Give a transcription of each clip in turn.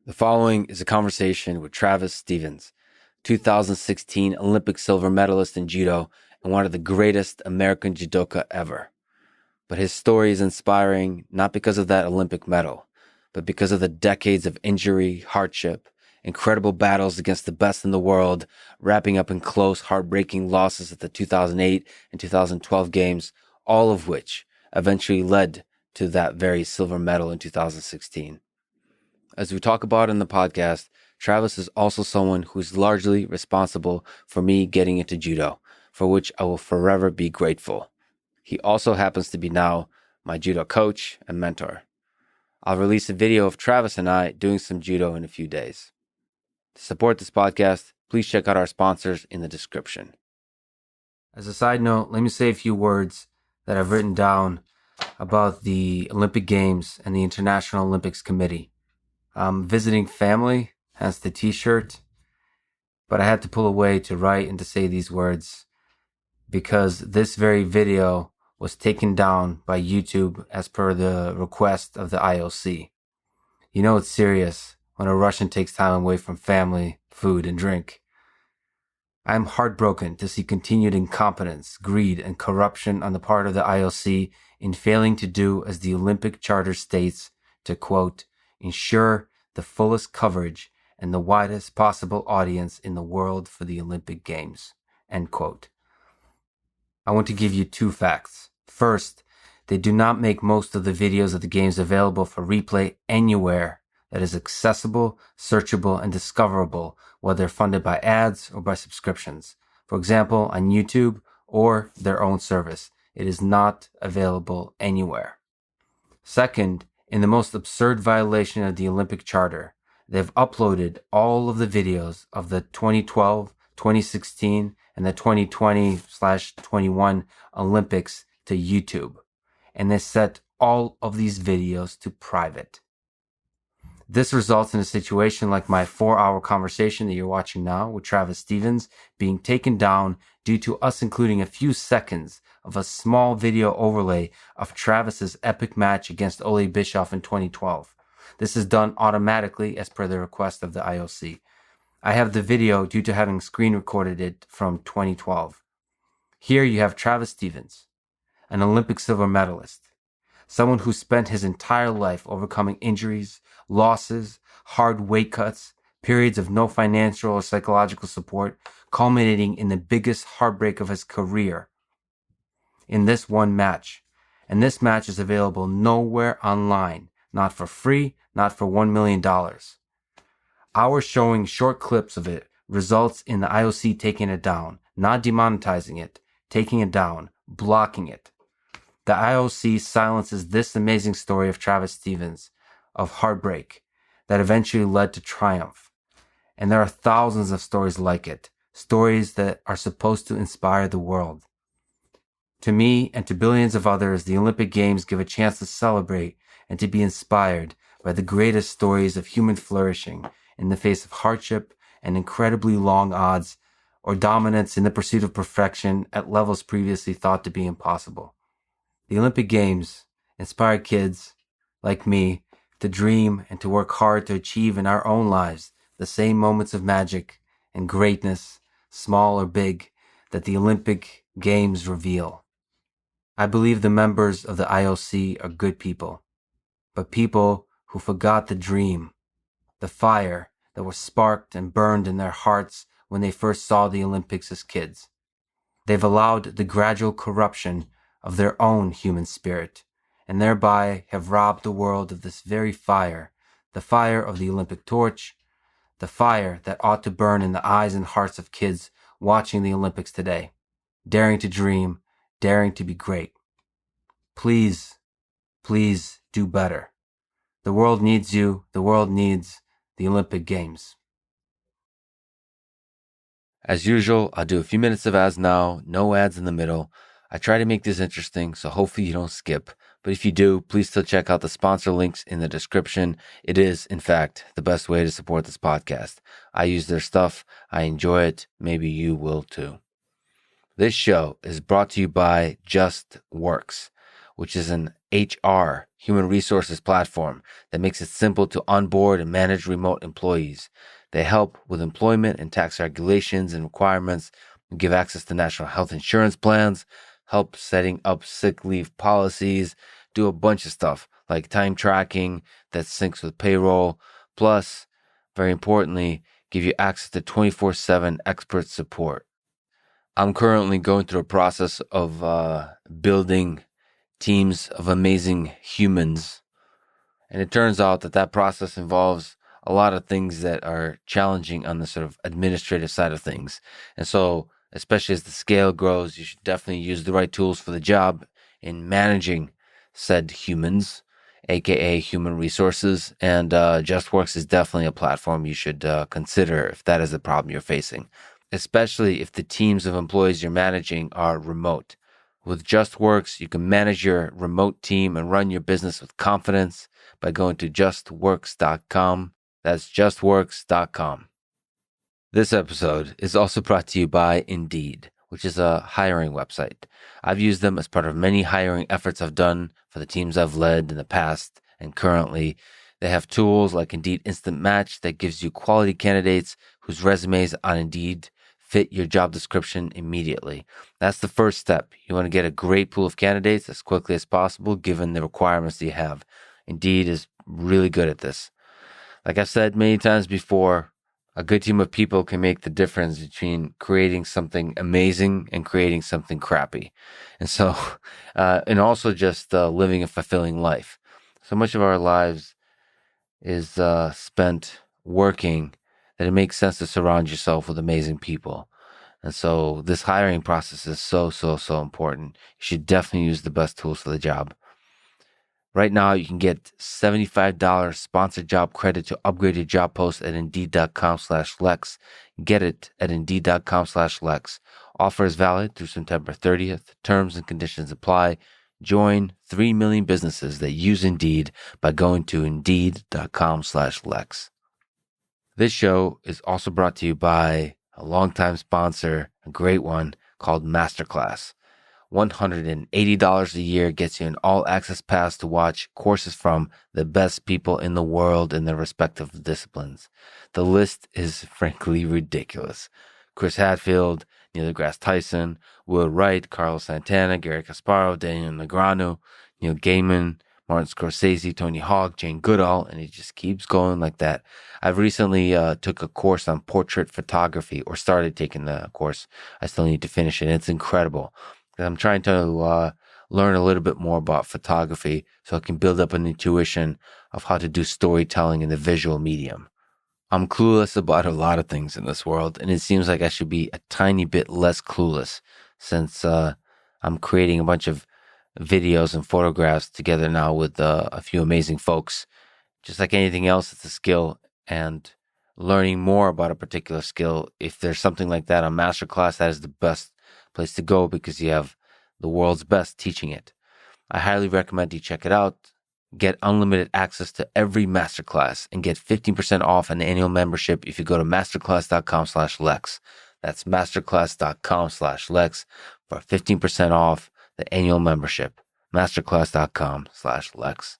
The following is a conversation with Travis Stevens, 2016 Olympic silver medalist in Judo and one of the greatest American judoka ever. But his story is inspiring not because of that Olympic medal, but because of the decades of injury, hardship, incredible battles against the best in the world, wrapping up in close, heartbreaking losses at the 2008 and 2012 games, all of which eventually led to that very silver medal in 2016. As we talk about in the podcast, Travis is also someone who's largely responsible for me getting into judo, for which I will forever be grateful. He also happens to be now my judo coach and mentor. I'll release a video of Travis and I doing some judo in a few days. To support this podcast, please check out our sponsors in the description. As a side note, let me say a few words that I've written down about the Olympic Games and the International Olympics Committee. I'm visiting family, hence the t-shirt, but I had to pull away to write and to say these words because this very video was taken down by YouTube as per the request of the IOC. You know it's serious when a Russian takes time away from family, food, and drink. I am heartbroken to see continued incompetence, greed, and corruption on the part of the IOC in failing to do as the Olympic Charter states to, quote, ensure the fullest coverage and the widest possible audience in the world for the Olympic Games, end quote. I want to give you two facts. First, they do not make most of the videos of the games available for replay anywhere that is accessible, searchable, and discoverable, whether funded by ads or by subscriptions. For example, on YouTube or their own service. It is not available anywhere. Second, in the most absurd violation of the Olympic Charter, they've uploaded all of the videos of the 2012, 2016, and the 2020/21 Olympics to YouTube, and they set all of these videos to private. This results in a situation like my 4-hour conversation that you're watching now with Travis Stevens being taken down due to us including a few seconds of a small video overlay of Travis's epic match against Ole Bischoff in 2012. This is done automatically as per the request of the IOC. I have the video due to having screen recorded it from 2012. Here you have Travis Stevens, an Olympic silver medalist, someone who spent his entire life overcoming injuries, losses, hard weight cuts, periods of no financial or psychological support, culminating in the biggest heartbreak of his career in this one match. And this match is available nowhere online, not for free, not for $1 million. Our showing short clips of it results in the IOC taking it down, not demonetizing it, taking it down, blocking it. The IOC silences this amazing story of Travis Stevens, of heartbreak, that eventually led to triumph. And there are thousands of stories like it, stories that are supposed to inspire the world. To me and to billions of others, the Olympic Games give a chance to celebrate and to be inspired by the greatest stories of human flourishing in the face of hardship and incredibly long odds or dominance in the pursuit of perfection at levels previously thought to be impossible. The Olympic Games inspire kids like me to dream and to work hard to achieve in our own lives the same moments of magic and greatness, small or big, that the Olympic Games reveal. I believe the members of the IOC are good people, but people who forgot the dream, the fire that was sparked and burned in their hearts when they first saw the Olympics as kids. They've allowed the gradual corruption of their own human spirit, and thereby have robbed the world of this very fire, the fire of the Olympic torch, the fire that ought to burn in the eyes and hearts of kids watching the Olympics today, daring to dream, daring to be great. Please, please do better. The world needs you. The world needs the Olympic Games. As usual, I'll do a few minutes of ads now, no ads in the middle. I try to make this interesting, so hopefully you don't skip. But if you do, please still check out the sponsor links in the description. It is, in fact, the best way to support this podcast. I use their stuff. I enjoy it. Maybe you will too. This show is brought to you by Just Works, which is an HR, human resources platform that makes it simple to onboard and manage remote employees. They help with employment and tax regulations and requirements, give access to national health insurance plans, help setting up sick leave policies, do a bunch of stuff like time tracking that syncs with payroll. Plus, very importantly, give you access to 24/7 expert support. I'm currently going through a process of building teams of amazing humans. And it turns out that process involves a lot of things that are challenging on the sort of administrative side of things. And so, especially as the scale grows, you should definitely use the right tools for the job in managing said humans, aka human resources. And JustWorks is definitely a platform you should consider if that is the problem you're facing, especially if the teams of employees you're managing are remote. With JustWorks, you can manage your remote team and run your business with confidence by going to justworks.com. That's justworks.com. This episode is also brought to you by Indeed, which is a hiring website. I've used them as part of many hiring efforts I've done for the teams I've led in the past and currently. They have tools like Indeed Instant Match that gives you quality candidates whose resumes on Indeed fit your job description immediately. That's the first step. You want to get a great pool of candidates as quickly as possible given the requirements that you have. Indeed is really good at this. Like I've said many times before, a good team of people can make the difference between creating something amazing and creating something crappy. And so, and also just living a fulfilling life. So much of our lives is spent working that it makes sense to surround yourself with amazing people. And so this hiring process is so important. You should definitely use the best tools for the job. Right now, you can get $75 sponsored job credit to upgrade your job post at Indeed.com/Lex. Get it at Indeed.com/Lex. Offer is valid through September 30th. Terms and conditions apply. Join 3 million businesses that use Indeed by going to Indeed.com/Lex. This show is also brought to you by a longtime sponsor, a great one, called Masterclass. $180 a year gets you an all-access pass to watch courses from the best people in the world in their respective disciplines. The list is frankly ridiculous. Chris Hadfield, Neil deGrasse Tyson, Will Wright, Carlos Santana, Gary Kasparov, Daniel Negreanu, Neil Gaiman, Martin Scorsese, Tony Hawk, Jane Goodall, and it just keeps going like that. I've recently took a course on portrait photography, or started taking the course. I still need to finish it. It's incredible. I'm trying to learn a little bit more about photography so I can build up an intuition of how to do storytelling in the visual medium. I'm clueless about a lot of things in this world, and it seems like I should be a tiny bit less clueless since I'm creating a bunch of videos and photographs together now with a few amazing folks. Just like anything else, it's a skill, and learning more about a particular skill, if there's something like that on Masterclass, that is the best place to go because you have the world's best teaching it. I highly recommend you check it out. Get unlimited access to every masterclass and get 15% off an annual membership if you go to masterclass.com/Lex. That's masterclass.com/Lex for 15% off the annual membership. Masterclass.com/Lex.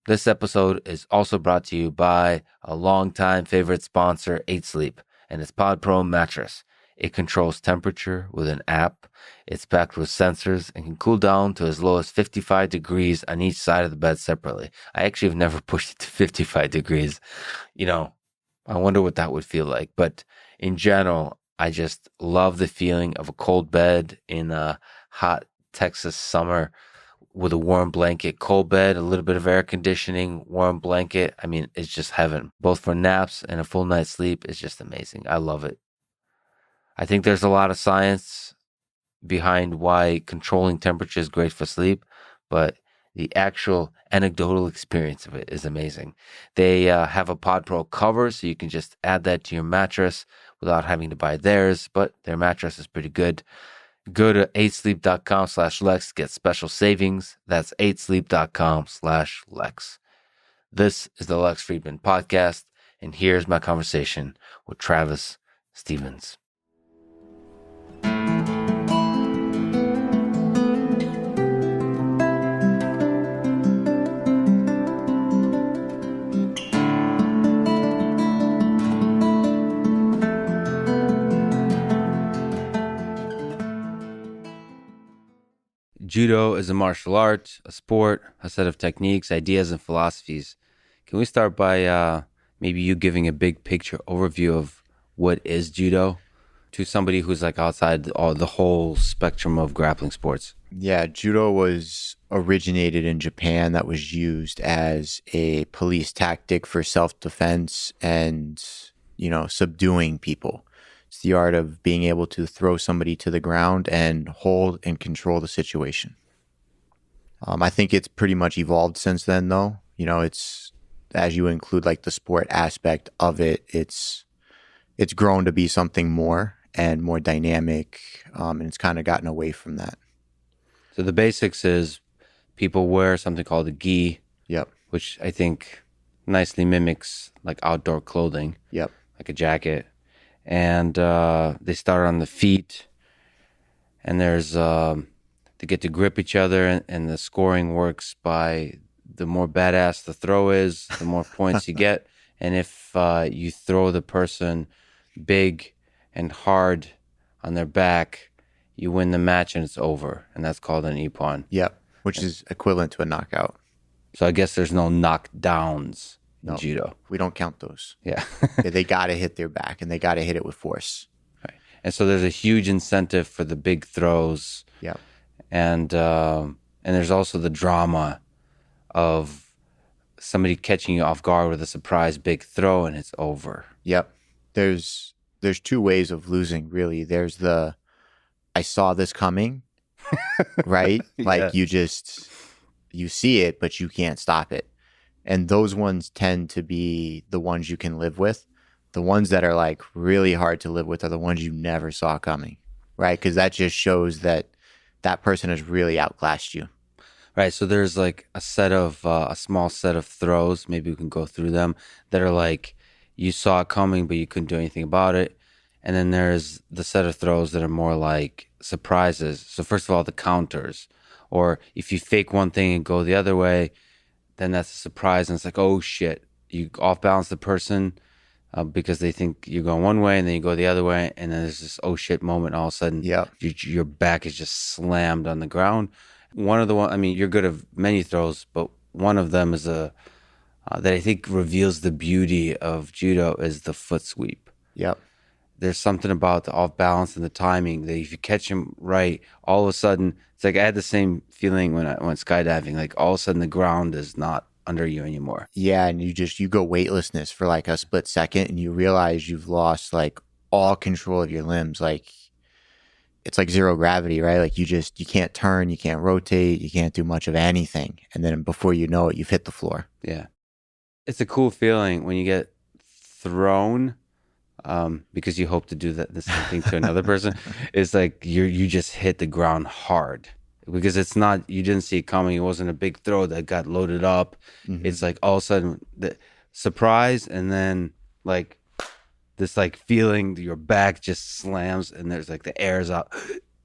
This episode is also brought to you by a longtime favorite sponsor, 8 Sleep, and its Pod Pro mattress. It controls temperature with an app. It's packed with sensors and can cool down to as low as 55 degrees on each side of the bed separately. I actually have never pushed it to 55 degrees. I wonder what that would feel like. But in general, I just love the feeling of a cold bed in a hot Texas summer with a warm blanket. Cold bed, a little bit of air conditioning, warm blanket. I mean, it's just heaven. Both for naps and a full night's sleep. It's just amazing. I love it. I think there's a lot of science behind why controlling temperature is great for sleep, but the actual anecdotal experience of it is amazing. They have a Pod Pro cover, so you can just add that to your mattress without having to buy theirs, but their mattress is pretty good. Go to 8sleep.com/Lex to get special savings. That's 8sleep.com/Lex. This is the Lex Friedman Podcast, and here's my conversation with Travis Stevens. Judo is a martial art, a sport, a set of techniques, ideas, and philosophies. Can we start by maybe you giving a big picture overview of what is Judo to somebody who's like outside the whole spectrum of grappling sports? Yeah, Judo was originated in Japan. That was used as a police tactic for self-defense and, subduing people. It's the art of being able to throw somebody to the ground and hold and control the situation. I think it's pretty much evolved since then, though. It's, as you include like the sport aspect of it, it's grown to be something more and more dynamic, and it's kind of gotten away from that. So the basics is people wear something called a gi, Yep. which I think nicely mimics like outdoor clothing, Yep. like a jacket. And they start on the feet, and there's they get to grip each other, and the scoring works by the more badass the throw is, the more points you get. And if you throw the person big and hard on their back, you win the match and it's over. And that's called an ippon. Yep. Which is equivalent to a knockout. So I guess there's no knockdowns in No, Judo. we don't count those. Yeah. They got to hit their back, and they got to hit it with force. Right. And so there's a huge incentive for the big throws. Yep. And there's also the drama of somebody catching you off guard with a surprise big throw and it's over. Yep. There's two ways of losing, really. There's the I saw this coming, right? Like Yeah. you see it, but you can't stop it. And those ones tend to be the ones you can live with. The ones that are like really hard to live with are the ones you never saw coming, right? Because that just shows that person has really outclassed you. Right. So there's like a small set of throws. Maybe we can go through them that are like you saw it coming, but you couldn't do anything about it. And then there's the set of throws that are more like surprises. So first of all, the counters, or if you fake one thing and go the other way, then that's a surprise. And it's like, oh shit, you off balance the person because they think you're going one way and then you go the other way. And then there's this oh shit moment. All of a sudden, Yep. your back is just slammed on the ground. You're good at many throws, but one of them is that I think reveals the beauty of Judo is the foot sweep. Yep. There's something about the off balance and the timing that if you catch him right, all of a sudden, it's like I had the same feeling when I went skydiving. Like all of a sudden the ground is not under you anymore. Yeah, and you go weightlessness for like a split second, and you realize you've lost like all control of your limbs. Like it's like zero gravity, right? Like you can't turn, you can't rotate, you can't do much of anything. And then before you know it, you've hit the floor. Yeah. It's a cool feeling when you get thrown because you hope to do the same thing to another person. It's like you just hit the ground hard because it's not, you didn't see it coming. It wasn't a big throw that got loaded up. Mm-hmm. It's like all of a sudden the surprise and then like this like feeling your back just slams and there's like the air's out.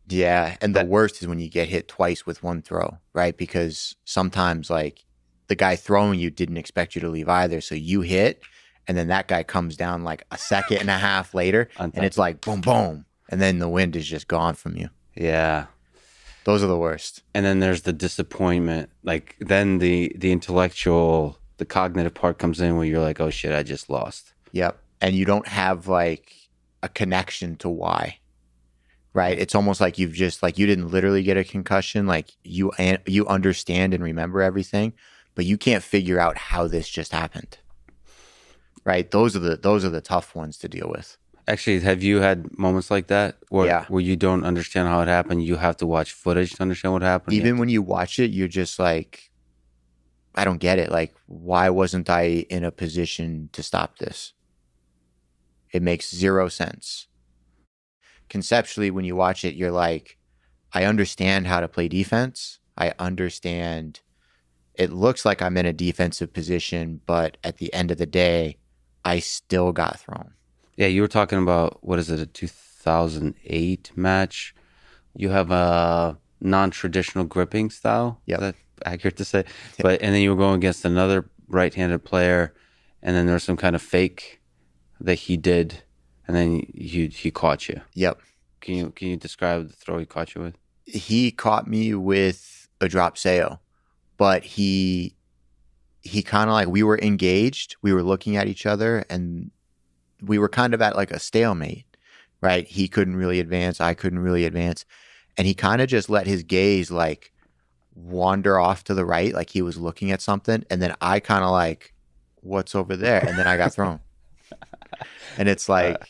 Yeah. And the worst is when you get hit twice with one throw, right? Because sometimes like the guy throwing you didn't expect you to leave either. So you hit and then that guy comes down like a second and a half later and it's like boom, boom. And then the wind is just gone from you. Yeah. Those are the worst. And then there's the disappointment. Like then the intellectual, the cognitive part comes in where you're like, oh shit, I just lost. Yep. And you don't have like a connection to why, right? It's almost like you've just like, you didn't literally get a concussion. Like you understand and remember everything, but you can't figure out how this just happened. Right. Those are the tough ones to deal with. Actually, have you had moments like that where you don't understand how it happened? You have to watch footage to understand what happened. Even when you watch it, you're just like, I don't get it. Like, why wasn't I in a position to stop this? It makes zero sense. Conceptually, when you watch it, you're like, I understand how to play defense. I understand it looks like I'm in a defensive position, but at the end of the day, I still got thrown. Yeah, you were talking about, what is it, a 2008 match? You have a non-traditional gripping style? Yep. Is that accurate to say? Yep. And then you were going against another right-handed player, and then there was some kind of fake that he did, and then he caught you. Yep. Can you describe the throw he caught you with? he caught me with a drop Seo, but he kind of like, we were engaged, we were looking at each other, and we were kind of at like a stalemate, right? He couldn't really advance, I couldn't really advance, and he kind of just let his gaze like wander off to the right, like he was looking at something, and then I kind of like, what's over there? And then I got thrown. And it's like,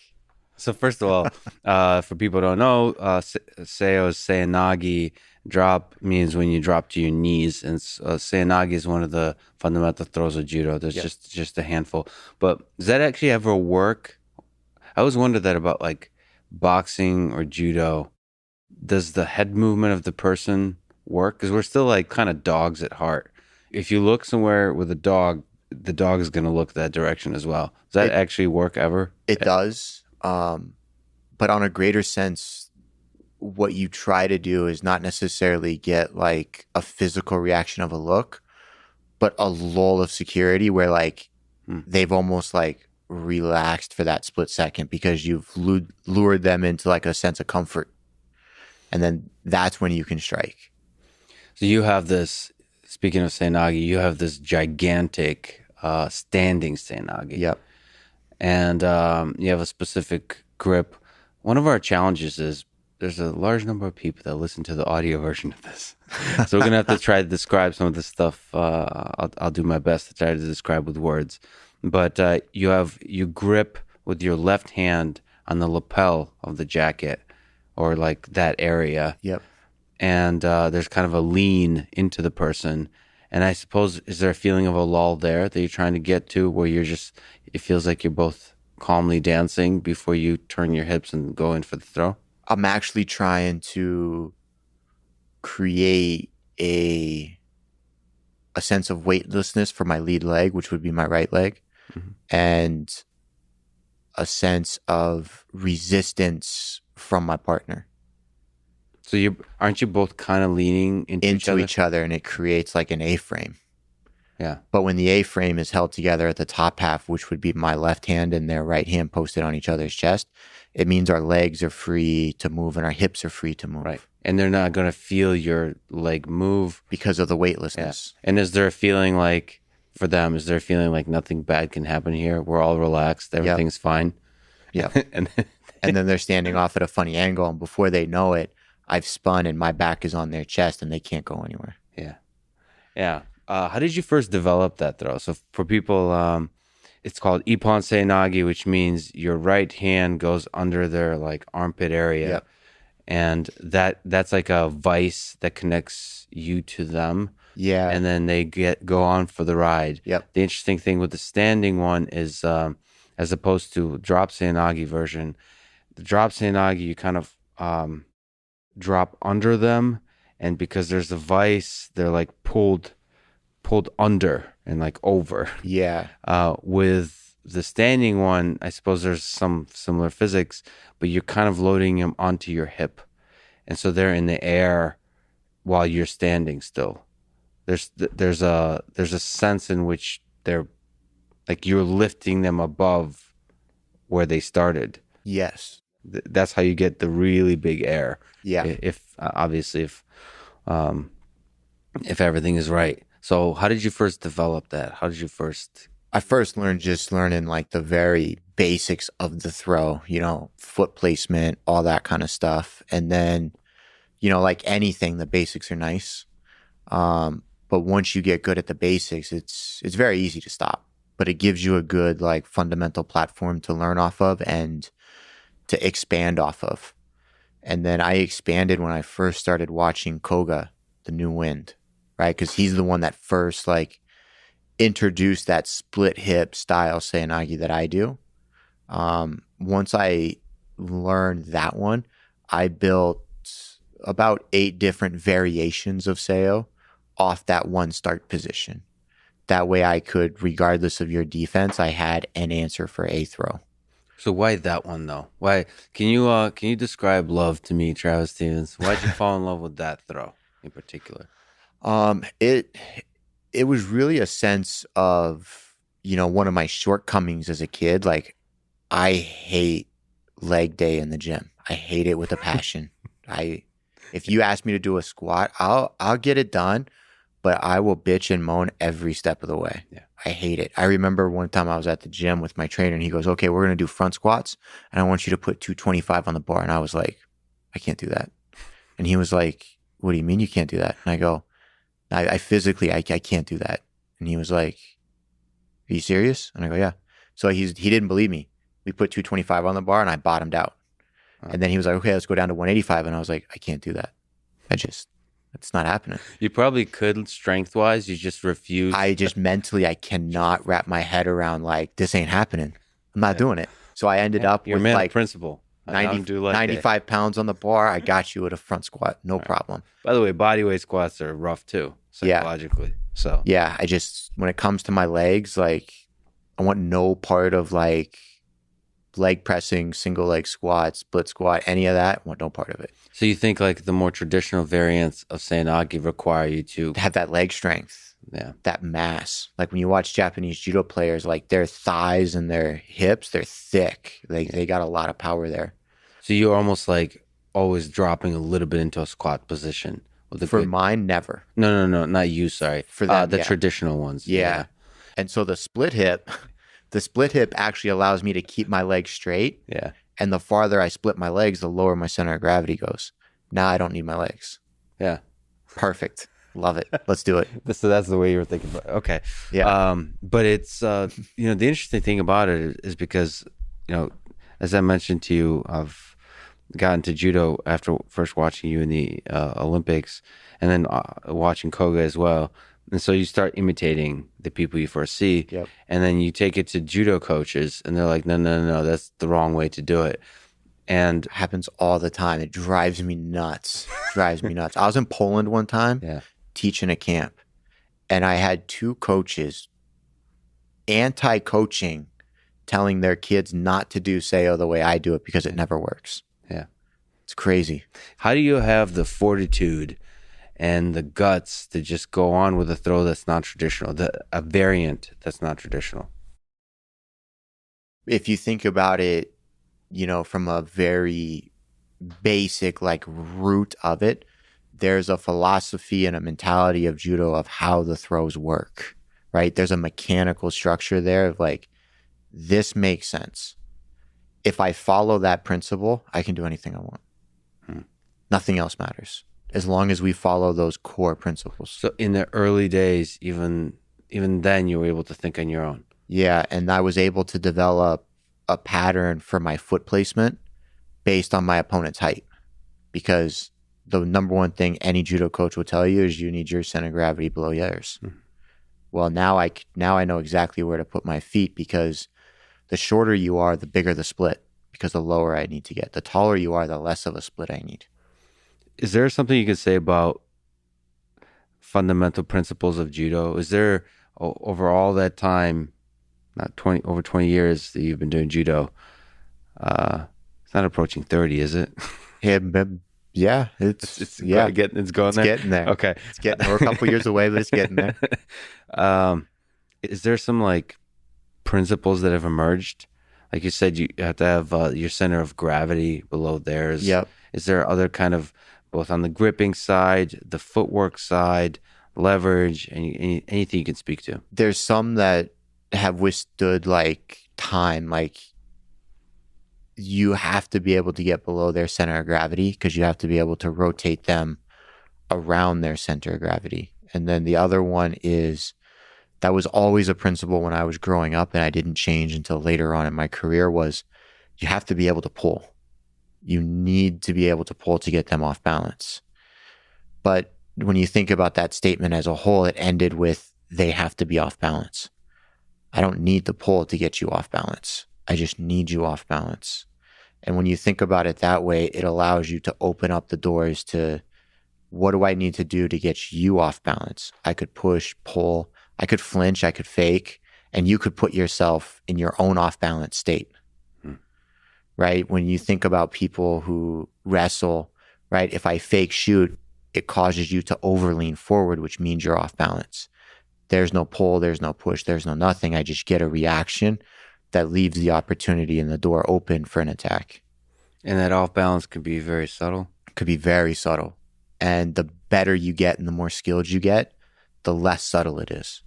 so first of all, for people who don't know, Seo is Seoinage. Drop means when you drop to your knees, and Seoinage is one of the fundamental throws of judo. There's just a handful. But does that actually ever work? I always wondered that about like boxing or judo. Does the head movement of the person work? Because we're still like kind of dogs at heart. If you look somewhere with a dog, the dog is going to look that direction as well. Does that actually work ever? It does. But on a greater sense, what you try to do is not necessarily get like a physical reaction of a look, but a lull of security where like they've almost like relaxed for that split second because you've lured them into like a sense of comfort. And then that's when you can strike. So you have this, speaking of Seoinage, you have this gigantic standing Seoinage. Yep. And you have a specific grip. One of our challenges is there's a large number of people that listen to the audio version of this. So we're going to have to try to describe some of this stuff. I'll do my best to try to describe with words. But you grip with your left hand on the lapel of the jacket or like that area. Yep. And there's kind of a lean into the person. And I suppose, is there a feeling of a lull there that you're trying to get to where it feels like you're both calmly dancing before you turn your hips and go in for the throw? I'm actually trying to create a sense of weightlessness for my lead leg, which would be my right leg, and a sense of resistance from my partner. So aren't you both kind of leaning into each other, and it creates like an A-frame. Yeah. But when the A-frame is held together at the top half, which would be my left hand and their right hand posted on each other's chest, it means our legs are free to move and our hips are free to move. Right. And they're not going to feel your leg move. Because of the weightlessness. Yeah. And is there a feeling like, for them, nothing bad can happen here? We're all relaxed. Everything's fine. Yeah. and then they're standing off at a funny angle, and before they know it, I've spun and my back is on their chest and they can't go anywhere. Yeah. Yeah. How did you first develop that throw? So for people, it's called Ippon Seoinage, which means your right hand goes under their like armpit area. Yep. And that's like a vice that connects you to them. Yeah. And then they go on for the ride. Yep. The interesting thing with the standing one is, as opposed to drop Seoinage version, the drop Seoinage, you kind of drop under them, and because there's a vice, they're like pulled under and like over. Yeah. With the standing one, I suppose there's some similar physics, but you're kind of loading them onto your hip, and so they're in the air while you're standing still. There's a sense in which they're like you're lifting them above where they started. Yes. That's how you get the really big air. Yeah. If everything is right. So how did you first develop that? I first learning like the very basics of the throw, foot placement, all that kind of stuff. And then, like anything, the basics are nice. But once you get good at the basics, it's very easy to stop. But it gives you a good like fundamental platform to learn off of and to expand off of. And then I expanded when I first started watching Koga, The New Wind, right? Because he's the one that first like introduced that split hip style Seoinage that I do. Once I learned that one, I built about 8 different variations of Seo off that one start position. That way I could, regardless of your defense, I had an answer for a throw. So why that one though? Why can you describe love to me, Travis Stevens? Why'd you fall in love with that throw in particular? It was really a sense of, one of my shortcomings as a kid. Like, I hate leg day in the gym. I hate it with a passion. If you ask me to do a squat, I'll get it done, but I will bitch and moan every step of the way. Yeah. I hate it. I remember one time I was at the gym with my trainer and he goes, okay, we're going to do front squats and I want you to put 225 on the bar. And I was like, I can't do that. And he was like, what do you mean you can't do that? And I go, I physically, I can't do that. And he was like, are you serious? And I go, yeah. So he didn't believe me. We put 225 on the bar and I bottomed out. And then he was like, okay, let's go down to 185. And I was like, I can't do that. It's not happening. You probably could strength-wise. You just refuse. I just mentally, I cannot wrap my head around like, this ain't happening. I'm not doing it. So I ended up with like principle. 95 pounds on the bar. I got you at a front squat. No problem. By the way, bodyweight squats are rough too, psychologically. So yeah, when it comes to my legs, like I want no part of like leg pressing, single leg squat, split squat, any of that. I want no part of it. So you think like the more traditional variants of Seoi-nage require you to have that leg strength, that mass. Like when you watch Japanese judo players, like their thighs and their hips, they're thick. They got a lot of power there. So you're almost like always dropping a little bit into a squat position. Mine, never. No, not you. Sorry. For that, the traditional ones. Yeah. And so the split hip actually allows me to keep my legs straight. Yeah. And the farther I split my legs, the lower my center of gravity goes. Now I don't need my legs. Yeah. Perfect. Love it. Let's do it. So that's the way you were thinking about it. Okay. Yeah. But it's, the interesting thing about it is because, as I mentioned to you, I've gotten to judo after first watching you in the Olympics and then watching Koga as well. And so you start imitating the people you first see. Yep. And then you take it to judo coaches and they're like, no, that's the wrong way to do it. And it happens all the time. It drives me nuts. I was in Poland one time teaching a camp and I had two coaches anti-coaching telling their kids not to do Seo the way I do it because it never works. Yeah. It's crazy. How do you have the fortitude and the guts to just go on with a throw that's not traditional, a variant that's not traditional? If you think about it, from a very basic like root of it, there's a philosophy and a mentality of judo of how the throws work, right? There's a mechanical structure there of like, this makes sense. If I follow that principle, I can do anything I want. Nothing else matters. As long as we follow those core principles. So in the early days, even then, you were able to think on your own. Yeah, and I was able to develop a pattern for my foot placement based on my opponent's height. Because the number one thing any judo coach will tell you is you need your center of gravity below theirs. Well, now I know exactly where to put my feet because the shorter you are, the bigger the split because the lower I need to get. The taller you are, the less of a split I need. Is there something you could say about fundamental principles of judo? Is there, over all that time, over 20 years that you've been doing judo, it's not approaching 30, is it? Yeah, it's going there. Getting there. Okay, it's getting. We're a couple years away, but it's getting there. Is there some like principles that have emerged? Like you said, you have to have your center of gravity below theirs. Yep. Is there other kind of, both on the gripping side, the footwork side, leverage, anything you can speak to? There's some that have withstood like time, like you have to be able to get below their center of gravity because you have to be able to rotate them around their center of gravity. And then the other one is, that was always a principle when I was growing up and I didn't change until later on in my career, was you have to be able to pull. You need to be able to pull to get them off balance. But when you think about that statement as a whole, it ended with, they have to be off balance. I don't need the pull to get you off balance. I just need you off balance. And when you think about it that way, it allows you to open up the doors to, what do I need to do to get you off balance? I could push, pull, I could flinch, I could fake, and you could put yourself in your own off balance state. Right? When you think about people who wrestle, right? If I fake shoot, it causes you to overlean forward, which means you're off balance. There's no pull, there's no push, there's no nothing. I just get a reaction that leaves the opportunity and the door open for an attack. And that off balance can be very subtle. It could be very subtle. And the better you get and the more skilled you get, the less subtle it is.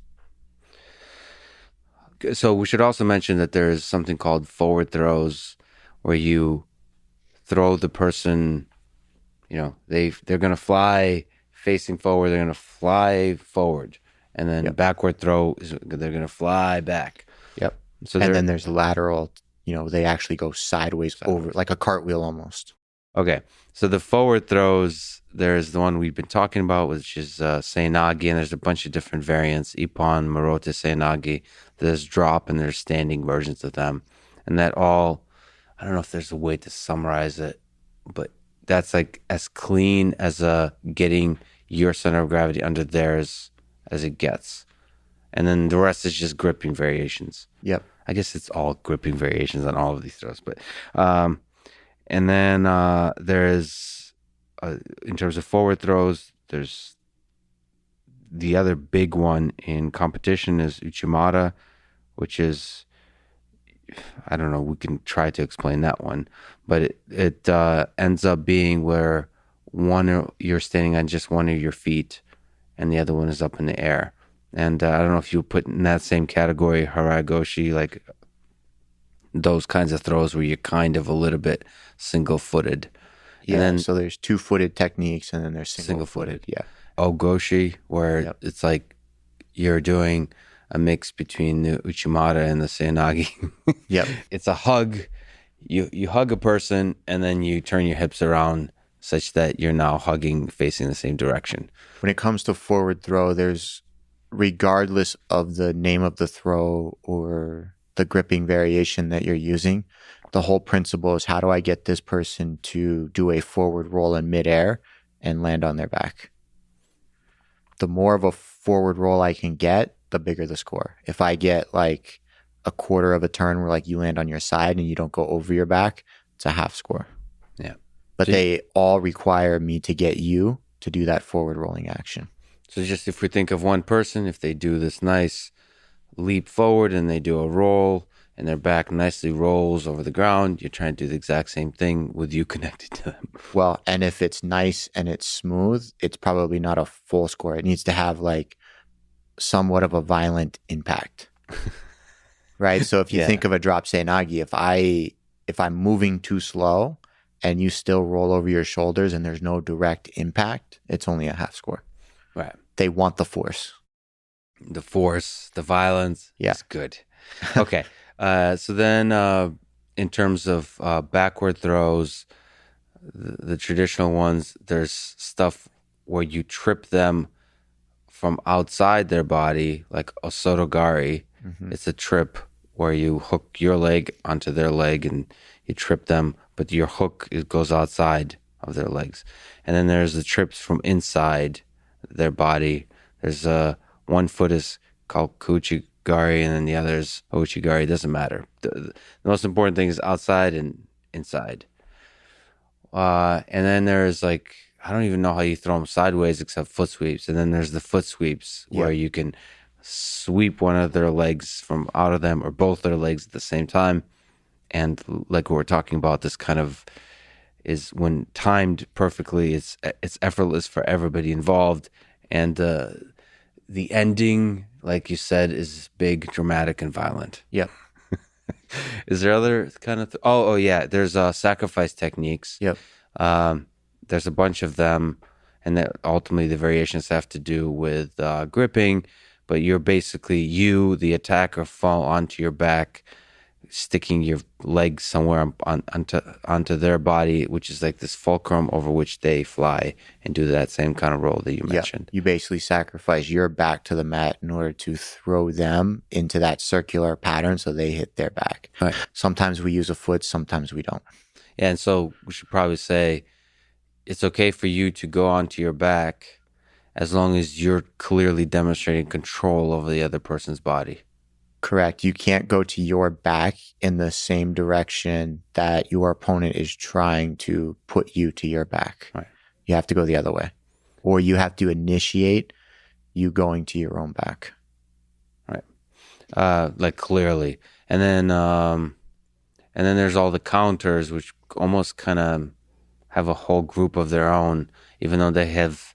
So we should also mention that there is something called forward throws, where you throw the person, they're going to fly facing forward. They're going to fly forward. And then backward throw is they're going to fly back. Yep. And then there's lateral, they actually go sideways over, like a cartwheel almost. Okay. So the forward throws, there's the one we've been talking about, which is Seinagi, and there's a bunch of different variants, Ippon, Marote, Seinagi. There's drop, and there's standing versions of them. And that all, I don't know if there's a way to summarize it, but that's like as clean as getting your center of gravity under theirs as it gets. And then the rest is just gripping variations. Yep. I guess it's all gripping variations on all of these throws. But and then there's, in terms of forward throws, there's the other big one in competition is Uchimata, which is, I don't know, we can try to explain that one. But it ends up being where you're standing on just one of your feet and the other one is up in the air. And I don't know if you put in that same category Haragoshi, like those kinds of throws where you're kind of a little bit single-footed. Yeah, and then, so there's two-footed techniques and then there's single-footed. Yeah. Ogoshi, where it's like you're doing a mix between the Uchimata and the Seinagi. Yep. It's a hug. You hug a person and then you turn your hips around such that you're now hugging facing the same direction. When it comes to forward throw, there's, regardless of the name of the throw or the gripping variation that you're using, the whole principle is how do I get this person to do a forward roll in midair and land on their back? The more of a forward roll I can get, the bigger the score. If I get like a quarter of a turn where like you land on your side and you don't go over your back, it's a half score. Yeah. But they all require me to get you to do that forward rolling action. So just if we think of one person, if they do this nice leap forward and they do a roll and their back nicely rolls over the ground, you're trying to do the exact same thing with you connected to them. Well, and if it's nice and it's smooth, it's probably not a full score. It needs to have like somewhat of a violent impact. Right? So if you think of a drop Seinagi, if I'm moving too slow and you still roll over your shoulders and there's no direct impact, it's only a half score. Right. They want the force. The force, the violence is good. Okay. So then in terms of backward throws, the traditional ones, there's stuff where you trip them from outside their body, like osotogari. Mm-hmm. It's a trip where you hook your leg onto their leg and you trip them, but your hook goes outside of their legs. And then there's the trips from inside their body. There's one foot is called kuchigari and then the other is ochigari. It doesn't matter. The most important thing is outside and inside. And then there's like, I don't even know how you throw them sideways except foot sweeps. And then there's the foot sweeps where you can sweep one of their legs from out of them or both their legs at the same time. And like what we're talking about, this kind of is when timed perfectly, it's effortless for everybody involved. And the ending, like you said, is big, dramatic, and violent. Yep. Is there other kind of... Oh, yeah. There's sacrifice techniques. Yep. There's a bunch of them. And that ultimately the variations have to do with gripping. But you're basically, the attacker, fall onto your back, sticking your legs somewhere onto their body, which is like this fulcrum over which they fly and do that same kind of roll that you mentioned. You basically sacrifice your back to the mat in order to throw them into that circular pattern so they hit their back. Right. Sometimes we use a foot, sometimes we don't. Yeah, and so we should probably say it's okay for you to go onto your back as long as you're clearly demonstrating control over the other person's body. Correct. You can't go to your back in the same direction that your opponent is trying to put you to your back. Right. You have to go the other way. Or you have to initiate you going to your own back. Right. Like clearly. And then there's all the counters, which almost kind of have a whole group of their own, even though they have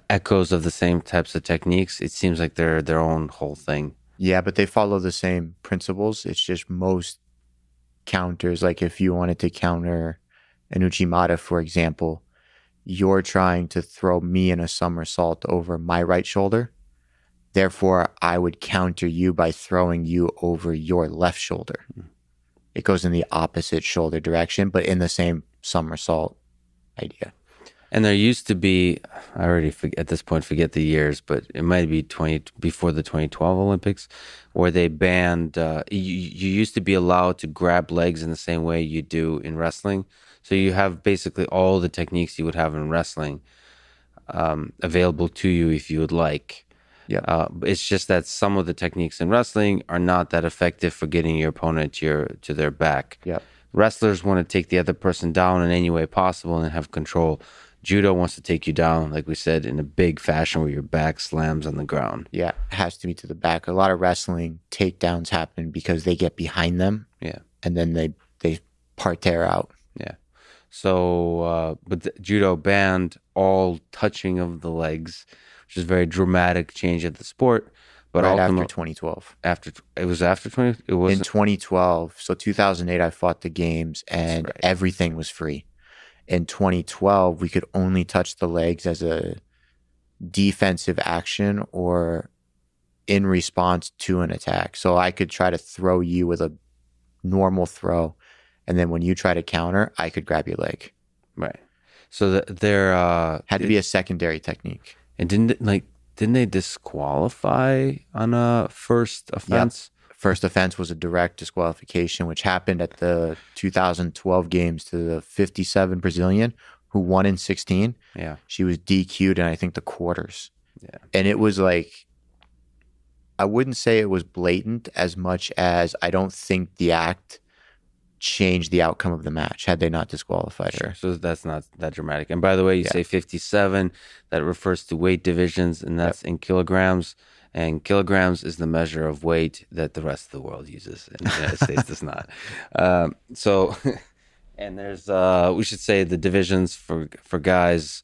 echoes of the same types of techniques. It seems like they're their own whole thing. Yeah, but they follow the same principles. It's just most counters, like if you wanted to counter an Uchimata, for example, you're trying to throw me in a somersault over my right shoulder. Therefore, I would counter you by throwing you over your left shoulder. It goes in the opposite shoulder direction, but in the same somersault idea. And there used to be, I already at this point forget the years, but it might be before the 2012 Olympics, where they banned, you used to be allowed to grab legs in the same way you do in wrestling. So you have basically all the techniques you would have in wrestling available to you if you would like. Yeah. It's just that some of the techniques in wrestling are not that effective for getting your opponent to their back. Yeah. Wrestlers want to take the other person down in any way possible and have control. Judo wants to take you down, like we said, in a big fashion where your back slams on the ground. Yeah, it has to be to the back. A lot of wrestling takedowns happen because they get behind them. Yeah. And then they parterre out. Yeah. So, but Judo banned all touching of the legs, which is a very dramatic change of the sport. But right after 2012. It was after 20. It was in 2012. So 2008, I fought the games, and everything was free. In 2012, we could only touch the legs as a defensive action or in response to an attack. So I could try to throw you with a normal throw, and then when you try to counter, I could grab your leg. Right. So there had to be a secondary technique. And didn't they disqualify on a first offense? Yep. First offense was a direct disqualification, which happened at the 2012 games to the 57 Brazilian who won in 16. Yeah. She was DQ'd in, I think, the quarters. Yeah. And it was like, I wouldn't say it was blatant as much as I don't think the act changed the outcome of the match had they not disqualified her. So that's not that dramatic. And by the way, you say 57, that refers to weight divisions, and that's in kilograms. And kilograms is the measure of weight that the rest of the world uses, and the United States does not. And there's, we should say the divisions for guys.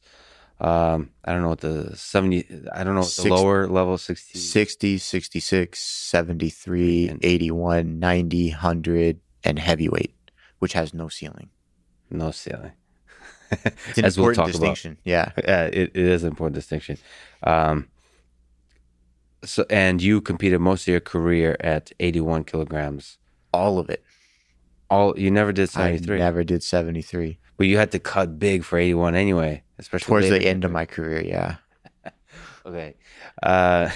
I don't know what the 70, I don't know what the lower level 60. 60, 66, 73, and 81, 90, 100, and heavyweight, which has no ceiling. No ceiling. It's an important distinction. Yeah. It is an important distinction. So, and you competed most of your career at 81 kilograms. All of it. You never did 73. I never did 73. But you had to cut big for 81 anyway, especially towards the end of my career. Yeah. Okay. I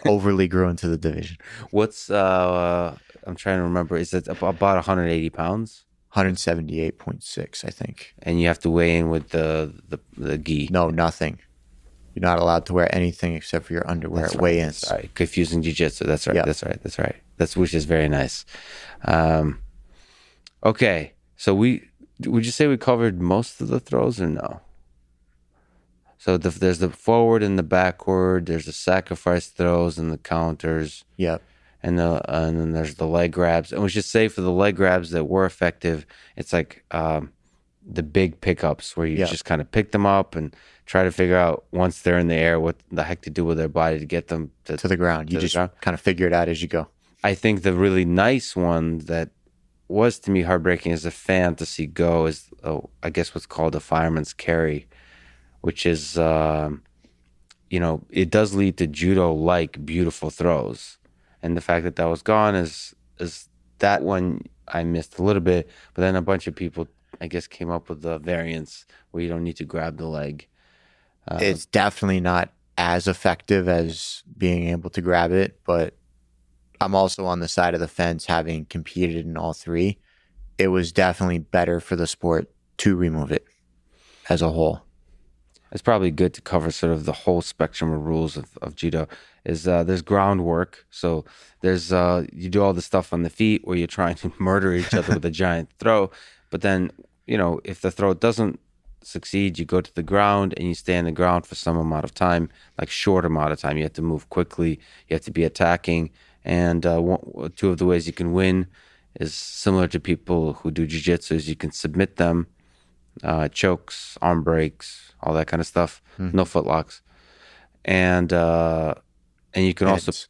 overly grew into the division. What's I'm trying to remember. Is it about 180 pounds? 178.6, I think. And you have to weigh in with the gi. No, nothing. You're not allowed to wear anything except for your underwear at weigh-ins. Sorry, confusing jiu-jitsu. That's right. Yep. That's right. Which is very nice. Okay, so would you say we covered most of the throws or no? So there's the forward and the backward. There's the sacrifice throws and the counters. Yep. And then there's the leg grabs. And we should say for the leg grabs that were effective, it's like the big pickups where you just kind of pick them up and try to figure out once they're in the air what the heck to do with their body to get them to the ground. You just kind of figure it out as you go. I think the really nice one that was to me heartbreaking as a fan to see go is, I guess, what's called a fireman's carry, which is, it does lead to judo-like beautiful throws. And the fact that was gone is that one I missed a little bit. But then a bunch of people, I guess, came up with the variants where you don't need to grab the leg. It's definitely not as effective as being able to grab it, but I'm also on the side of the fence having competed in all three. It was definitely better for the sport to remove it as a whole. It's probably good to cover sort of the whole spectrum of rules of judo. There's groundwork. So there's you do all the stuff on the feet where you're trying to murder each other with a giant throw. But then, if the throw doesn't succeed, you go to the ground and you stay on the ground for some amount of time, like short amount of time. You have to move quickly. You have to be attacking. And two of the ways you can win is similar to people who do jiu-jitsu is you can submit them. chokes, arm breaks, all that kind of stuff. No foot locks, and you can also Pins.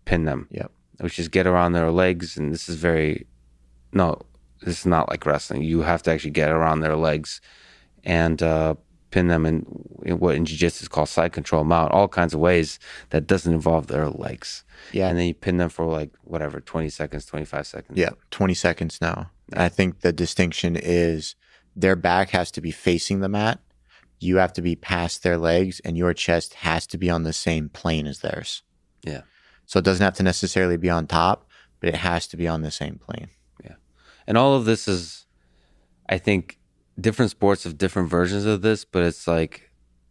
pin them. Yep. Which is get around their legs, and this is not like wrestling. You have to actually get around their legs and pin them in what in jiu-jitsu is called side control mount, all kinds of ways that doesn't involve their legs. Yeah. And then you pin them for like whatever, 20 seconds, 25 seconds. Yeah, 20 seconds now. I think the distinction is their back has to be facing the mat. You have to be past their legs, and your chest has to be on the same plane as theirs. Yeah. So it doesn't have to necessarily be on top, but it has to be on the same plane. Yeah. And all of this is, I think, different sports have different versions of this, but it's like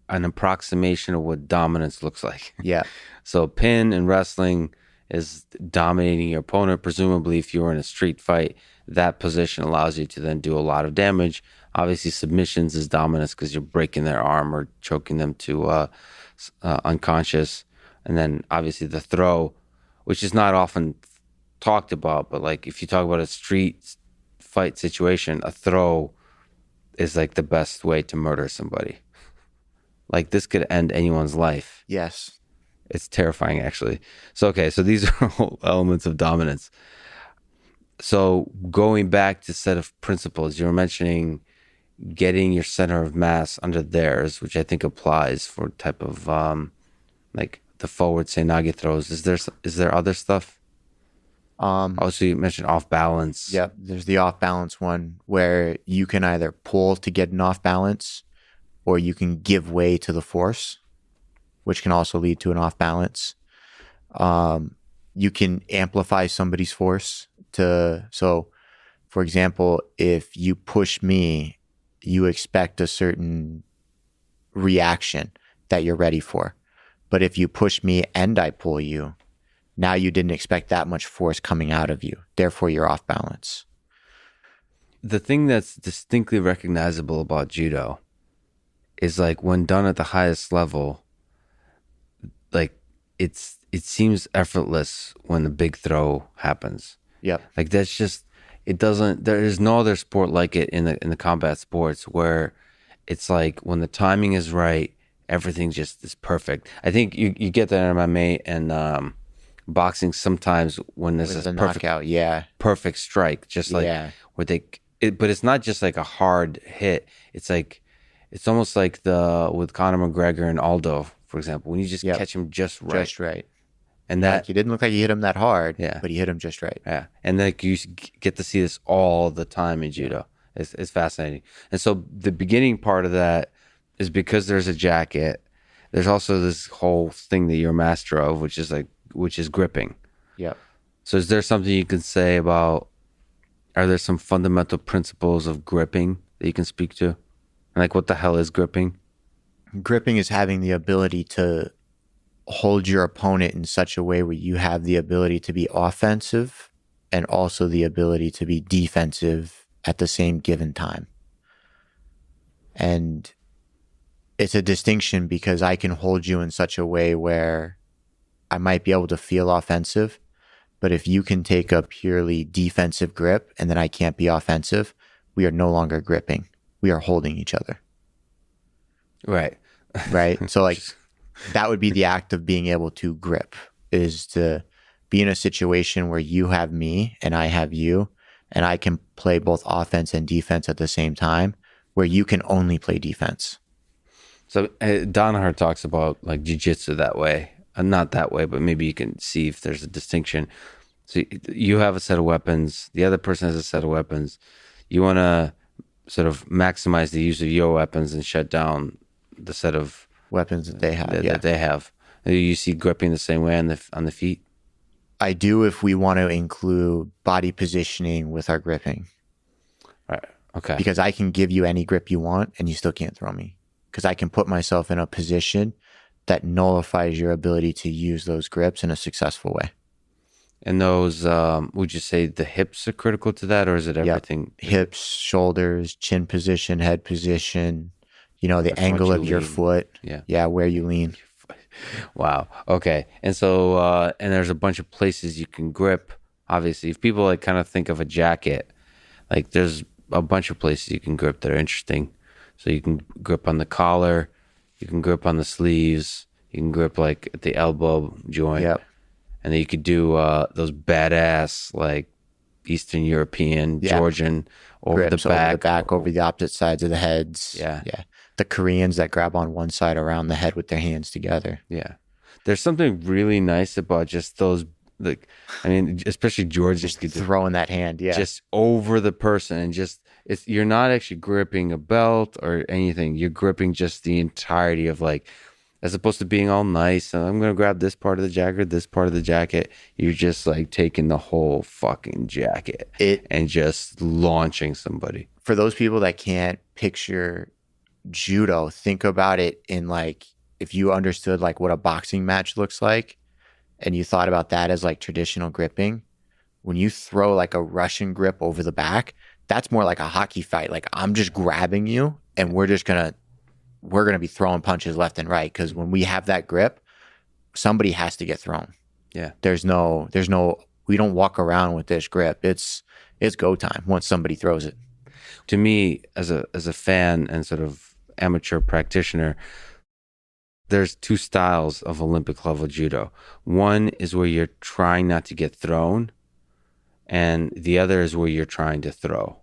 an approximation of what dominance looks like. Yeah. So pin in wrestling is dominating your opponent. Presumably, if you're in a street fight, that position allows you to then do a lot of damage. Obviously, submissions is dominance because you're breaking their arm or choking them to unconscious. And then obviously the throw, which is not often talked about, but like if you talk about a street fight situation, a throw is like the best way to murder somebody. Like this could end anyone's life. Yes. It's terrifying, actually. So, okay, so these are all elements of dominance. So going back to set of principles, you were mentioning getting your center of mass under theirs, which I think applies for type of like the forward Seinage throws. Is there other stuff? Also, you mentioned off balance. Yep. There's the off balance one where you can either pull to get an off balance, or you can give way to the force, which can also lead to an off balance. You can amplify somebody's force so for example, if you push me, you expect a certain reaction that you're ready for. But if you push me and I pull you, now you didn't expect that much force coming out of you. Therefore, you're off balance. The thing that's distinctly recognizable about judo is like when done at the highest level, like it seems effortless when the big throw happens. Yep. Like that's just, there is no other sport like it in the combat sports where it's like when the timing is right, everything just is perfect. I think you get that in MMA and boxing sometimes when there's a perfect knockout, perfect strike, just like where but it's not just like a hard hit. It's like, it's almost like with Conor McGregor and Aldo, for example, when you just catch him just right. Just right. And that like, it didn't look like he hit him that hard, yeah, but he hit him just right. Yeah. And like you get to see this all the time in judo. It's fascinating. And so the beginning part of that is because there's a jacket. There's also this whole thing that you're a master of, which is gripping. Yep. So is there something you can say about, are there some fundamental principles of gripping that you can speak to? Like what the hell is gripping? Gripping is having the ability to hold your opponent in such a way where you have the ability to be offensive and also the ability to be defensive at the same given time. And it's a distinction because I can hold you in such a way where I might be able to feel offensive, but if you can take a purely defensive grip and then I can't be offensive, we are no longer gripping. We are holding each other. Right. Right. So like that would be the act of being able to grip, is to be in a situation where you have me and I have you, and I can play both offense and defense at the same time, where you can only play defense. So Danaher talks about like jiu-jitsu that way. Not that way, but maybe you can see if there's a distinction. So you have a set of weapons. The other person has a set of weapons. You want to sort of maximize the use of your weapons and shut down the set of weapons that they have. That they have. You see gripping the same way on the feet? I do if we want to include body positioning with our gripping. Right. Okay. Because I can give you any grip you want and you still can't throw me. Because I can put myself in a position that nullifies your ability to use those grips in a successful way. And those, would you say the hips are critical to that, or is it everything? Yep. Hips, shoulders, chin position, head position, the angle of your foot. Yeah. Yeah, where you lean. Wow. Okay. And so, and there's a bunch of places you can grip. Obviously, if people like kind of think of a jacket, like there's a bunch of places you can grip that are interesting. So you can grip on the collar, you can grip on the sleeves, you can grip like at the elbow joint. Yep. And then you could do those badass like Eastern European, Georgian over Grips the back. over the back, over the opposite sides of the heads. Yeah. The Koreans that grab on one side around the head with their hands together. Yeah. There's something really nice about just those, like, I mean, especially George Just throwing that hand, just over the person, and just you're not actually gripping a belt or anything. You're gripping just the entirety of, like, as opposed to being all nice and I'm gonna grab this part of the jacket, this part of the jacket. You're just like taking the whole fucking jacket and just launching somebody. For those people that can't picture judo, think about it in like, if you understood like what a boxing match looks like and you thought about that as like traditional gripping, when you throw like a Russian grip over the back, that's more like a hockey fight. Like, I'm just grabbing you and we're going to be throwing punches left and right. Cause when we have that grip, somebody has to get thrown. Yeah. There's no, we don't walk around with this grip. It's go time once somebody throws it. To me, as a fan and sort of amateur practitioner, there's two styles of Olympic level judo. One is where you're trying not to get thrown, and the other is where you're trying to throw.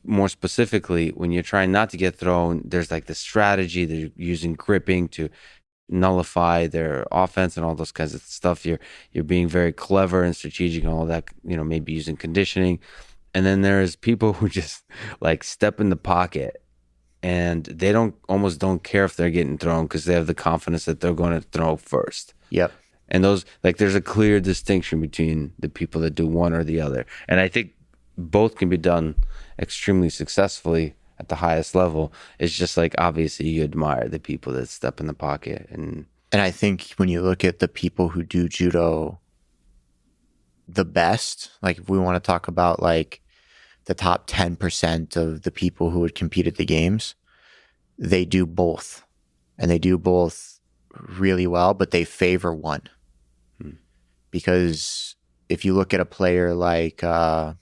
More specifically, when you're trying not to get thrown, there's like the strategy that you're using gripping to nullify their offense and all those kinds of stuff. You're being very clever and strategic and all that, maybe using conditioning. And then there's people who just like step in the pocket and they almost don't care if they're getting thrown because they have the confidence that they're going to throw first. Yep. And those, like, there's a clear distinction between the people that do one or the other. And I think both can be done extremely successfully at the highest level. It's just like, obviously you admire the people that step in the pocket. And I think when you look at the people who do judo the best, like if we want to talk about like the top 10% of the people who would compete at the games, they do both. And they do both really well, but they favor one. Because if you look at a player like Lutepa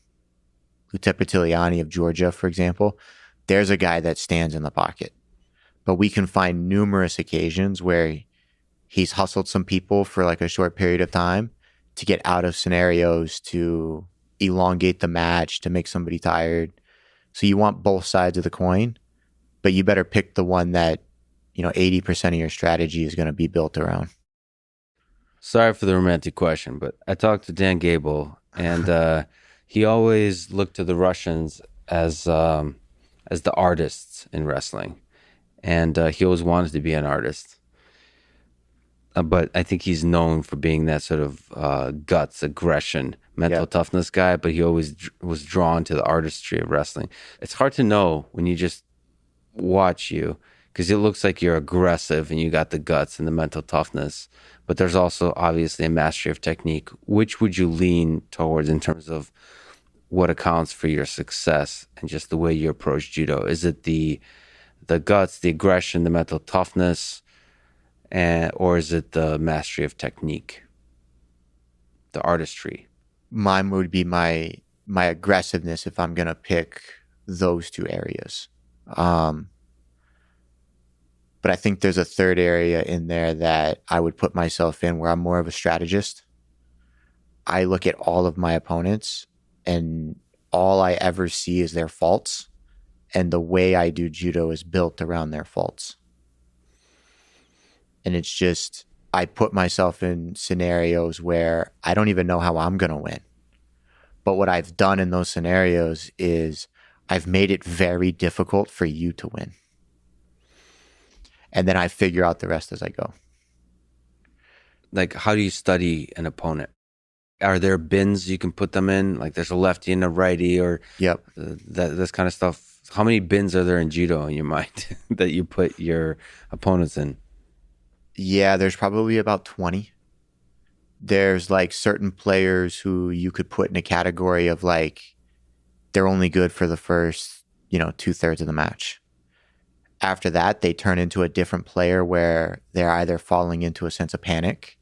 Tiliani of Georgia, for example, there's a guy that stands in the pocket. But we can find numerous occasions where he's hustled some people for like a short period of time to get out of scenarios, to elongate the match, to make somebody tired. So you want both sides of the coin, but you better pick the one that, 80% of your strategy is going to be built around. Sorry for the romantic question, but I talked to Dan Gable, and he always looked to the Russians as the artists in wrestling, and he always wanted to be an artist. But I think he's known for being that sort of guts, aggression, mental toughness guy, but he always was drawn to the artistry of wrestling. It's hard to know when you just watch you, because it looks like you're aggressive and you got the guts and the mental toughness, but there's also obviously a mastery of technique. Which would you lean towards in terms of what accounts for your success and just the way you approach judo? Is it the guts, the aggression, the mental toughness, or is it the mastery of technique, the artistry? Mine would be my aggressiveness if I'm going to pick those two areas. But I think there's a third area in there that I would put myself in where I'm more of a strategist. I look at all of my opponents and all I ever see is their faults. And the way I do judo is built around their faults. And it's just, I put myself in scenarios where I don't even know how I'm going to win. But what I've done in those scenarios is I've made it very difficult for you to win. And then I figure out the rest as I go. Like, how do you study an opponent? Are there bins you can put them in? Like, there's a lefty and a righty, or this kind of stuff. How many bins are there in judo in your mind that you put your opponents in? Yeah, there's probably about 20. There's like certain players who you could put in a category of like, they're only good for the first, 2/3 of the match. After that, they turn into a different player where they're either falling into a sense of panic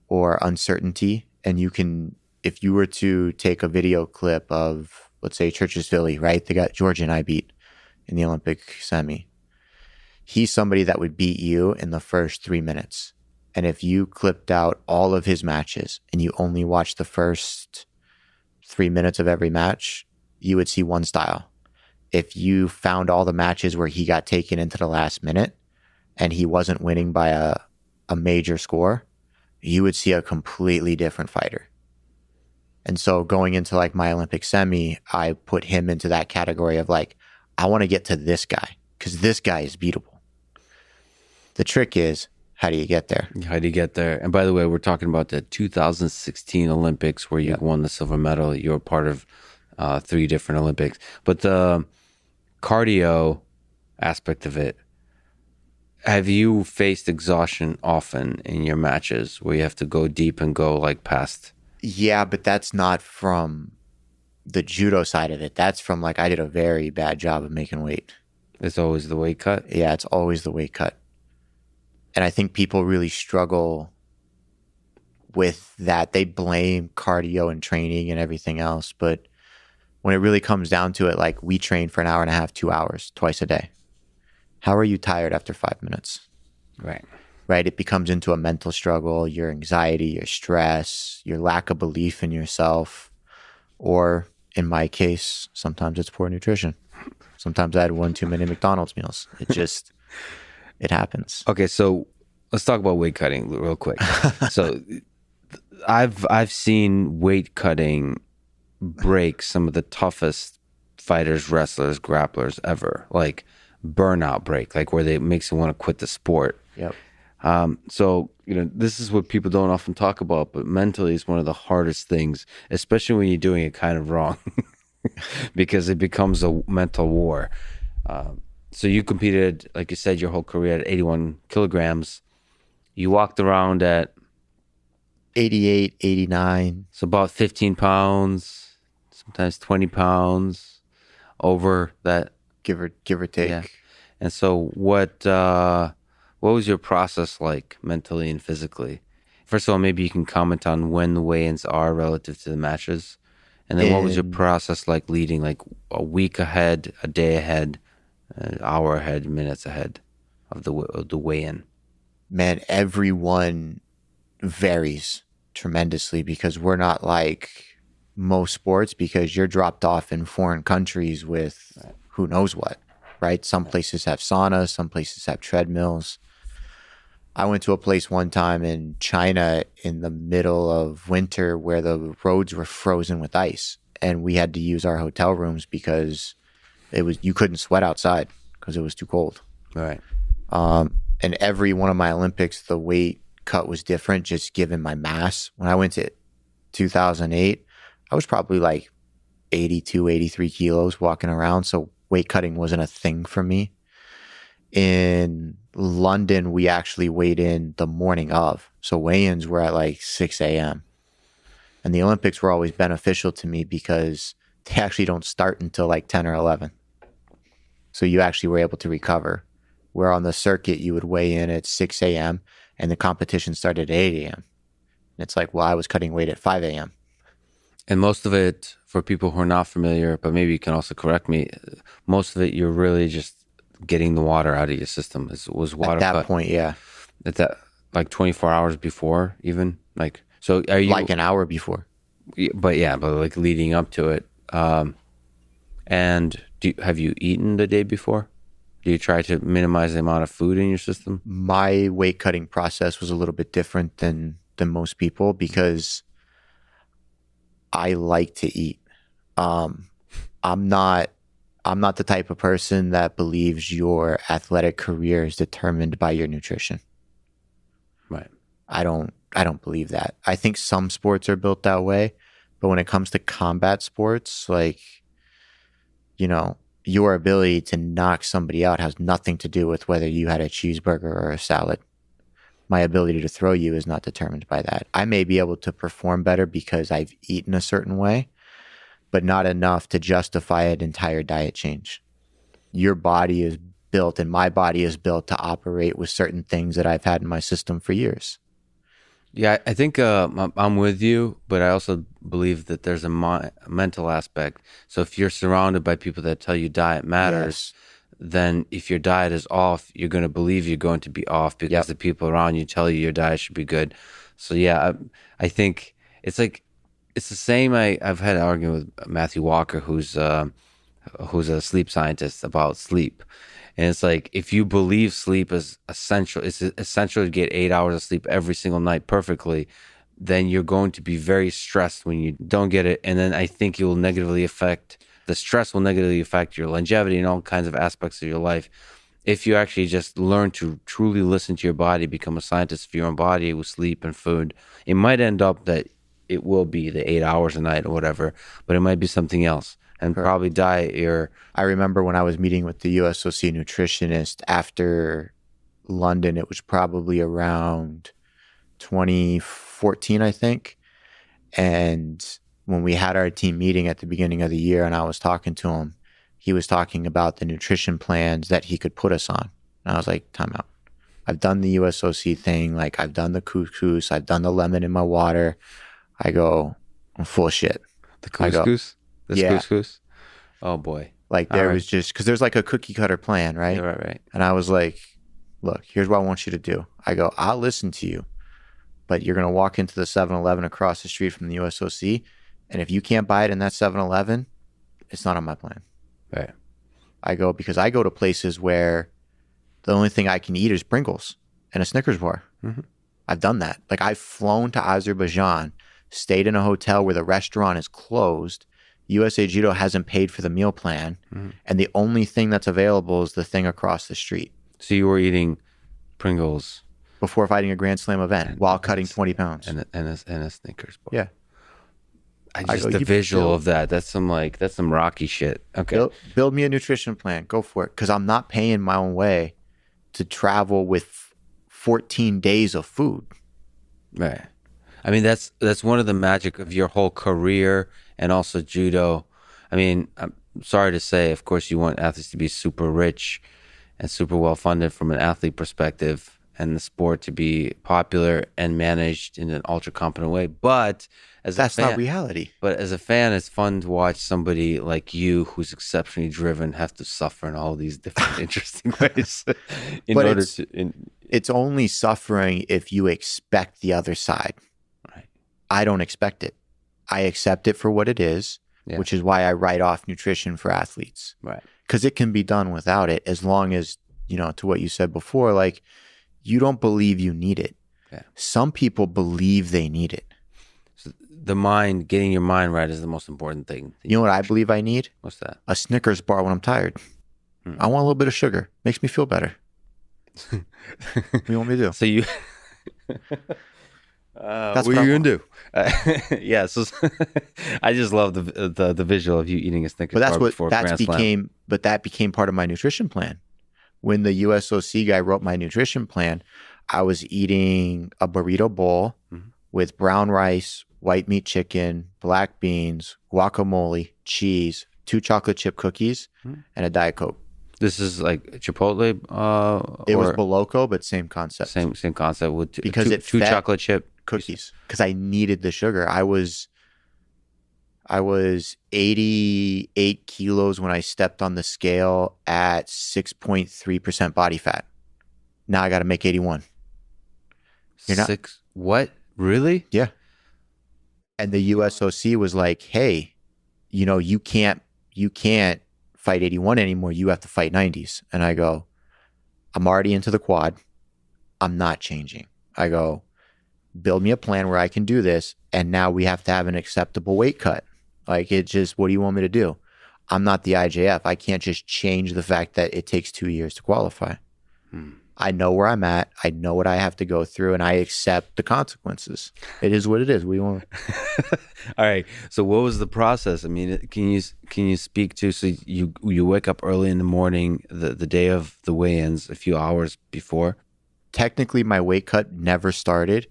or uncertainty. And you can, if you were to take a video clip of let's say Church's Philly, right? They got Georgia and I beat in the Olympic semi. He's somebody that would beat you in the first 3 minutes. And if you clipped out all of his matches and you only watched the first 3 minutes of every match, you would see one style. If you found all the matches where he got taken into the last minute and he wasn't winning by a major score, you would see a completely different fighter. And so going into like my Olympic semi, I put him into that category of like, I want to get to this guy because this guy is beatable. The trick is, how do you get there? How do you get there? And by the way, we're talking about the 2016 Olympics where you won the silver medal. You were part of 3 different Olympics. But the cardio aspect of it, have you faced exhaustion often in your matches where you have to go deep and go like past? Yeah, but that's not from the judo side of it. That's from like, I did a very bad job of making weight. It's always the weight cut? Yeah, it's always the weight cut. And I think people really struggle with that. They blame cardio and training and everything else. But when it really comes down to it, like we train for an hour and a half, 2 hours, twice a day. How are you tired after 5 minutes? Right. Right? It becomes into a mental struggle, your anxiety, your stress, your lack of belief in yourself. Or in my case, sometimes it's poor nutrition. Sometimes I had one too many McDonald's meals. It just... It happens. Okay, so let's talk about weight cutting real quick. So I've seen weight cutting break some of the toughest fighters, wrestlers, grapplers ever. Like burnout break, like where they makes you want to quit the sport. Yep. So, this is what people don't often talk about, but mentally is one of the hardest things, especially when you're doing it kind of wrong, because it becomes a mental war. So you competed, like you said, your whole career at 81 kilograms. You walked around at 88, 89. So about 15 pounds, sometimes 20 pounds over that. Give or take. Yeah. And so what was your process like mentally and physically? First of all, maybe you can comment on when the weigh-ins are relative to the matches. And then what was your process like leading, like a week ahead, a day ahead, an hour ahead, minutes ahead of the weigh-in? Man, everyone varies tremendously because we're not like most sports because you're dropped off in foreign countries with who knows what, right? Some places have saunas, some places have treadmills. I went to a place one time in China in the middle of winter where the roads were frozen with ice and we had to use our hotel rooms because you couldn't sweat outside because it was too cold. Right. And every one of my Olympics, the weight cut was different just given my mass. When I went to 2008, I was probably like 82, 83 kilos walking around. So weight cutting wasn't a thing for me. In London, we actually weighed in the morning of. So weigh-ins were at like 6 a.m. And the Olympics were always beneficial to me because they actually don't start until like 10 or 11. So you actually were able to recover. Where on the circuit, you would weigh in at 6 a.m. and the competition started at 8 a.m. And it's like, well, I was cutting weight at 5 a.m. And most of it, for people who are not familiar, but maybe you can also correct me, most of it, you're really just getting the water out of your system. Was water at that cut point, yeah. At that, like 24 hours before even? Like, so are you... Like an hour before. But like leading up to it. And have you eaten the day before? Do you try to minimize the amount of food in your system? My weight cutting process was a little bit different than most people because I like to eat. I'm not the type of person that believes your athletic career is determined by your nutrition. Right. I don't believe that. I think some sports are built that way, but when it comes to combat sports, like, your ability to knock somebody out has nothing to do with whether you had a cheeseburger or a salad. My ability to throw you is not determined by that. I may be able to perform better because I've eaten a certain way, but not enough to justify an entire diet change. Your body is built and my body is built to operate with certain things that I've had in my system for years. Yeah, I think I'm with you, but I also believe that there's a mental aspect. So if you're surrounded by people that tell you diet matters, then if your diet is off, you're going to believe you're going to be off because the people around you tell you your diet should be good. So yeah, I think it's like it's the same. I've had an argument with Matthew Walker, who's a sleep scientist about sleep. And it's like, if you believe sleep is essential, it's essential to get 8 hours of sleep every single night perfectly, then you're going to be very stressed when you don't get it. And then I think the stress will negatively affect your longevity and all kinds of aspects of your life. If you actually just learn to truly listen to your body, become a scientist of your own body with sleep and food, it might end up that it will be the 8 hours a night or whatever, but it might be something else. And probably diet I remember when I was meeting with the USOC nutritionist after London, it was probably around 2014, I think. And when we had our team meeting at the beginning of the year and I was talking to him, he was talking about the nutrition plans that he could put us on. And I was like, time out. I've done the USOC thing. Like, I've done the couscous. I've done the lemon in my water. I go, I'm full of shit. The couscous? Couscous? Oh, boy. Like, there was just, because there's like a cookie cutter plan, right? Yeah, right. And I was like, look, here's what I want you to do. I go, I'll listen to you, but you're going to walk into the 7-Eleven across the street from the USOC. And if you can't buy it in that 7-Eleven, it's not on my plan. Right. I go, because I go to places where the only thing I can eat is Pringles and a Snickers bar. Mm-hmm. I've done that. Like, I've flown to Azerbaijan, stayed in a hotel where the restaurant is closed. USA Judo hasn't paid for the meal plan. Mm-hmm. And the only thing that's available is the thing across the street. So you were eating Pringles before fighting a Grand Slam event while cutting 20 pounds. And a Snickers bar. Yeah. The visual of that, that's some Rocky shit. Okay. Build me a nutrition plan. Go for it. Because I'm not paying my own way to travel with 14 days of food. Right. I mean, that's one of the magic of your whole career and also judo. I mean, I'm sorry to say, of course, you want athletes to be super rich and super well funded from an athlete perspective, and the sport to be popular and managed in an ultra competent way. But that's not reality. But as a fan, it's fun to watch somebody like you, who's exceptionally driven, have to suffer in all these different interesting ways. It's only suffering if you expect the other side. Right. I don't expect it. I accept it for what it is, which is why I write off nutrition for athletes. Right. Because it can be done without it, as long as, to what you said before, like, you don't believe you need it. Yeah. Some people believe they need it. So getting your mind right is the most important thing. You know what I believe I need? What's that? A Snickers bar when I'm tired. I want a little bit of sugar. Makes me feel better. What do you want me to do? So you... That's what are you gonna do? Yeah, so I just love the visual of you eating a Snickers bar before Grand Slam. But that became part of my nutrition plan. When the USOC guy wrote my nutrition plan, I was eating a burrito bowl with brown rice, white meat chicken, black beans, guacamole, cheese, 2 chocolate chip cookies, and a Diet Coke. This is like Chipotle? It was Boloco, but same concept. Same concept with two chocolate chip cookies. Because I needed the sugar. I was 88 kilos when I stepped on the scale at 6.3% body fat. Now I got to make 81. What? Really? Yeah. And the USOC was like, hey, you can't fight 81 anymore. You have to fight 90s. And I go, I'm already into the quad. I'm not changing. I go, build me a plan where I can do this. And now we have to have an acceptable weight cut. Like, it's just, what do you want me to do? I'm not the IJF. I can't just change the fact that it takes 2 years to qualify. I know where I'm at. I know what I have to go through, and I accept the consequences. It is what it is. We want. All right. So what was the process? I mean, can you speak to, so you wake up early in the morning, the day of the weigh-ins, a few hours before? Technically, my weight cut never started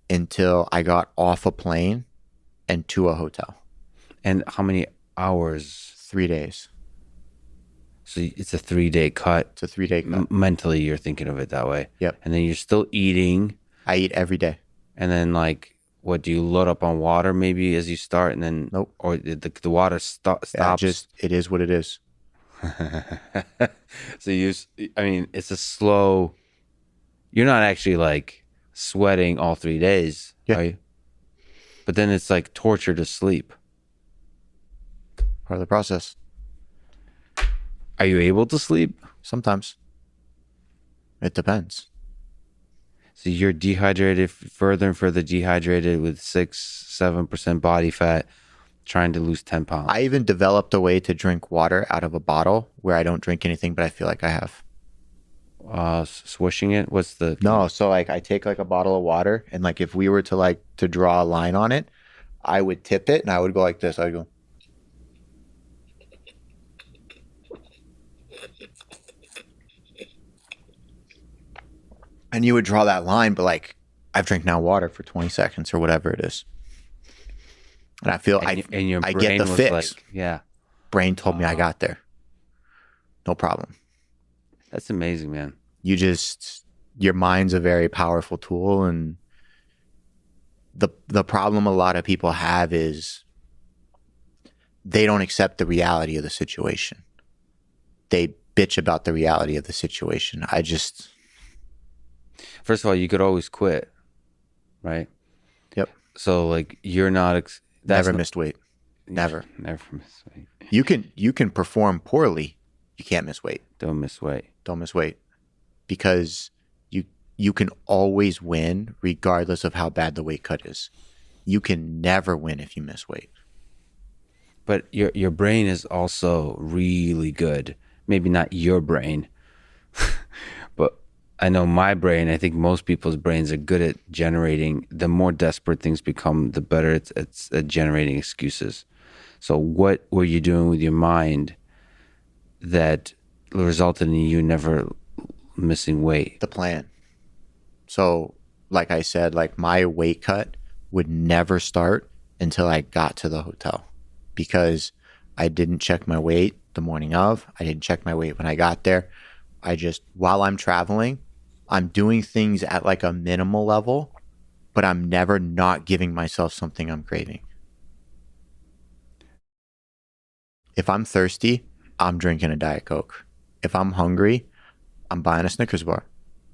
until I got off a plane and to a hotel. And how many hours? 3 days. So it's a 3-day cut. It's a 3-day cut. Mentally, you're thinking of it that way. Yep. And then you're still eating. I eat every day. And then like, what do you load up on water maybe as you start, and then Nope. or the water stops? Yeah, it is what it is. So I mean, it's a slow. You're not actually like sweating all 3 days, Yeah. are you? But then it's like torture to sleep. Part of the process. Are you able to sleep? Sometimes. It depends. So you're dehydrated, further and further dehydrated with 6-7% body fat, trying to lose 10 pounds. I even developed a way to drink water out of a bottle where I don't drink anything, but I feel like I have. Swishing it? What's the... No, so like I take like a bottle of water, and like if we were to like to draw a line on it, I would tip it and I would go like this. I'd go. And you would draw that line, but like I've drank now water for 20 seconds or whatever it is. And I feel and your I brain get the was fix. like, yeah. Brain told me I got there. No problem. That's amazing, man. Your mind's a very powerful tool, and the problem a lot of people have is they don't accept the reality of the situation. They bitch about the reality of the situation. First of all, you could always quit, right? Yep. So like you're not never missed weight. Never missed weight. You can perform poorly. You can't miss weight. Don't miss weight. Don't miss weight. Because you can always win regardless of how bad the weight cut is. You can never win if you miss weight. But your brain is also really good. Maybe not your brain, but I know my brain. I think most people's brains are good at generating. The more desperate things become, the better it's at generating excuses. So what were you doing with your mind that resulted in you never missing weight? The plan. So, like I said, like my weight cut would never start until I got to the hotel, because I didn't check my weight the morning of. I didn't check my weight when I got there. While I'm traveling, I'm doing things at like a minimal level, but I'm never not giving myself something I'm craving. If I'm thirsty, I'm drinking a Diet Coke. If I'm hungry, I'm buying a Snickers bar.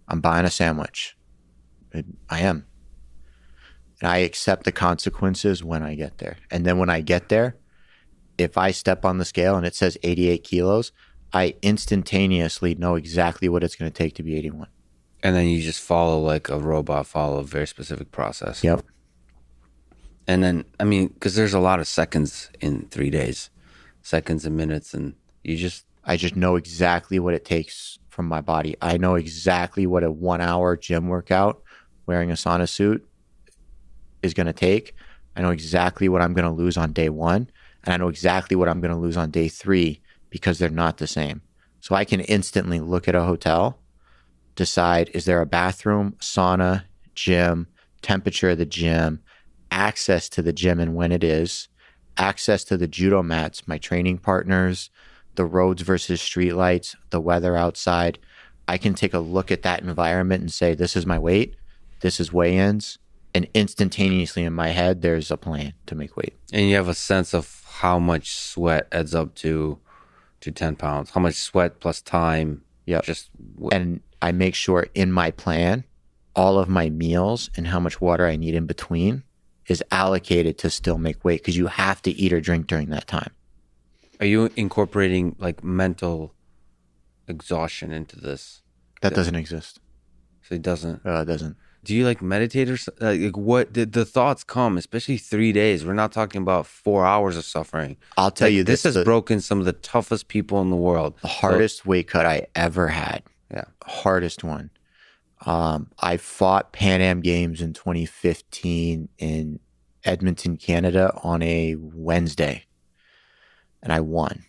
I'm buying a sandwich. I am. And I accept the consequences when I get there. And then when I get there, if I step on the scale and it says 88 kilos, I instantaneously know exactly what it's going to take to be 81. And then you just follow like a robot, follow a very specific process. Yep. And then, I mean, because there's a lot of seconds in 3 days, seconds and minutes, and I just know exactly what it takes from my body. I know exactly what a 1 hour gym workout wearing a sauna suit is going to take. I know exactly what I'm going to lose on day 1, and I know exactly what I'm going to lose on day 3, because they're not the same. So I can instantly look at a hotel, decide, is there a bathroom, sauna, gym, temperature of the gym, access to the gym and when it is, access to the judo mats, my training partners, the roads versus street lights, the weather outside. I can take a look at that environment and say, this is my weight, this is weigh-ins, and instantaneously in my head, there's a plan to make weight. And you have a sense of how much sweat adds up to 10 pounds, how much sweat plus time. Yeah. And I make sure in my plan, all of my meals and how much water I need in between is allocated to still make weight, because you have to eat or drink during that time. Are you incorporating like mental exhaustion into this? That doesn't exist. So it doesn't? It doesn't. Do you like meditate or like what did the thoughts come, especially 3 days? We're not talking about 4 hours of suffering. I'll tell you this has broken some of the toughest people in the world. The hardest weight cut I ever had. Yeah. Hardest one. I fought Pan Am Games in 2015 in Edmonton, Canada on a Wednesday, and I won.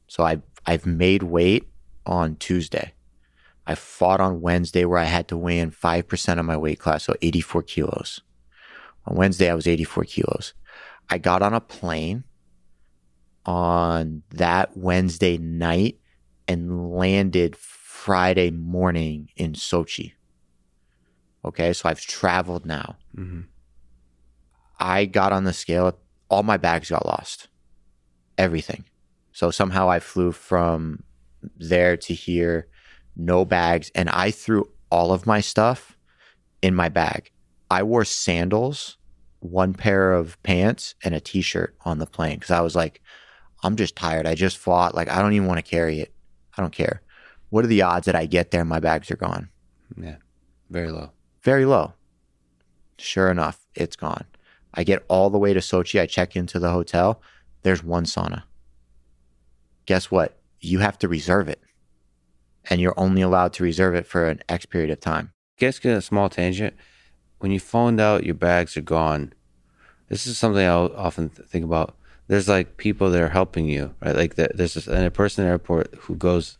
So I've made weight on Tuesday. I fought on Wednesday where I had to weigh in 5% of my weight class, so 84 kilos. On Wednesday, I was 84 kilos. I got on a plane on that Wednesday night and landed Friday morning in Sochi. Okay, so I've traveled now. I got on the scale. All my bags got lost. Everything. So somehow I flew from there to here, no bags, and I threw all of my stuff in my bag. I wore sandals, one pair of pants, and a t-shirt on the plane because I was like, I'm just tired. I just fought. Like, I don't even want to carry it. I don't care. What are the odds that I get there and my bags are gone? Yeah. Very low. Very low. Sure enough, it's gone. I get all the way to Sochi. I check into the hotel. There's one sauna. Guess what? You have to reserve it. And you're only allowed to reserve it for an X period of time. Guess get a small tangent. When you found out your bags are gone, this is something I'll often think about. There's like people that are helping you, right? Like there's a person in the airport who goes,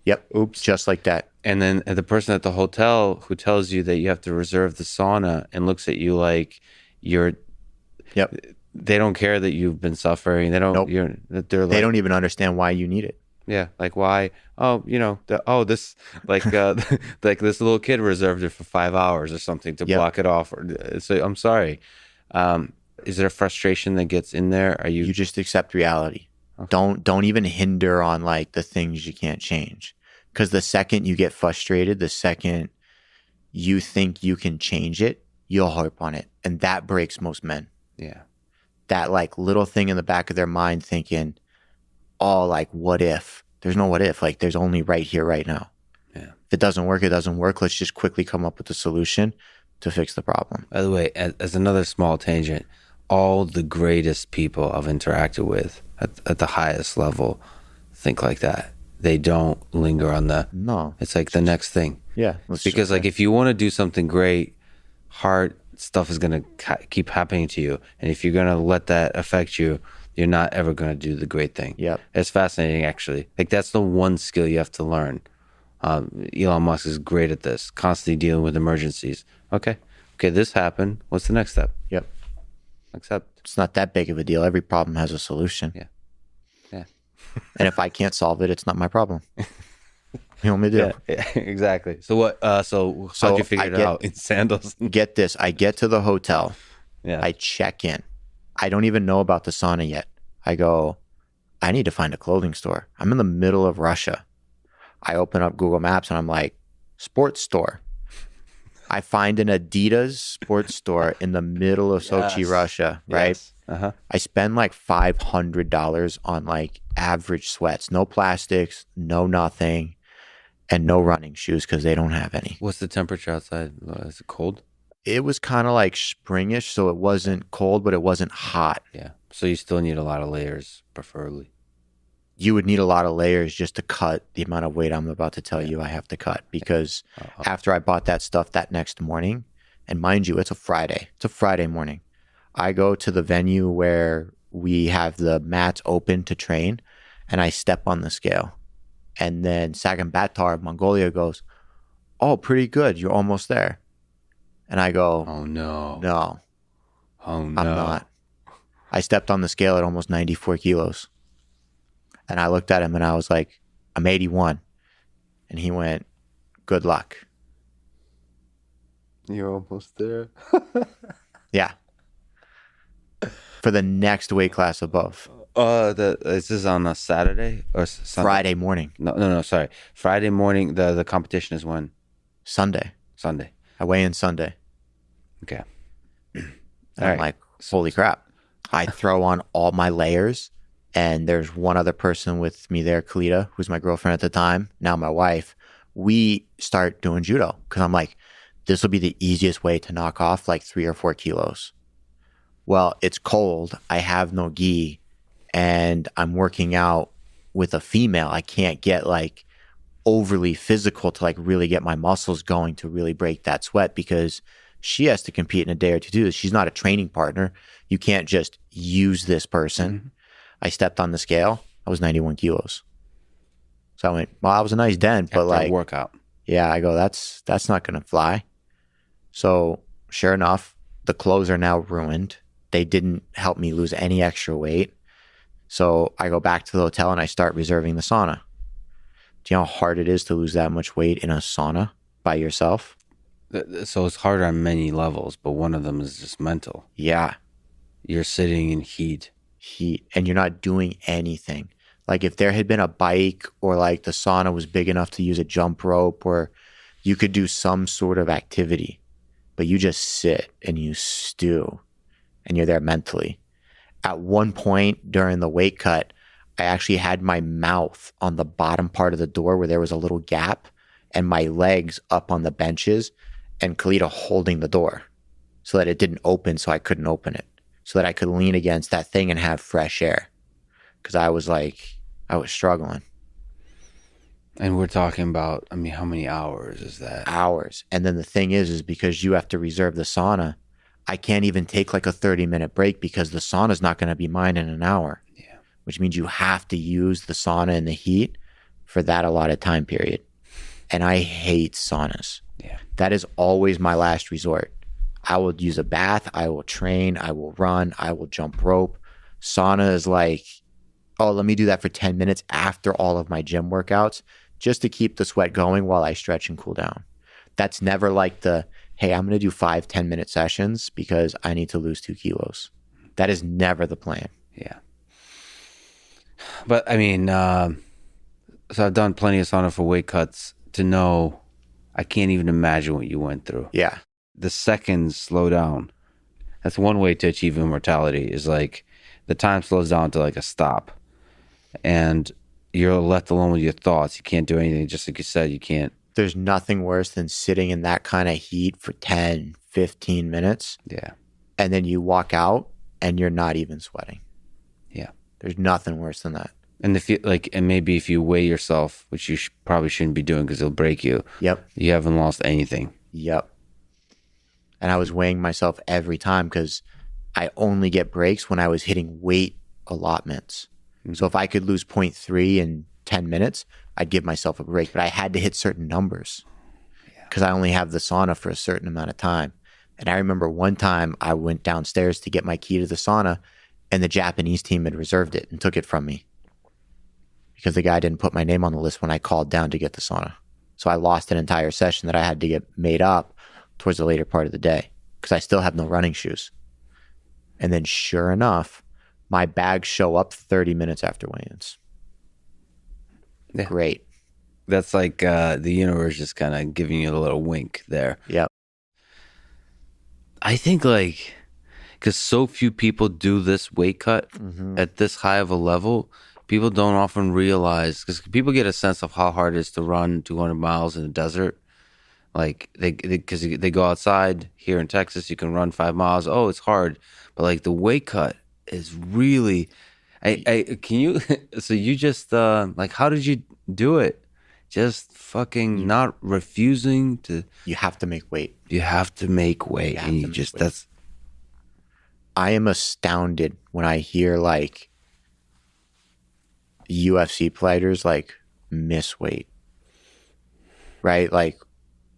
yep, oops, just like that. And then the person at the hotel who tells you that you have to reserve the sauna and looks at you like you're, yep. They don't care that you've been suffering. They don't, nope. They're like, they don't even understand why you need it. Yeah, like why? Oh, this like like this little kid reserved it for 5 hours or something to block it off. So I'm sorry. Is there a frustration that gets in there? Are you? You just accept reality. Okay. Don't even hinder on like the things you can't change. Because the second you get frustrated, the second you think you can change it, you'll harp on it, and that breaks most men. Yeah, that like little thing in the back of their mind thinking, oh, like, what if? There's no what if. Like, there's only right here, right now. Yeah. If it doesn't work, it doesn't work. Let's just quickly come up with a solution to fix the problem. By the way, as another small tangent, all the greatest people I've interacted with at the highest level think like that. They don't linger on the... No. It's like the next thing. Yeah. Because like if you want to do something great, hard stuff is going to keep happening to you. And if you're going to let that affect you, you're not ever going to do the great thing. Yep. It's fascinating, actually. Like, that's the one skill you have to learn. Elon Musk is great at this, constantly dealing with emergencies. Okay, this happened. What's the next step? Yep. Accept. It's not that big of a deal. Every problem has a solution. Yeah. And if I can't solve it, it's not my problem. You want me to do? Yeah, exactly. So what? So how'd you figure it out? In sandals? Get this. I get to the hotel. Yeah. I check in. I don't even know about the sauna yet. I go, I need to find a clothing store. I'm in the middle of Russia. I open up Google Maps and I'm like, sports store. I find an Adidas sports store in the middle of Sochi, Russia, right? Yes. Uh-huh. I spend like $500 on like average sweats, no plastics, no nothing, and no running shoes because they don't have any. What's the temperature outside? Is it cold? It was kind of like springish, so it wasn't cold, but it wasn't hot. Yeah. So you still need a lot of layers, preferably. You would need a lot of layers just to cut the amount of weight I'm about to tell you I have to cut. Because after I bought that stuff that next morning, and mind you, it's a Friday morning. I go to the venue where we have the mats open to train, and I step on the scale. And then Sagan Batar of Mongolia goes, oh, pretty good. You're almost there. And I go, oh, no. No. Oh, no. I'm not. I stepped on the scale at almost 94 kilos. And I looked at him and I was like, I'm 81. And he went, good luck. You're almost there. Yeah. For the next weight class above. Is this on a Saturday or Sunday? Friday morning. No, sorry. Friday morning, the competition is when? Sunday. I weigh in Sunday. Okay. I'm like, holy crap. I throw on all my layers, and there's one other person with me there, Kalita, who's my girlfriend at the time, now my wife. We start doing judo because I'm like, this will be the easiest way to knock off like 3 or 4 kilos. Well, it's cold. I have no gi, and I'm working out with a female. I can't get like overly physical to like really get my muscles going to really break that sweat because she has to compete in a day or two to do this. She's not a training partner. You can't just use this person. Mm-hmm. I stepped on the scale. I was 91 kilos. So I went, well, that was a nice dent, but like workout. Yeah, I go, that's not going to fly. So sure enough, the clothes are now ruined. They didn't help me lose any extra weight. So I go back to the hotel and I start reserving the sauna. Do you know how hard it is to lose that much weight in a sauna by yourself? So it's hard on many levels, but one of them is just mental. Yeah. You're sitting in heat. And you're not doing anything. Like if there had been a bike or like the sauna was big enough to use a jump rope or you could do some sort of activity, but you just sit and you stew and you're there mentally. At one point during the weight cut, I actually had my mouth on the bottom part of the door where there was a little gap and my legs up on the benches and Kalita holding the door so that it didn't open so I couldn't open it. So that I could lean against that thing and have fresh air. Because I was struggling. And we're talking about, I mean, how many hours is that? Hours. And then the thing is because you have to reserve the sauna, I can't even take like a 30-minute break because the sauna's not going to be mine in an hour. Yeah. Which means you have to use the sauna in the heat for that allotted time period. And I hate saunas. Yeah. That is always my last resort. I will use a bath, I will train, I will run, I will jump rope. Sauna is like, oh, let me do that for 10 minutes after all of my gym workouts just to keep the sweat going while I stretch and cool down. That's never like the, hey, I'm going to do 5-10-minute sessions because I need to lose 2 kilos. That is never the plan. Yeah. But I mean, so I've done plenty of sauna for weight cuts to know I can't even imagine what you went through. Yeah. The seconds slow down. That's one way to achieve immortality is like the time slows down to like a stop and you're left alone with your thoughts. You can't do anything. Just like you said, you can't. There's nothing worse than sitting in that kind of heat for 10, 15 minutes. Yeah. And then you walk out and you're not even sweating. Yeah. There's nothing worse than that. And if you like, and maybe if you weigh yourself, which you probably shouldn't be doing because it'll break you. Yep. You haven't lost anything. Yep. And I was weighing myself every time because I only get breaks when I was hitting weight allotments. Mm-hmm. So if I could lose 0.3 in 10 minutes, I'd give myself a break. But I had to hit certain numbers because I only have the sauna for a certain amount of time. And I remember one time I went downstairs to get my key to the sauna and the Japanese team had reserved it and took it from me because the guy didn't put my name on the list when I called down to get the sauna. So I lost an entire session that I had to get made up towards the later part of the day because I still have no running shoes. And then sure enough, my bags show up 30 minutes after weigh-ins. Yeah. Great. That's like the universe just kind of giving you a little wink there. Yep. I think like, because so few people do this weight cut at this high of a level, people don't often realize, because people get a sense of how hard it is to run 200 miles in the desert. Like because they go outside here in Texas, you can run 5 miles. Oh, it's hard, but like the weight cut is really. Can you? So you just like how did you do it? Just fucking not refusing to. You have to make weight. You have to make weight, and you just that's. I am astounded when I hear like UFC fighters like miss weight, right? Like.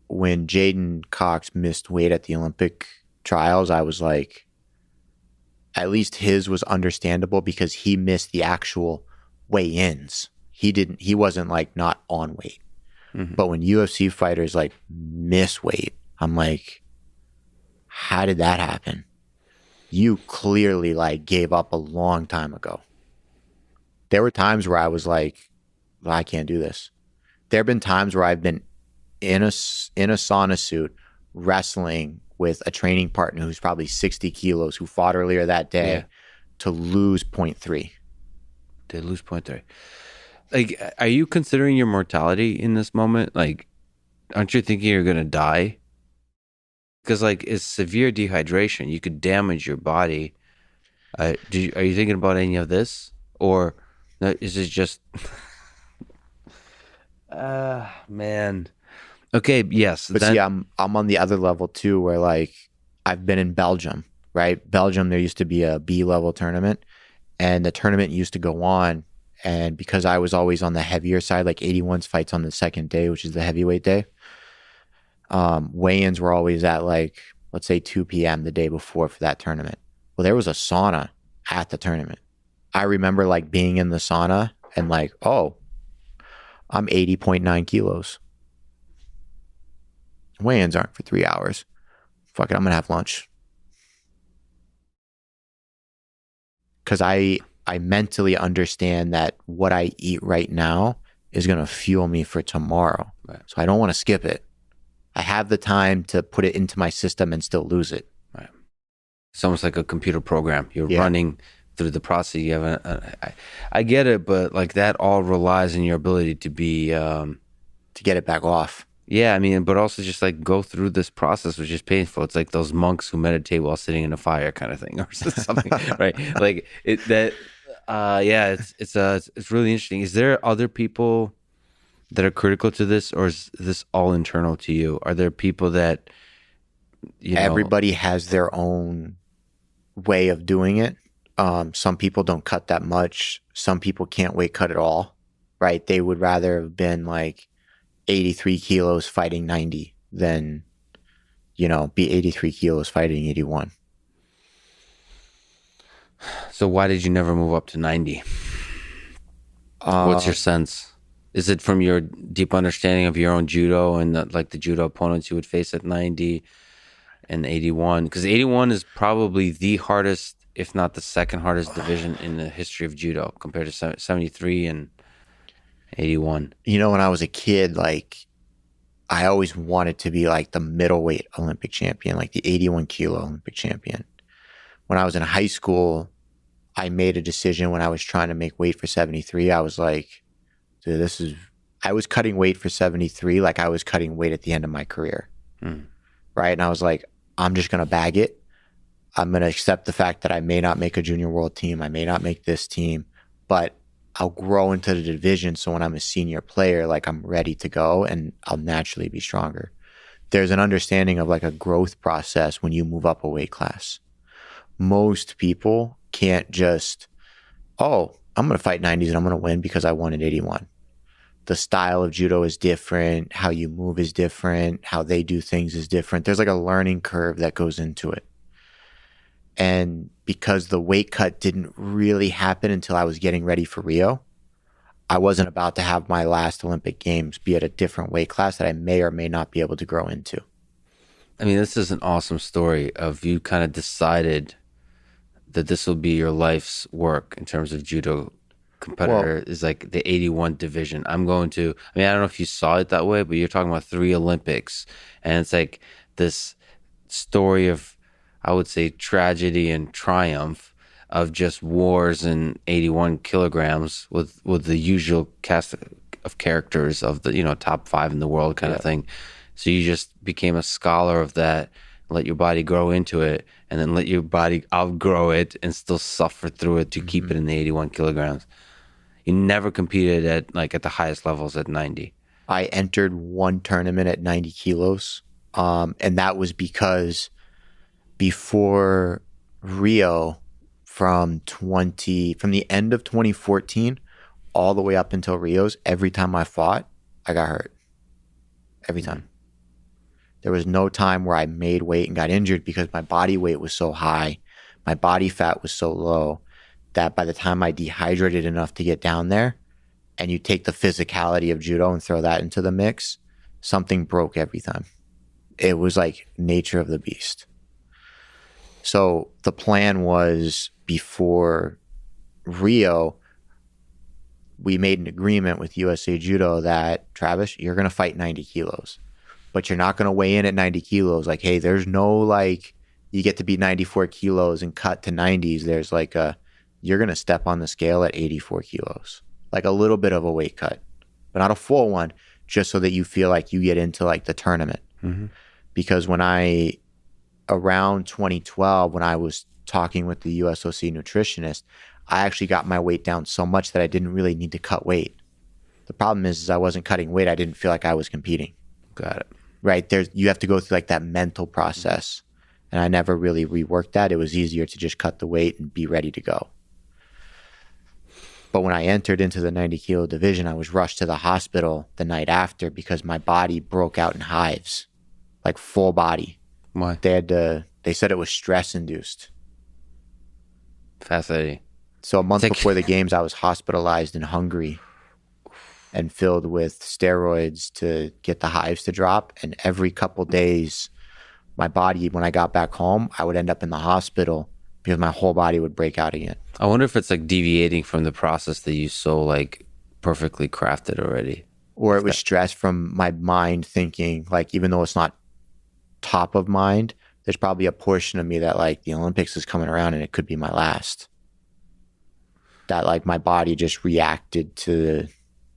When Jaden Cox missed weight at the Olympic trials, I was like, at least his was understandable because he missed the actual weigh-ins. He wasn't like not on weight. Mm-hmm. But when UFC fighters like miss weight, I'm like, how did that happen? You clearly like gave up a long time ago. There were times where I was like, well, I can't do this. There have been times where I've been in a sauna suit wrestling with a training partner who's probably 60 kilos who fought earlier that day to lose 0.3. To lose 0.3. Like, are you considering your mortality in this moment? Like, aren't you thinking you're going to die? Because like it's severe dehydration. You could damage your body. Are you thinking about any of this? Or is it just... man... Okay, yes. But see, I'm on the other level too, where like I've been in Belgium, right? Belgium, there used to be a B-level tournament, and the tournament used to go on. And because I was always on the heavier side, like 81's fights on the second day, which is the heavyweight day, weigh-ins were always at like, let's say 2 p.m. the day before for that tournament. Well, there was a sauna at the tournament. I remember like being in the sauna and like, oh, I'm 80.9 kilos. Weigh-ins aren't for 3 hours. Fuck it, I'm going to have lunch. Because I mentally understand that what I eat right now is going to fuel me for tomorrow. Right. So I don't want to skip it. I have the time to put it into my system and still lose it. Right. It's almost like a computer program. You're running through the process. You have I get it, but like that all relies on your ability to be to get it back off. Yeah, I mean, but also just like go through this process, which is painful. It's like those monks who meditate while sitting in a fire, kind of thing, or something, right? Like it's really interesting. Is there other people that are critical to this, or is this all internal to you? Are there people that everybody has their own way of doing it? Some people don't cut that much. Some people can't weight cut at all, right? They would rather have been like 83 kilos fighting 90 than, be 83 kilos fighting 81. So why did you never move up to 90? What's your sense? Is it from your deep understanding of your own judo and the judo opponents you would face at 90 and 81? Because 81 is probably the hardest, if not the second hardest division in the history of judo compared to 73 and 81. When I was a kid, I always wanted to be like the middleweight Olympic champion, like the 81 kilo Olympic champion. When I was in high school, I made a decision when I was trying to make weight for 73. I was like, dude, I was cutting weight for 73 like I was cutting weight at the end of my career. Right? And I was like, I'm just going to bag it. I'm going to accept the fact that I may not make a junior world team. I may not make this team, but I'll grow into the division. So when I'm a senior player, I'm ready to go and I'll naturally be stronger. There's an understanding of a growth process when you move up a weight class. Most people can't just, I'm going to fight 90s and I'm going to win because I won at 81. The style of judo is different. How you move is different. How they do things is different. There's a learning curve that goes into it. And because the weight cut didn't really happen until I was getting ready for Rio, I wasn't about to have my last Olympic Games be at a different weight class that I may or may not be able to grow into. I mean, this is an awesome story of you kind of decided that this will be your life's work in terms of judo competitor is like the 81 division. I don't know if you saw it that way, but you're talking about 3 Olympics. And it's like this story of, I would say, tragedy and triumph of just wars and 81 kilograms with the usual cast of characters of the, top 5 in the world kind of thing. So you just became a scholar of that, let your body grow into it, and then let your body outgrow it and still suffer through it to keep it in the 81 kilograms. You never competed at the highest levels at 90. I entered one tournament at 90 kilos. And that was because before Rio, from the end of 2014 all the way up until Rio's, every time I fought, I got hurt. Every time. There was no time where I made weight and got injured because my body weight was so high, my body fat was so low that by the time I dehydrated enough to get down there, and you take the physicality of judo and throw that into the mix, something broke every time. It was like nature of the beast. So the plan was, before Rio, we made an agreement with USA Judo that, Travis, you're going to fight 90 kilos, but you're not going to weigh in at 90 kilos. Like, hey, there's no you get to be 94 kilos and cut to 90s. There's you're going to step on the scale at 84 kilos, like a little bit of a weight cut, but not a full one, just so that you feel like you get into the tournament. Mm-hmm. Because around 2012, when I was talking with the USOC nutritionist, I actually got my weight down so much that I didn't really need to cut weight. The problem is I wasn't cutting weight. I didn't feel like I was competing. Got it. Right? You have to go through that mental process. And I never really reworked that. It was easier to just cut the weight and be ready to go. But when I entered into the 90 kilo division, I was rushed to the hospital the night after because my body broke out in hives, full body. Why? They said it was stress induced. Fascinating. So a month before the games, I was hospitalized in Hungary. and filled with steroids to get the hives to drop. And every couple days, my body, when I got back home, I would end up in the hospital because my whole body would break out again. I wonder if it's like deviating from the process that you so like perfectly crafted already. Or it was stress from my mind thinking, like, even though it's not top of mind, there's probably a portion of me that like the Olympics is coming around and it could be my last. That like my body just reacted to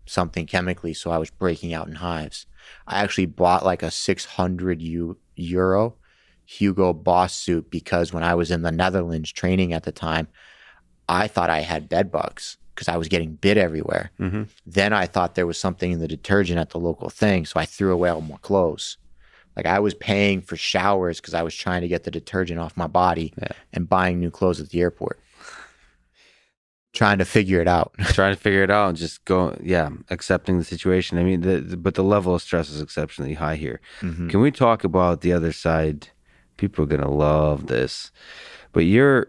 something chemically, so I was breaking out in hives. I actually bought like a 600 euro Hugo Boss suit because when I was in the Netherlands training at the time, I thought I had bed bugs because I was getting bit everywhere. Mm-hmm. Then I thought there was something in the detergent at the local thing, so I threw away all my clothes. Like I was paying for showers because I was trying to get the detergent off my body and buying new clothes at the airport. Trying to figure it out. And just go, accepting the situation. I mean, but the level of stress is exceptionally high here. Mm-hmm. Can we talk about the other side? People are going to love this. But you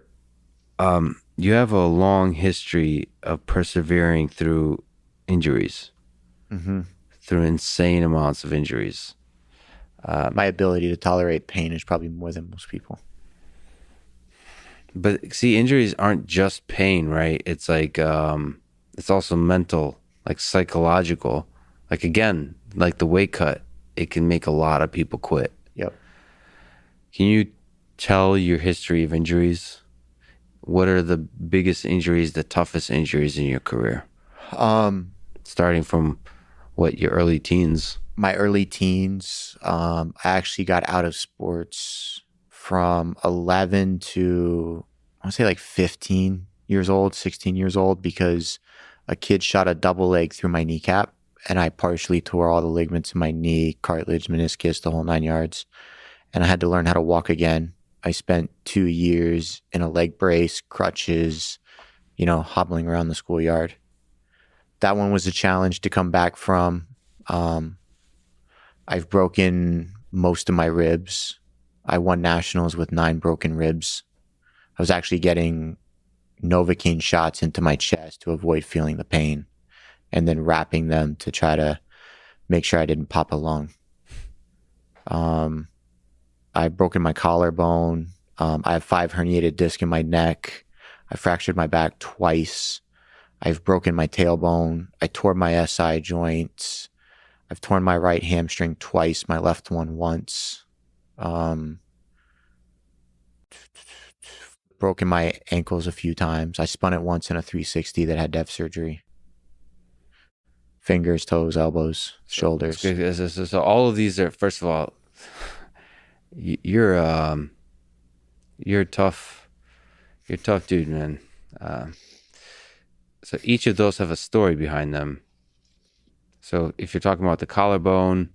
have a long history of persevering through injuries, Mm-hmm. through insane amounts of injuries. My ability to tolerate pain is probably more than most people. But see, injuries aren't just pain, right? It's like, it's also mental, like psychological. Like again, like the weight cut, it can make a lot of people quit. Yep. Can you tell your history of injuries? What are the biggest injuries, the toughest injuries in your career? Starting from your early teens? My early teens, I actually got out of sports from 11 to, I want to say like 15 years old, 16 years old, because a kid shot a double leg through my kneecap and I partially tore all the ligaments in my knee, cartilage, meniscus, the whole 9 yards. And I had to learn how to walk again. I spent 2 years in a leg brace, crutches, hobbling around the schoolyard. That one was a challenge to come back from. I've broken most of my ribs. I won nationals with 9 broken ribs. I was actually getting Novocaine shots into my chest to avoid feeling the pain and then wrapping them to try to make sure I didn't pop a lung. I've broken my collarbone. I have 5 herniated discs in my neck. I fractured my back twice. I've broken my tailbone. I tore my SI joints. I've torn my right hamstring twice, my left one once. Broken my ankles a few times. I spun it once in a 360 that had to have surgery. Fingers, toes, elbows, shoulders. So all of these are, first of all, you're a tough dude, man. So each of those have a story behind them. So if you're talking about the collarbone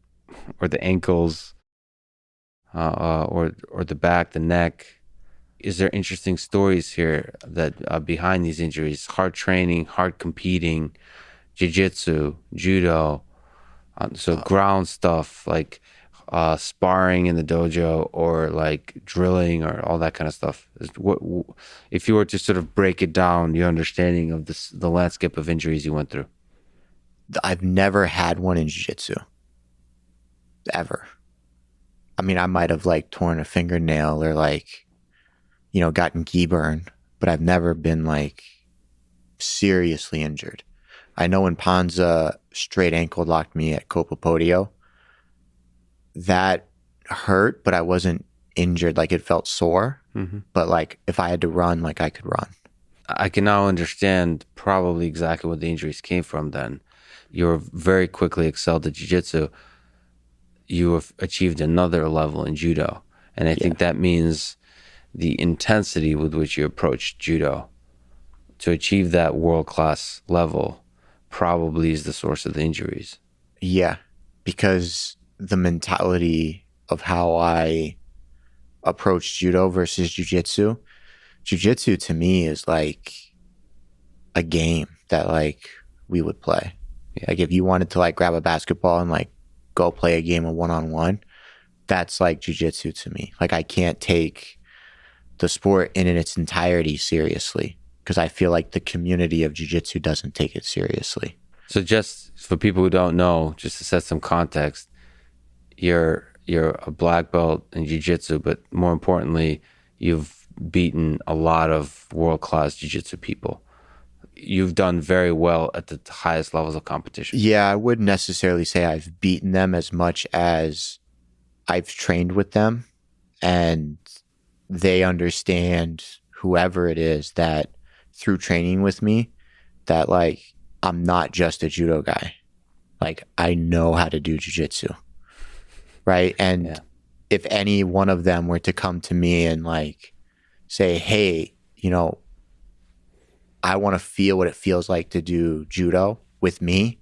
or the ankles, or the back, the neck, is there interesting stories here that behind these injuries? Hard training, hard competing, Jiu-Jitsu, Judo, ground stuff like sparring in the dojo or like drilling or all that kind of stuff. If you were to sort of break it down, your understanding of the landscape of injuries you went through? I've never had one in Jiu-Jitsu. Ever. I mean, I might have like torn a fingernail or like, gotten gi burn, but I've never been like seriously injured. I know when Panza straight ankle locked me at Copa Podio, that hurt, but I wasn't injured. Like it felt sore, but like if I had to run, like I could run. I can now understand probably exactly where the injuries came from then. You were very quickly excelled at Jiu-Jitsu. You have achieved another level in Judo. And I think that means the intensity with which you approach Judo to achieve that world-class level probably is the source of the injuries. Yeah, because the mentality of how I approach Judo versus Jiu-Jitsu. Jiu-Jitsu to me is like a game that like we would play. Yeah. Like if you wanted to like grab a basketball and like go play a game of one-on-one, that's like Jiu-Jitsu to me. Like I can't take the sport in its entirety seriously because I feel like the community of Jiu-Jitsu doesn't take it seriously. So just for people who don't know, just to set some context, you're a black belt in jiu-jitsu, but more importantly, you've beaten a lot of world-class jiu-jitsu people. You've done very well at the highest levels of competition. Yeah, I wouldn't necessarily say I've beaten them as much as I've trained with them, and they understand, whoever it is, that through training with me, that like I'm not just a judo guy. Like I know how to do jiu-jitsu. Right. And if any one of them were to come to me and like say, hey, you know, I want to feel what it feels like to do judo with me,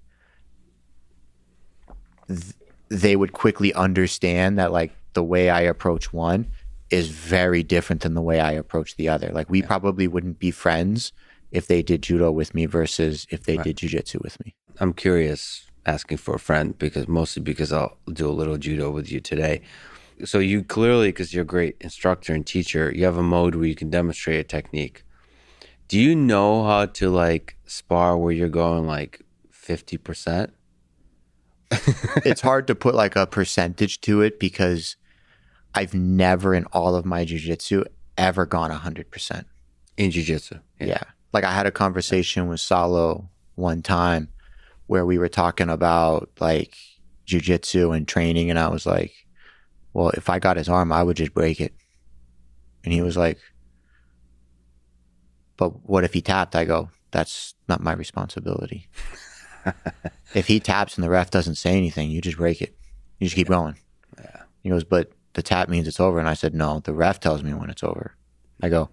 they would quickly understand that like the way I approach one is very different than the way I approach the other. Like we probably wouldn't be friends if they did judo with me versus if they did jiu-jitsu with me. I'm curious, asking for a friend, mostly because I'll do a little judo with you today. So you clearly, because you're a great instructor and teacher, you have a mode where you can demonstrate a technique. Do you know how to like spar where you're going like 50%? It's hard to put like a percentage to it because I've never in all of my jiu-jitsu ever gone 100%. In jiu-jitsu? Yeah. Like I had a conversation with Salo one time where we were talking about like jiu-jitsu and training, and I was like, well, if I got his arm, I would just break it. And he was like, but what if he tapped? I go, that's not my responsibility. If he taps and the ref doesn't say anything, you just break it. You just keep going. Yeah. He goes, but the tap means it's over. And I said, no, the ref tells me when it's over. I go,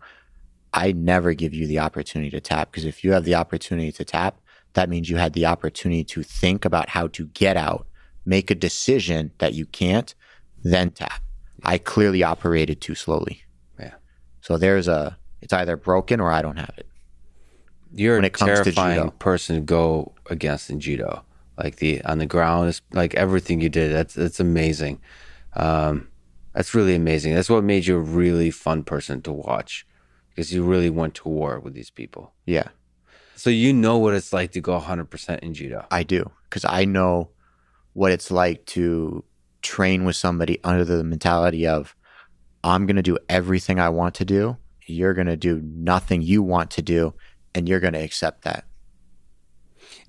I never give you the opportunity to tap, because if you have the opportunity to tap, that means you had the opportunity to think about how to get out, make a decision that you can't, then tap. I clearly operated too slowly. Yeah. So it's either broken or I don't have it. You're when a it comes to terrifying judo person to go against in judo. Like on the ground, is like everything you did. That's amazing. That's really amazing. That's what made you a really fun person to watch, because you really went to war with these people. Yeah. So you know what it's like to go 100% in judo. I do, because I know what it's like to train with somebody under the mentality of, I'm going to do everything I want to do. You're going to do nothing you want to do, and you're going to accept that.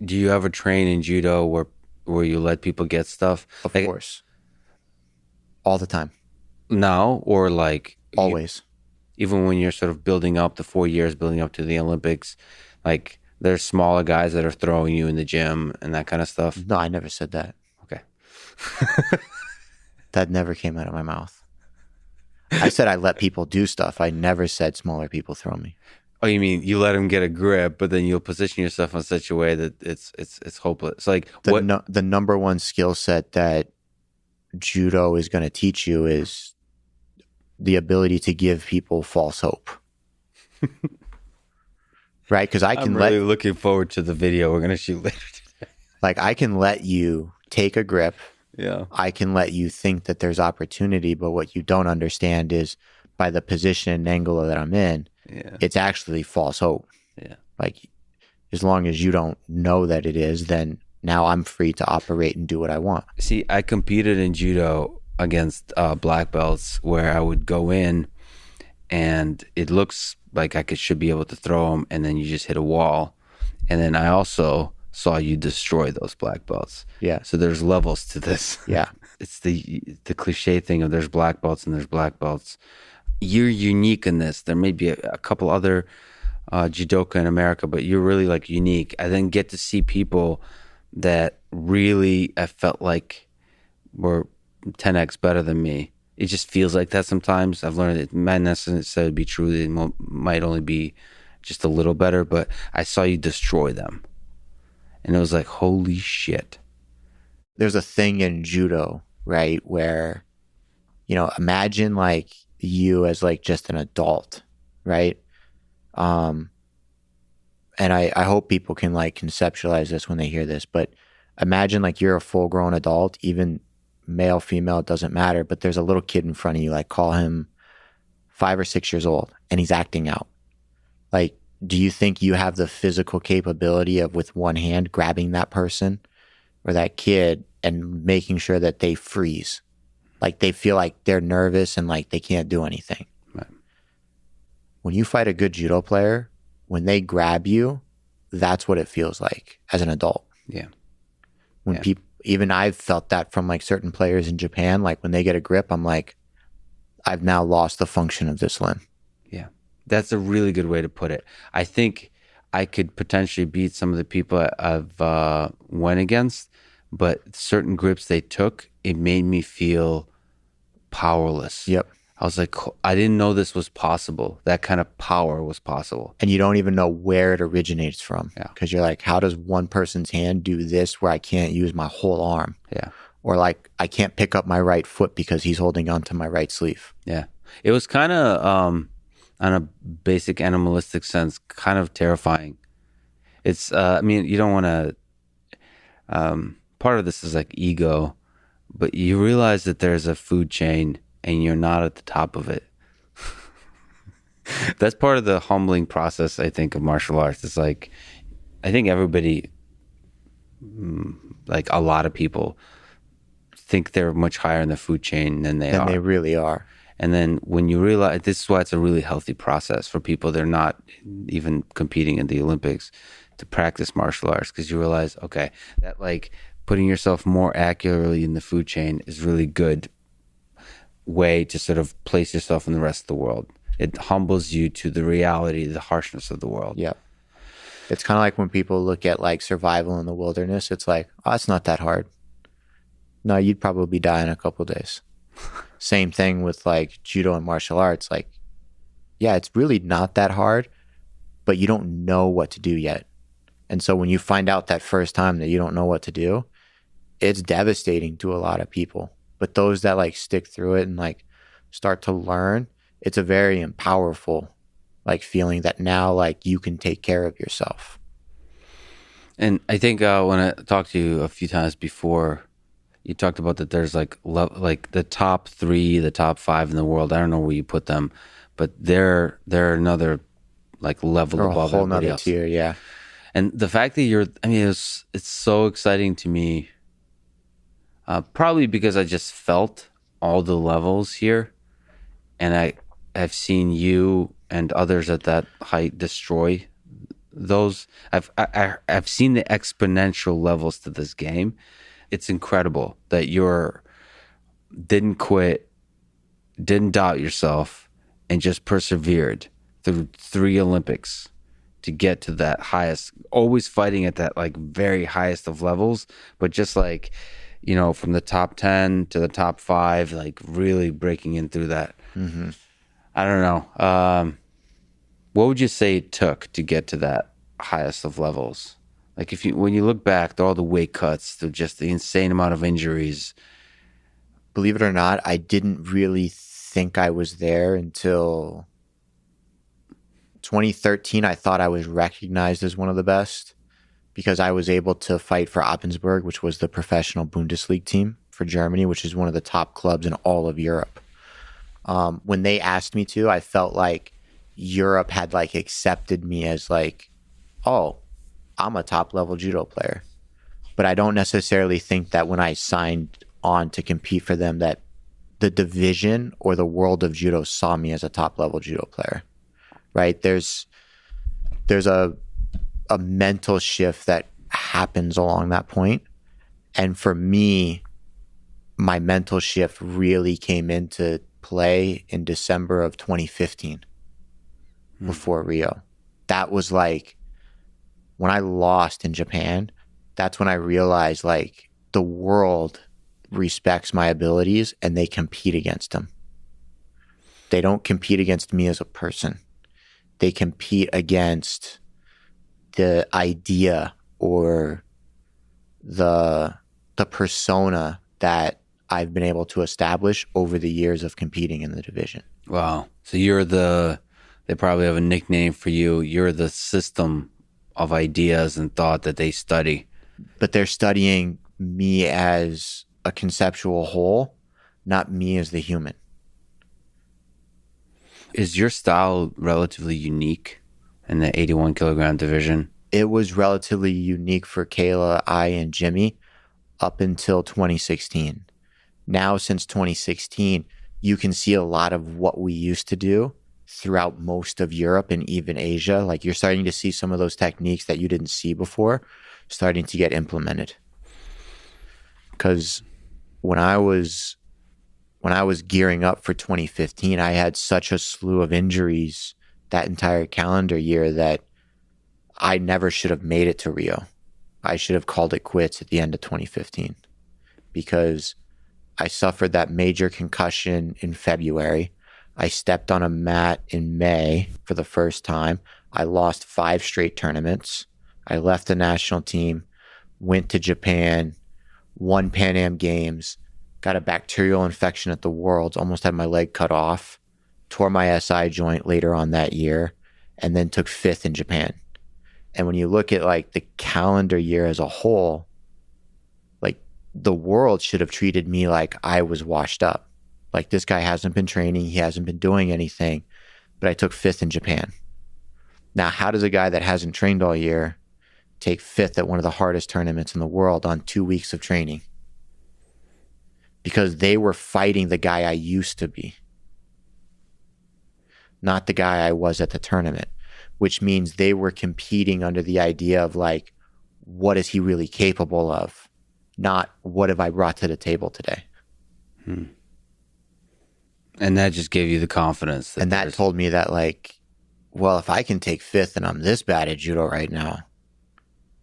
Do you ever train in judo where you let people get stuff? Of course. All the time. Now, or like always. Even when you're sort of building up the 4 years, building up to the Olympics, like there's smaller guys that are throwing you in the gym and that kind of stuff? No, I never said that. Okay. That never came out of my mouth. I said I let people do stuff. I never said smaller people throw me. Oh, you mean you let them get a grip, but then you'll position yourself in such a way that it's hopeless. Like the number one skill set that judo is going to teach you is the ability to give people false hope. Right? Because I'm really looking forward to the video we're going to shoot later today. Like I can let you take a grip. Yeah. I can let you think that there's opportunity, but what you don't understand is by the position and angle that I'm in, it's actually false hope. Yeah. Like as long as you don't know that it is, then now I'm free to operate and do what I want. See, I competed in judo against black belts where I would go in and it looks like I should be able to throw them, and then you just hit a wall. And then I also saw you destroy those black belts. Yeah. So there's levels to this. Yeah. It's the cliche thing of there's black belts and there's black belts. You're unique in this. There may be a couple other judoka in America, but you're really like unique. I then get to see people that really I felt like were 10x better than me. It just feels like that sometimes. I've learned it might not necessarily be true. It might only be just a little better, but I saw you destroy them. And it was like, holy shit. There's a thing in judo, right, where, imagine like you as like just an adult, right? And I hope people can like conceptualize this when they hear this, but imagine like you're a full grown adult, even male, female, it doesn't matter, but there's a little kid in front of you, like call him 5 or 6 years old, and he's acting out. Like do you think you have the physical capability of with one hand grabbing that person or that kid and making sure that they freeze? Like they feel like they're nervous and like they can't do anything. Right. When you fight a good judo player, when they grab you, that's what it feels like as an adult. Yeah. When people, even I've felt that from like certain players in Japan, like when they get a grip, I'm like, I've now lost the function of this limb. Yeah. That's a really good way to put it. I think I could potentially beat some of the people I've went against, but certain grips they took, it made me feel powerless. Yep. I was like, I didn't know this was possible. That kind of power was possible. And you don't even know where it originates from. Yeah. Because you're like, how does one person's hand do this where I can't use my whole arm? Yeah. Or like, I can't pick up my right foot because he's holding onto my right sleeve. Yeah. It was kind of, on a basic animalistic sense, kind of terrifying. It's, I mean, you don't want to, part of this is like ego, but you realize that there's a food chain and you're not at the top of it. That's part of the humbling process, I think, of martial arts. It's like, I think everybody, like a lot of people, think they're much higher in the food chain than they are. And they really are. And then when you realize, this is why it's a really healthy process for people that are not even competing in the Olympics to practice martial arts, because you realize, okay, that like putting yourself more accurately in the food chain is really good way to sort of place yourself in the rest of the world. It humbles you to the reality, the harshness of the world. Yeah. It's kind of like when people look at like survival in the wilderness, it's like, oh, it's not that hard. No, you'd probably die in a couple of days. Same thing with like judo and martial arts. Like, yeah, it's really not that hard, but you don't know what to do yet. And so when you find out that first time that you don't know what to do, it's devastating to a lot of people. But those that like stick through it and like start to learn, it's a very powerful like feeling that now like you can take care of yourself. And I think when I talked to you a few times before, you talked about that there's like the top 3, the top 5 in the world. I don't know where you put them, but they're another like level They're above a whole everybody nother else. tier, yeah. And the fact that it's so exciting to me. Probably because I just felt all the levels here, and I've seen you and others at that height destroy those. I've seen the exponential levels to this game. It's incredible that didn't quit, didn't doubt yourself, and just persevered through 3 Olympics to get to that highest, always fighting at that like very highest of levels, but just like, you know, from the top 10 to the top 5, like really breaking in through that. Mm-hmm. I don't know. What would you say it took to get to that highest of levels? Like when you look back to all the weight cuts, to just the insane amount of injuries. Believe it or not, I didn't really think I was there until 2013. I thought I was recognized as one of the best because I was able to fight for Appensburg, which was the professional Bundesliga team for Germany, which is one of the top clubs in all of Europe. When they asked me to, I felt like Europe had like accepted me as like, oh, I'm a top level judo player. But I don't necessarily think that when I signed on to compete for them that the division or the world of judo saw me as a top level judo player, right? There's a mental shift that happens along that point. And for me, my mental shift really came into play in December of 2015 before Rio. That was like when I lost in Japan, that's when I realized like the world respects my abilities and they compete against them. They don't compete against me as a person. They compete against the idea or the persona that I've been able to establish over the years of competing in the division. Wow. So they probably have a nickname for you. You're the system of ideas and thought that they study. But they're studying me as a conceptual whole, not me as the human. Is your style relatively unique in the 81 kilogram division. It was relatively unique for Kayla, I, and Jimmy up until 2016. Now, since 2016, you can see a lot of what we used to do throughout most of Europe and even Asia. Like, you're starting to see some of those techniques that you didn't see before starting to get implemented. Because when I was gearing up for 2015, I had such a slew of injuries that entire calendar year that I never should have made it to Rio. I should have called it quits at the end of 2015 because I suffered that major concussion in February. I stepped on a mat in May for the first time. I lost 5 straight tournaments. I left the national team, went to Japan, won Pan Am Games, got a bacterial infection at the Worlds, almost had my leg cut off, tore my SI joint later on that year, and then took 5th in Japan. And when you look at like the calendar year as a whole, like the world should have treated me like I was washed up. Like, this guy hasn't been training, he hasn't been doing anything, but I took 5th in Japan. Now, how does a guy that hasn't trained all year take 5th at one of the hardest tournaments in the world on 2 weeks of training? Because they were fighting the guy I used to be, not the guy I was at the tournament, which means they were competing under the idea of like, what is he really capable of? Not what have I brought to the table today? And that just gave you the confidence. And that told me that, like, well, if I can take 5th and I'm this bad at judo right now,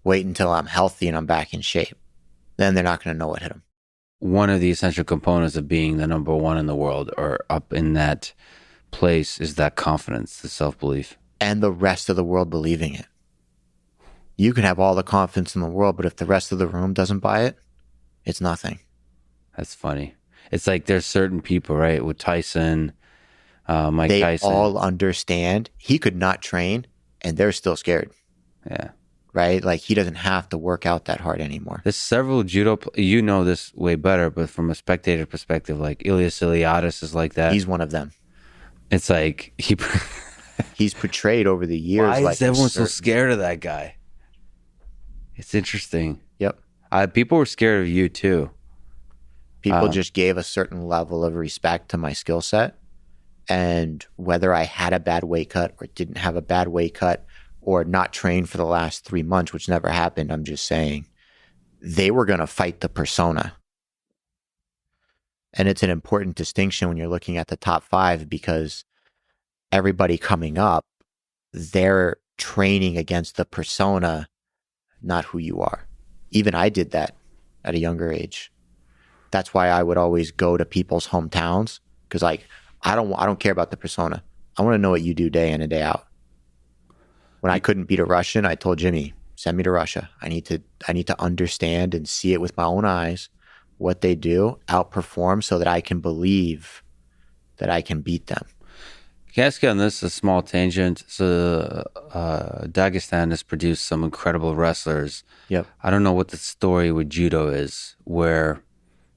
wait until I'm healthy and I'm back in shape. Then they're not going to know what hit them. One of the essential components of being the number one in the world or up in that place is that confidence, the self-belief. And the rest of the world believing it. You can have all the confidence in the world, but if the rest of the room doesn't buy it, it's nothing. That's funny. It's like there's certain people, right? With Tyson, Mike they Tyson. They all understand he could not train and they're still scared. Yeah. Right? Like, he doesn't have to work out that hard anymore. There's several judo, you know this way better, but from a spectator perspective, like Ilias Iliadis is like that. He's one of them. It's like he's portrayed over the years. Why like is everyone so scared of that guy? It's interesting. Yep. People were scared of you too. People just gave a certain level of respect to my skill set. And whether I had a bad weight cut or didn't have a bad weight cut or not trained for the last 3 months, which never happened, I'm just saying, they were going to fight the persona. And it's an important distinction when you're looking at the top 5 because everybody coming up, they're training against the persona, not who you are. Even I did that at a younger age. That's why I would always go to people's hometowns because, like, I don't care about the persona. I want to know what you do day in and day out. When I couldn't beat a Russian, I told Jimmy, send me to Russia. I need to understand and see it with my own eyes, what they do, outperform so that I can believe that I can beat them. Can I ask you on this, a small tangent? So Dagestan has produced some incredible wrestlers. Yep. I don't know what the story with judo is, where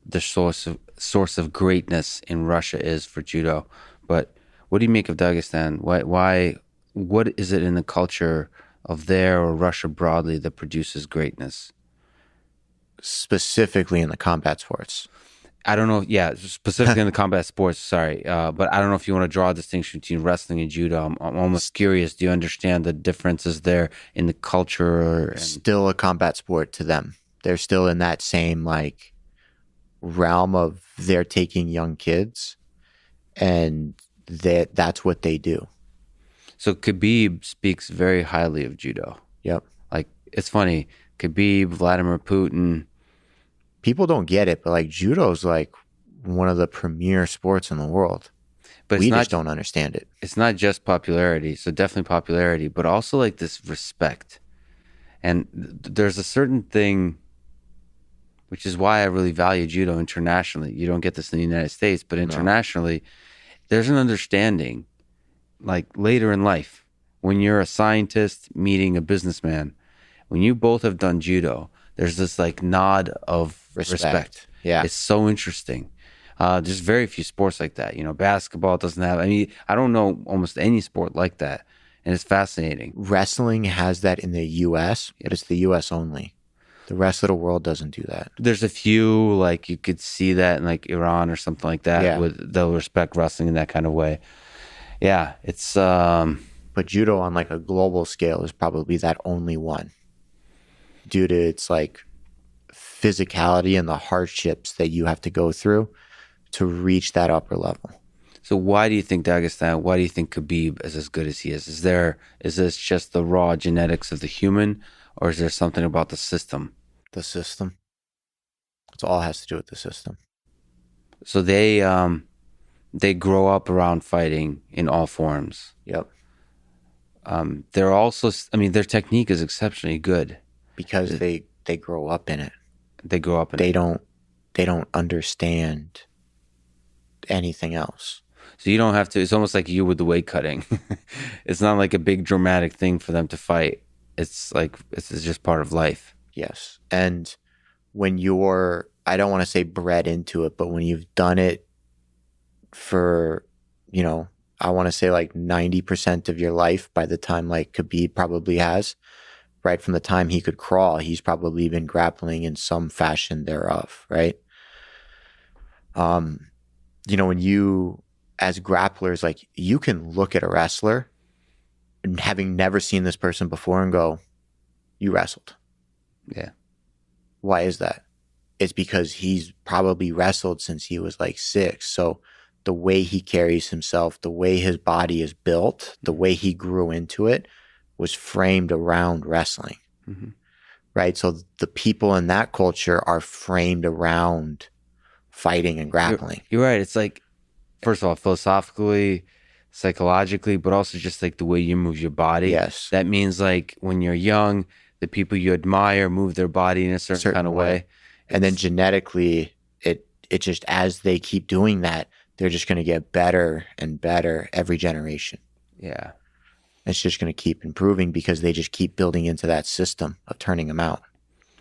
the source of greatness in Russia is for judo. But what do you make of Dagestan? Why what is it in the culture of there or Russia broadly that produces greatness? Specifically in the combat sports. I don't know. Yeah, specifically in the combat sports. Sorry, but I don't know if you want to draw a distinction between wrestling and judo. I'm almost curious. Do you understand the differences there in the culture? Still a combat sport to them. They're still in that same like realm of they're taking young kids, and that's what they do. So Khabib speaks very highly of judo. Yep. Like, it's funny. Khabib, Vladimir Putin. People don't get it, but like judo is like one of the premier sports in the world. But we just don't understand it. It's not just popularity. So definitely popularity, but also like this respect. And there's a certain thing, which is why I really value judo internationally. You don't get this in the United States, but internationally, there's an understanding, like later in life, when you're a scientist meeting a businessman, when you both have done judo, there's this like nod of respect. Yeah. It's so interesting. There's very few sports like that. You know, basketball doesn't have, I mean, I don't know almost any sport like that. And it's fascinating. Wrestling has that in the U.S., but it's the U.S. only. The rest of the world doesn't do that. There's a few, like you could see that in like Iran or something like that. Yeah. They'll respect wrestling in that kind of way. Yeah, it's But judo on like a global scale is probably that only one, due to its like physicality and the hardships that you have to go through to reach that upper level. So why do you think Dagestan? Why do you think Khabib is as good as he is? Is this just the raw genetics of the human, or is there something about the system? The system. It's all has to do with the system. So they grow up around fighting in all forms. Yep. They're also, I mean, their technique is exceptionally good Because they grow up in it. They grow up in They don't understand anything else. So you don't have to, it's almost like you with the weight cutting. It's not like a big dramatic thing for them to fight. It's like, it's just part of life. Yes. And when you're, I don't want to say bred into it, but when you've done it for, you know, I want to say like 90% of your life, by the time like Khabib probably has, right from the time he could crawl, he's probably been grappling in some fashion thereof, right? You know, when you, as grapplers, like you can look at a wrestler and having never seen this person before and go, you wrestled. Yeah. Why is that? It's because he's probably wrestled since he was like 6. So the way he carries himself, the way his body is built, the way he grew into it was framed around wrestling, right? So the people in that culture are framed around fighting and grappling. You're right. It's like, first of all, philosophically, psychologically, but also just like the way you move your body. Yes. That means like when you're young, the people you admire move their body in a certain kind of way. And then genetically, it just, as they keep doing that, they're just going to get better and better every generation. Yeah. It's just going to keep improving because they just keep building into that system of turning them out.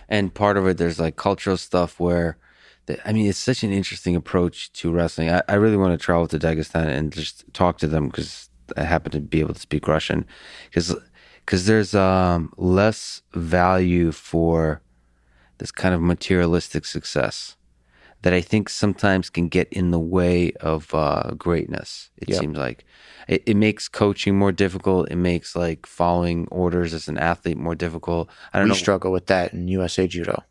And part of it, there's like cultural stuff where, I mean, it's such an interesting approach to wrestling. I really want to travel to Dagestan and just talk to them because I happen to be able to speak Russian. Because there's less value for this kind of materialistic success that I think sometimes can get in the way of greatness. It seems like it makes coaching more difficult. It makes like following orders as an athlete more difficult. I don't know. We struggle with that in USA Judo.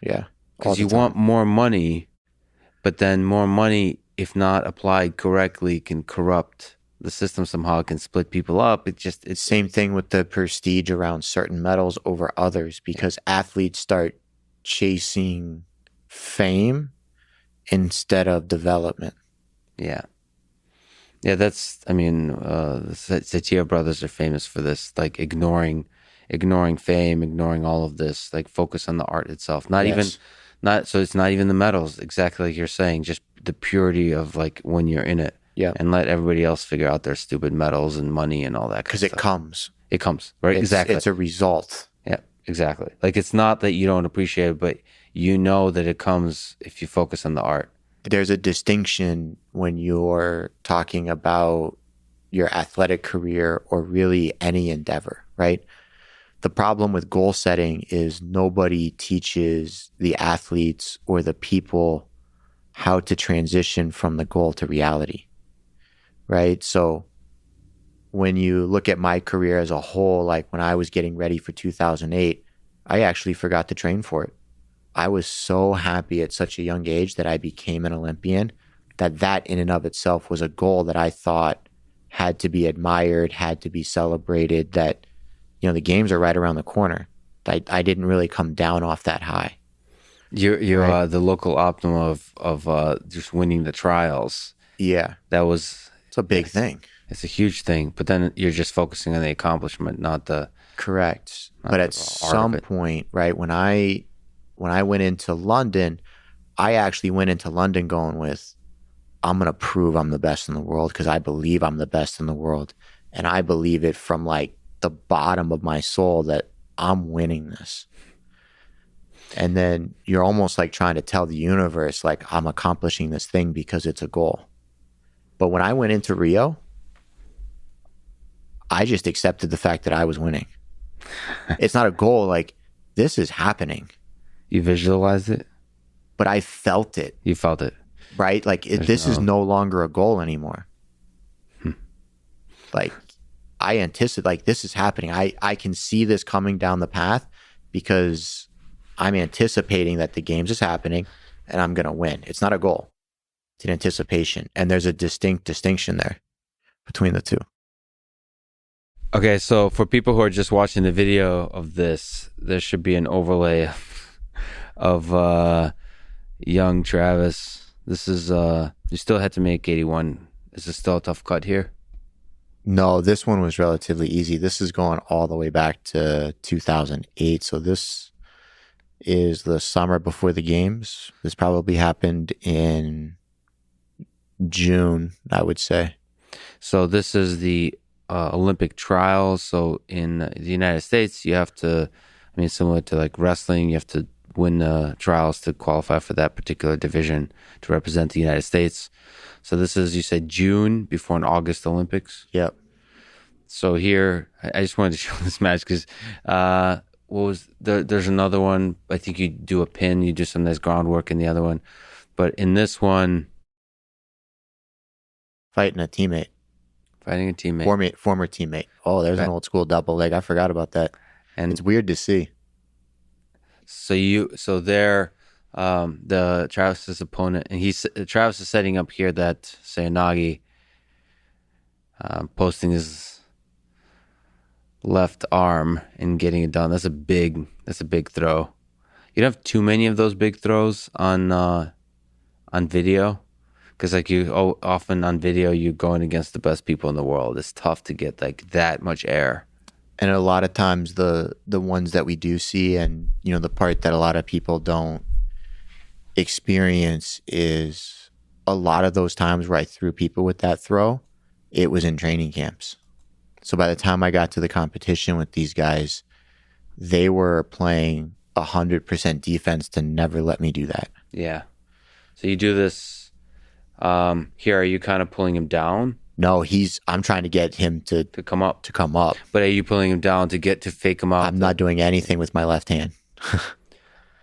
Yeah. Because you want more money, but then more money, if not applied correctly, can corrupt the system somehow. It can split people up. It's same thing with the prestige around certain medals over others, because athletes start chasing fame instead of development. Yeah. Yeah, that's, I mean, the Satir brothers are famous for this, like ignoring fame, ignoring all of this, like focus on the art itself. So it's not even the medals, exactly like you're saying, just the purity of like when you're in it. Yeah. And let everybody else figure out their stupid medals and money and all that. Because it comes. It comes, right? Exactly. It's a result. Yeah, exactly. Like it's not that you don't appreciate it, but you know that it comes if you focus on the art. There's a distinction when you're talking about your athletic career or really any endeavor, right? The problem with goal setting is nobody teaches the athletes or the people how to transition from the goal to reality, right? So when you look at my career as a whole, like when I was getting ready for 2008, I actually forgot to train for it. I was so happy at such a young age that I became an Olympian, that in and of itself was a goal that I thought had to be admired, had to be celebrated, that, you know, the games are right around the corner. I didn't really come down off that high. You're right? The local optimum of just winning the trials. Yeah. It's a big thing. It's a huge thing, but then you're just focusing on the accomplishment, not the... Correct. But at some point, right, when I went into London, I actually went into London going with, I'm going to prove I'm the best in the world because I believe I'm the best in the world. And I believe it from like the bottom of my soul that I'm winning this. And then you're almost like trying to tell the universe, like, I'm accomplishing this thing because it's a goal. But when I went into Rio, I just accepted the fact that I was winning. It's not a goal. Like, this is happening. You visualized it? But I felt it. You felt it. Right? Like, this is no longer a goal anymore. Like, I anticipate, like, this is happening. I can see this coming down the path because I'm anticipating that the games is happening and I'm going to win. It's not a goal. It's an anticipation. And there's a distinct distinction there between the two. Okay, so for people who are just watching the video of this, there should be an overlay of young Travis. This is, you still had to make 81. Is this still a tough cut here? No, this one was relatively easy. This is going all the way back to 2008. So this is the summer before the games. This probably happened in June, I would say. So this is the Olympic trials. So in the United States, you have to, I mean, similar to like wrestling, you have to win the trials to qualify for that particular division to represent the United States. So this is, you said June before an August Olympics? Yep. So here, I just wanted to show this match because there's another one. I think you do a pin, you do some nice groundwork in the other one. But in this one... Fighting a teammate. Former teammate. Oh, there's an old school double leg. I forgot about that. And it's weird to see. So there, the Travis's opponent, and Travis is setting up here that Sayanagi, posting his left arm and getting it done. That's a big throw. You don't have too many of those big throws on video, because like often on video you're going against the best people in the world. It's tough to get like that much air. And a lot of times the ones that we do see, and the part that a lot of people don't experience is a lot of those times where I threw people with that throw, it was in training camps. So by the time I got to the competition with these guys, they were playing 100% defense to never let me do that. Yeah. So you do this here. Are you kind of pulling him down? No, I'm trying to get him to come up. But are you pulling him down to fake him up? I'm not doing anything with my left hand.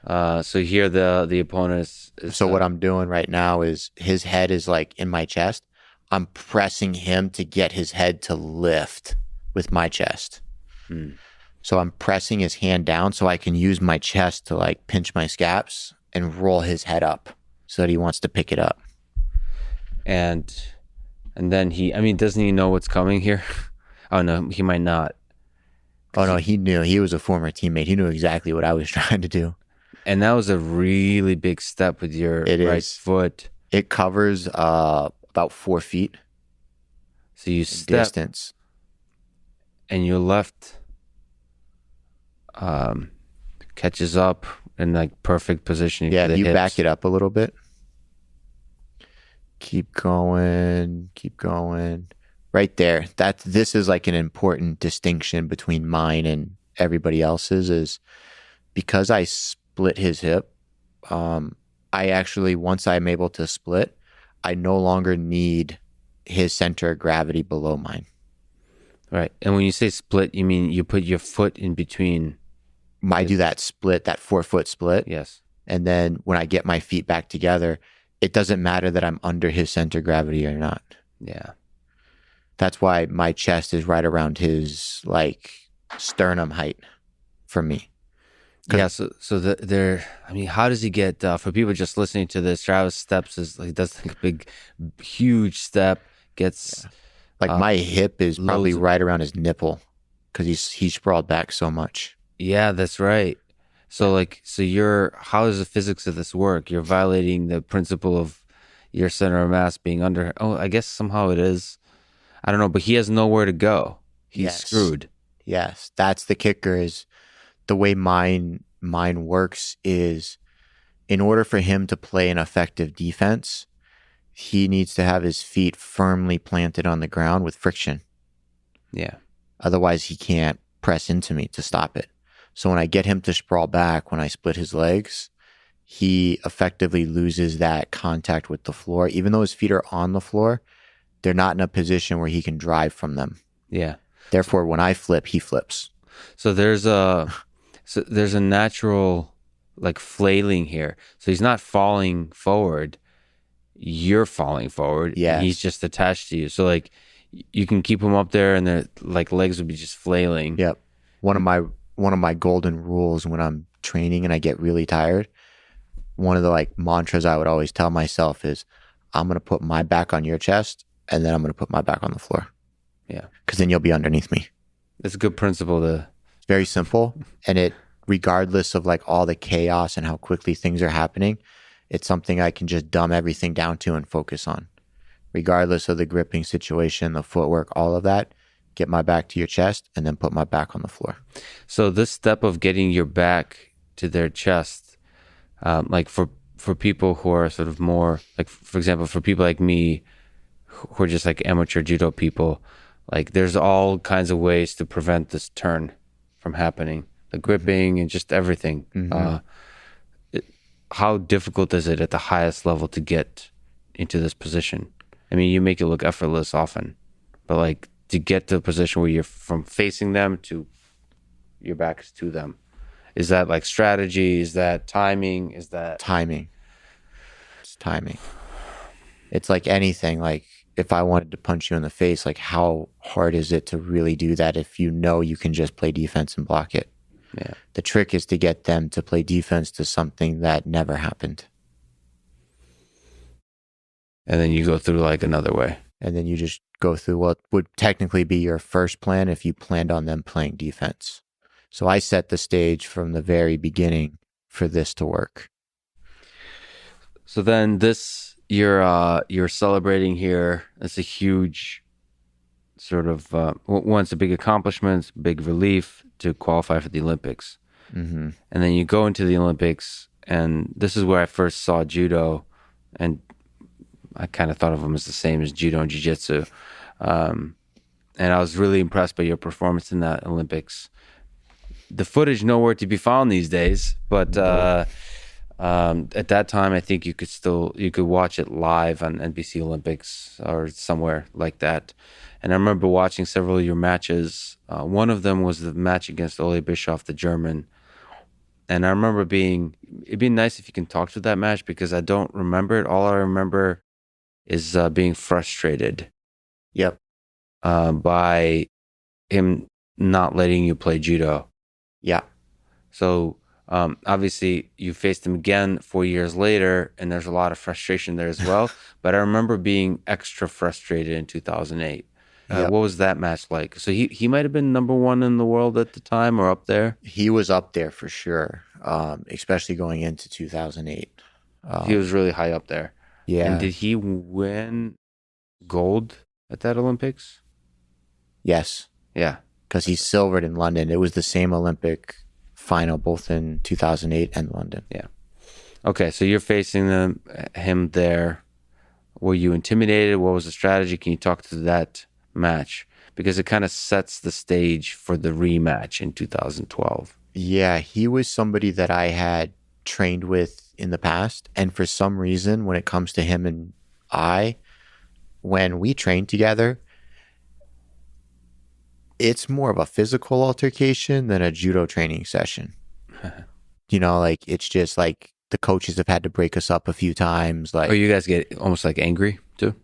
So here the opponent is so what I'm doing right now is his head is like in my chest. I'm pressing him to get his head to lift with my chest. So I'm pressing his hand down so I can use my chest to like pinch my scaps and roll his head up so that he wants to pick it up. And then doesn't he know what's coming here? Oh no, he might not. Oh no, he knew. He was a former teammate. He knew exactly what I was trying to do. And that was a really big step with your right foot. It covers about 4 feet. So you step distance, and your left catches up in like perfect position. Yeah, if you back it up a little bit. Keep going. Right there. This is like an important distinction between mine and everybody else's, is because I split his hip. I actually, once I'm able to split, I no longer need his center of gravity below mine. Right. And when you say split, you mean you put your foot in between? I do that split, that 4-foot split. Yes. And then when I get my feet back together, it doesn't matter that I'm under his center of gravity or not. Yeah. That's why my chest is right around his like sternum height for me. Yeah. So how does he get, for people just listening to this, Travis steps he does like a big, huge step, gets... Yeah. Like my hip is probably right around his nipple because he's sprawled back so much. Yeah, that's right. So how does the physics of this work? You're violating the principle of your center of mass being under. Oh, I guess somehow it is. I don't know, but he has nowhere to go. He's screwed. Yes, that's the kicker. Is the way mine works is, in order for him to play an effective defense, he needs to have his feet firmly planted on the ground with friction. Yeah. Otherwise, he can't press into me to stop it. So when I get him to sprawl back, when I split his legs, he effectively loses that contact with the floor. Even though his feet are on the floor, they're not in a position where he can drive from them. Yeah. Therefore, when I flip, he flips. So there's a natural like flailing here. So he's not falling forward. You're falling forward. Yes. And he's just attached to you. So like you can keep him up there and the like legs would be just flailing. Yep. One of my golden rules when I'm training and I get really tired, one of the like mantras I would always tell myself is, I'm going to put my back on your chest and then I'm going to put my back on the floor. Yeah. Because then you'll be underneath me. It's a good principle to... It's very simple. And it, regardless of like all the chaos and how quickly things are happening, it's something I can just dumb everything down to and focus on. Regardless of the gripping situation, the footwork, all of that, get my back to your chest and then put my back on the floor. So this step of getting your back to their chest, like for people who are sort of more, like for example, for people like me who are just like amateur judo people, like there's all kinds of ways to prevent this turn from happening. The gripping and just everything. How difficult is it at the highest level to get into this position? I mean, you make it look effortless often, but like to get to a position where you're from facing them to your back is to them. Is that like strategy? Is that timing? Is that timing? It's timing. It's like anything. Like if I wanted to punch you in the face, like how hard is it to really do that if you know you can just play defense and block it? Yeah. The trick is to get them to play defense to something that never happened. And then you go through like another way. And then you just go through what would technically be your first plan if you planned on them playing defense. So I set the stage from the very beginning for this to work. So then this, you're celebrating here. It's a huge sort of, once a big accomplishment, big relief to qualify for the Olympics. Mm-hmm. And then you go into the Olympics, and this is where I first saw judo, and I kind of thought of them as the same as judo and jiu-jitsu. And I was really impressed by your performance in that Olympics. The footage nowhere to be found these days, but at that time, I think you could watch it live on NBC Olympics or somewhere like that. And I remember watching several of your matches. One of them was the match against Ole Bischoff, the German. And I remember it'd be nice if you can talk to that match because I don't remember it. All I remember is being frustrated. Yep. By him not letting you play judo. Yeah. So obviously you faced him again 4 years later, and there's a lot of frustration there as well. But I remember being extra frustrated in 2008. Yep. What was that match like? So he might have been number one in the world at the time or up there? He was up there for sure, especially going into 2008. He was really high up there. Yeah. And did he win gold at that Olympics? Yes. Yeah. Because he silvered in London. It was the same Olympic final both in 2008 and London. Yeah. Okay, so you're facing him there. Were you intimidated? What was the strategy? Can you talk to that match? Because it kind of sets the stage for the rematch in 2012. Yeah, he was somebody that I had trained with in the past. And for some reason, when it comes to him and when we trained together, it's more of a physical altercation than a judo training session. Like it's just like the coaches have had to break us up a few times. Like, oh, you guys get almost like angry too?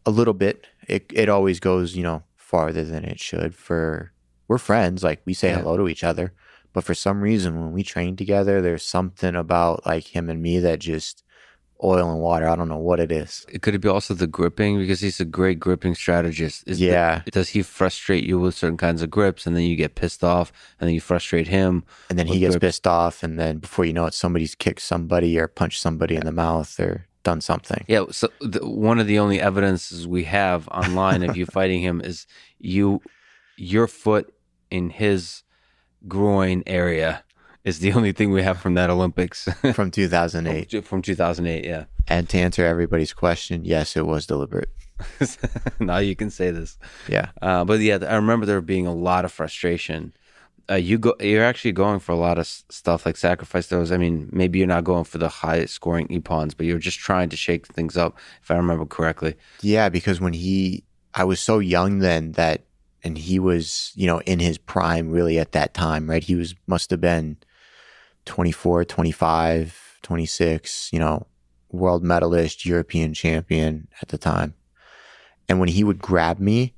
A little bit. It always goes, farther than it should. We're friends, like we say hello to each other. But for some reason, when we train together, there's something about like him and me that just oil and water. I don't know what it is. Could it be also the gripping? Because he's a great gripping strategist. Does he frustrate you with certain kinds of grips and then you get pissed off and then you frustrate him? And then he gets pissed off and then before you know it, somebody's kicked somebody or punched somebody in the mouth or done something. Yeah. So one of the only evidences we have online of you fighting him is your foot in his groin area is the only thing we have from that Olympics. From 2008. From 2008, yeah. And to answer everybody's question, yes, it was deliberate. Now you can say this. Yeah. But yeah, I remember there being a lot of frustration. You're actually going for a lot of stuff like sacrifice throws. I mean, maybe you're not going for the high scoring ippons, but you're just trying to shake things up, if I remember correctly. Yeah, because I was so young then that, and he was, in his prime really at that time, right? He must have been 24, 25, 26, world medalist, European champion at the time. And when he would grab me,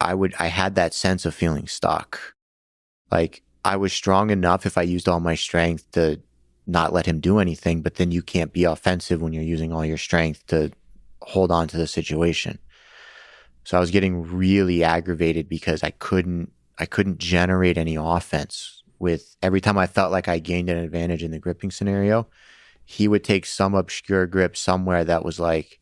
I had that sense of feeling stuck. Like I was strong enough if I used all my strength to not let him do anything, but then you can't be offensive when you're using all your strength to hold on to the situation. So I was getting really aggravated because I couldn't generate any offense. With every time I felt like I gained an advantage in the gripping scenario, he would take some obscure grip somewhere that was like,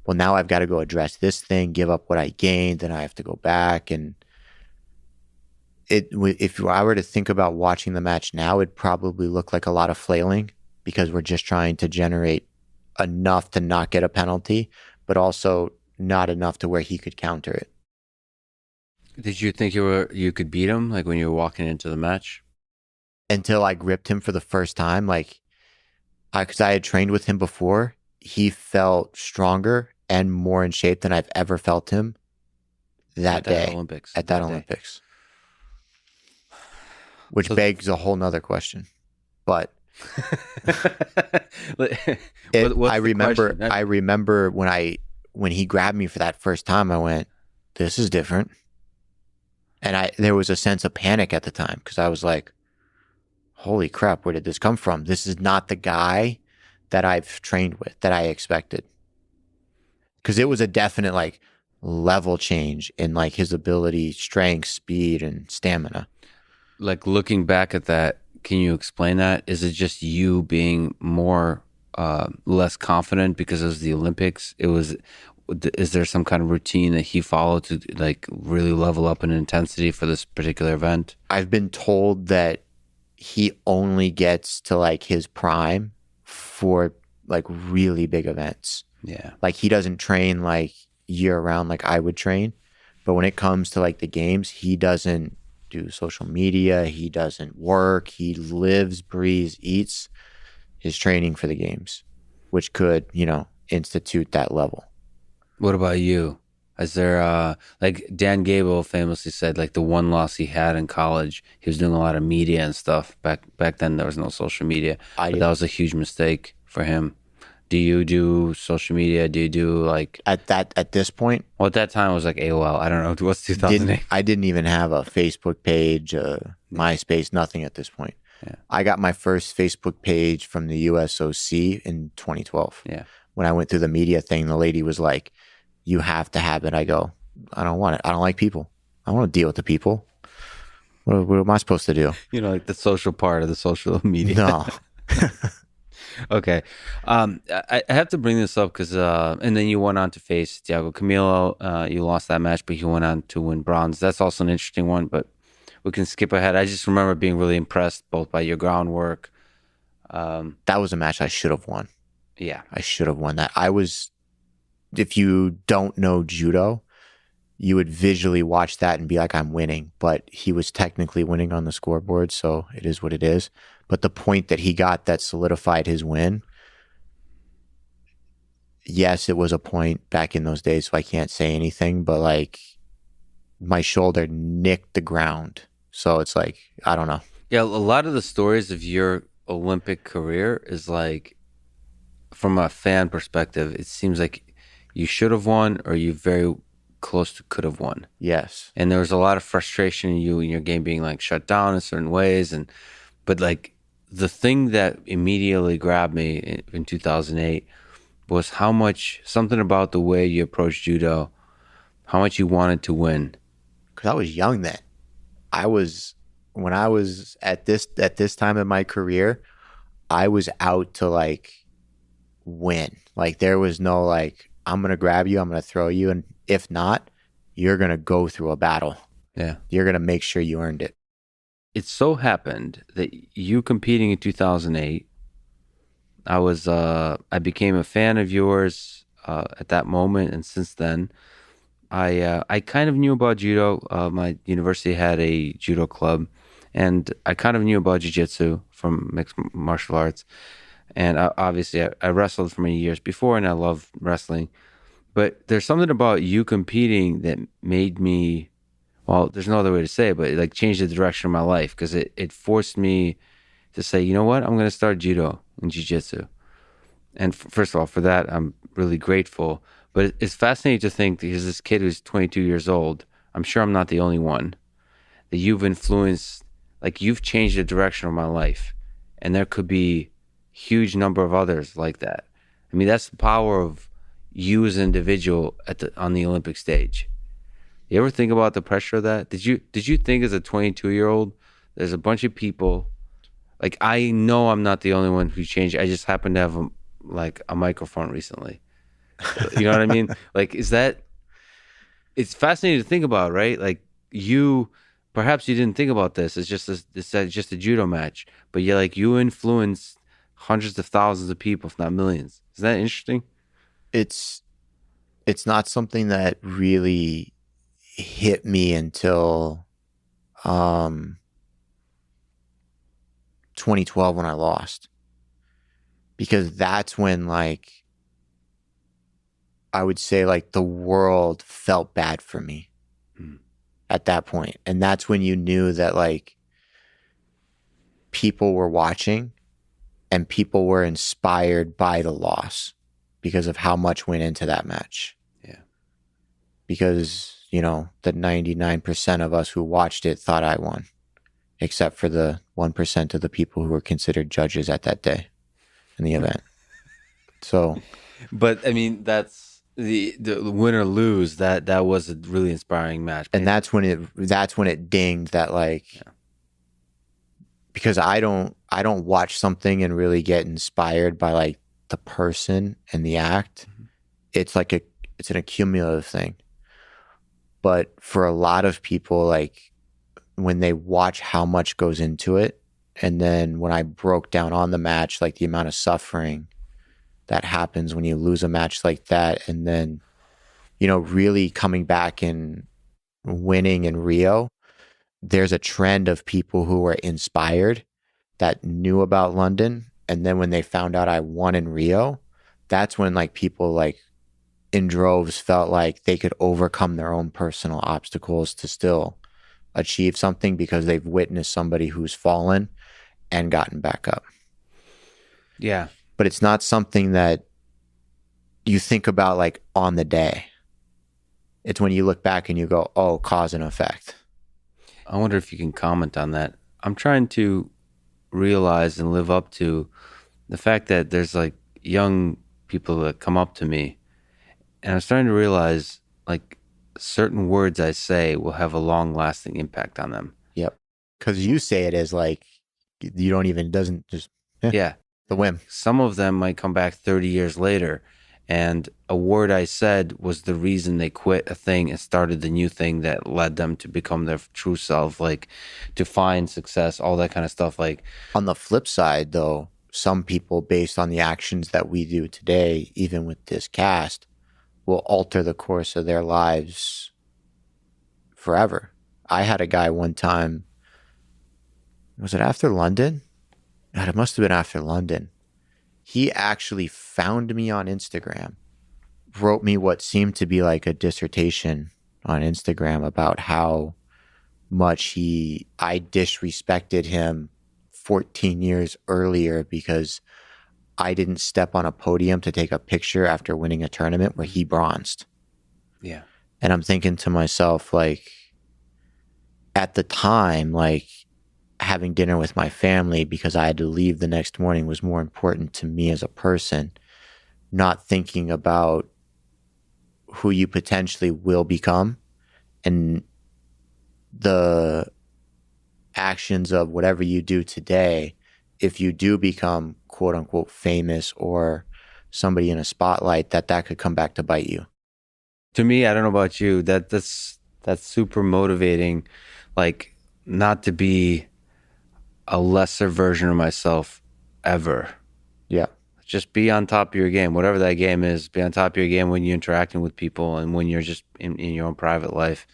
well, now I've got to go address this thing, give up what I gained, then I have to go back. And if I were to think about watching the match now, it'd probably look like a lot of flailing because we're just trying to generate enough to not get a penalty, but also not enough to where he could counter it. Did you think you could beat him, like when you were walking into the match? Until I gripped him for the first time, because I had trained with him before, he felt stronger and more in shape than I've ever felt him that day at that Olympics. Which begs a whole nother question. But I remember when he grabbed me for that first time, I went, this is different. And there was a sense of panic at the time because I was like, holy crap, where did this come from? This is not the guy that I've trained with, that I expected. Because it was a definite level change in his ability, strength, speed, and stamina. Like looking back at that, can you explain that? Is it just you being more less confident because it was the Olympics? Is there some kind of routine that he followed to really level up in intensity for this particular event? I've been told that he only gets to his prime for really big events. Yeah. He doesn't train year round like I would train. But when it comes to the games, he doesn't do social media. He doesn't work. He lives, breathes, eats his training for the games, which could, institute that level. What about you? Is there, Dan Gable famously said, the one loss he had in college, he was doing a lot of media and stuff. Back then, there was no social media. But that was a huge mistake for him. Do you do social media? Do you do at this point? Well, at that time it was AOL. I don't know. What's 2008? I didn't even have a Facebook page, MySpace, nothing at this point. Yeah. I got my first Facebook page from the USOC in 2012. Yeah. When I went through the media thing, the lady was like, you have to have it. I go, I don't want it. I don't like people. I don't want to deal with the people. What am I supposed to do? The social part of the social media. No. Okay. I have to bring this up because, and then you went on to face Thiago Camilo. You lost that match, but you went on to win bronze. That's also an interesting one, but we can skip ahead. I just remember being really impressed both by your groundwork. That was a match I should have won. Yeah. I should have won that. If you don't know judo, you would visually watch that and be like, I'm winning. But he was technically winning on the scoreboard, so it is what it is. But the point that he got that solidified his win, yes, it was a point back in those days, so I can't say anything, but my shoulder nicked the ground. So it's I don't know. Yeah, a lot of the stories of your Olympic career is from a fan perspective, it seems like you should have won or you very close to could have won. Yes. And there was a lot of frustration in you in your game being shut down in certain ways. But the thing that immediately grabbed me in 2008 was something about the way you approached judo, how much you wanted to win. Because I was young then. When I was at this time in my career, I was out to win. There was no I'm going to grab you, I'm going to throw you. And if not, you're going to go through a battle. Yeah. You're going to make sure you earned it. It so happened that you competing in 2008, I became a fan of yours at that moment. And since then, I kind of knew about judo. My university had a judo club, and I kind of knew about jiu-jitsu from mixed martial arts. And obviously, I wrestled for many years before, and I love wrestling. But there's something about you competing that made me well, there's no other way to say it, but it like changed the direction of my life because it forced me to say, you know what, I'm going to start judo and jiu-jitsu. And first of all, for that, I'm really grateful. But it's fascinating to think that here's this kid who's 22 years old. I'm sure I'm not the only one that you've influenced, like you've changed the direction of my life. And there could be huge number of others like that. I mean, that's the power of you as an individual on the Olympic stage. You ever think about the pressure of that? Did you think as a 22-year-old, there's a bunch of people, like I know I'm not the only one who changed. I just happened to have a microphone recently. You know what I mean? Like, it's fascinating to think about, right? Like perhaps you didn't think about this. It's just a judo match, but you influenced hundreds of thousands of people, if not millions. Is that interesting? It's not something that really hit me until 2012 when I lost, because that's when I would say the world felt bad for me at that point. And that's when you knew that people were watching and people were inspired by the loss because of how much went into that match. Yeah. Because, the 99% of us who watched it thought I won, except for the 1% of the people who were considered judges at that day in the event. So, but I mean, that's the win or lose. That was a really inspiring match, and that's when it dinged that because I don't watch something and really get inspired by the person and the act. Mm-hmm. It's it's an accumulative thing. But for a lot of people, when they watch how much goes into it, and then when I broke down on the match, the amount of suffering that happens when you lose a match like that, and then, really coming back and winning in Rio, there's a trend of people who were inspired that knew about London. And then when they found out I won in Rio, that's when people in droves felt like they could overcome their own personal obstacles to still achieve something because they've witnessed somebody who's fallen and gotten back up. Yeah. But it's not something that you think about on the day. It's when you look back and you go, oh, cause and effect. I wonder if you can comment on that. I'm trying to realize and live up to the fact that there's young people that come up to me, and I'm starting to realize certain words I say will have a long lasting impact on them. Yep. Because you say it as you don't even, it doesn't just, yeah. The whim. Some of them might come back 30 years later, and a word I said was the reason they quit a thing and started the new thing that led them to become their true self, to find success, all that kind of stuff. On the flip side, though, some people, based on the actions that we do today, even with this cast, will alter the course of their lives forever. I had a guy one time, was it after London? God, it must have been after London. He actually found me on Instagram, wrote me what seemed to be a dissertation on Instagram about how much I disrespected him 14 years earlier because I didn't step on a podium to take a picture after winning a tournament where he bronzed. Yeah. And I'm thinking to myself, at the time, having dinner with my family because I had to leave the next morning was more important to me as a person, not thinking about who you potentially will become and the actions of whatever you do today. If you do become quote unquote famous or somebody in a spotlight, that could come back to bite you. To me, I don't know about you, that's super motivating, not to be a lesser version of myself ever. Yeah. Just be on top of your game, whatever that game is. Be on top of your game when you're interacting with people and when you're just in your own private life.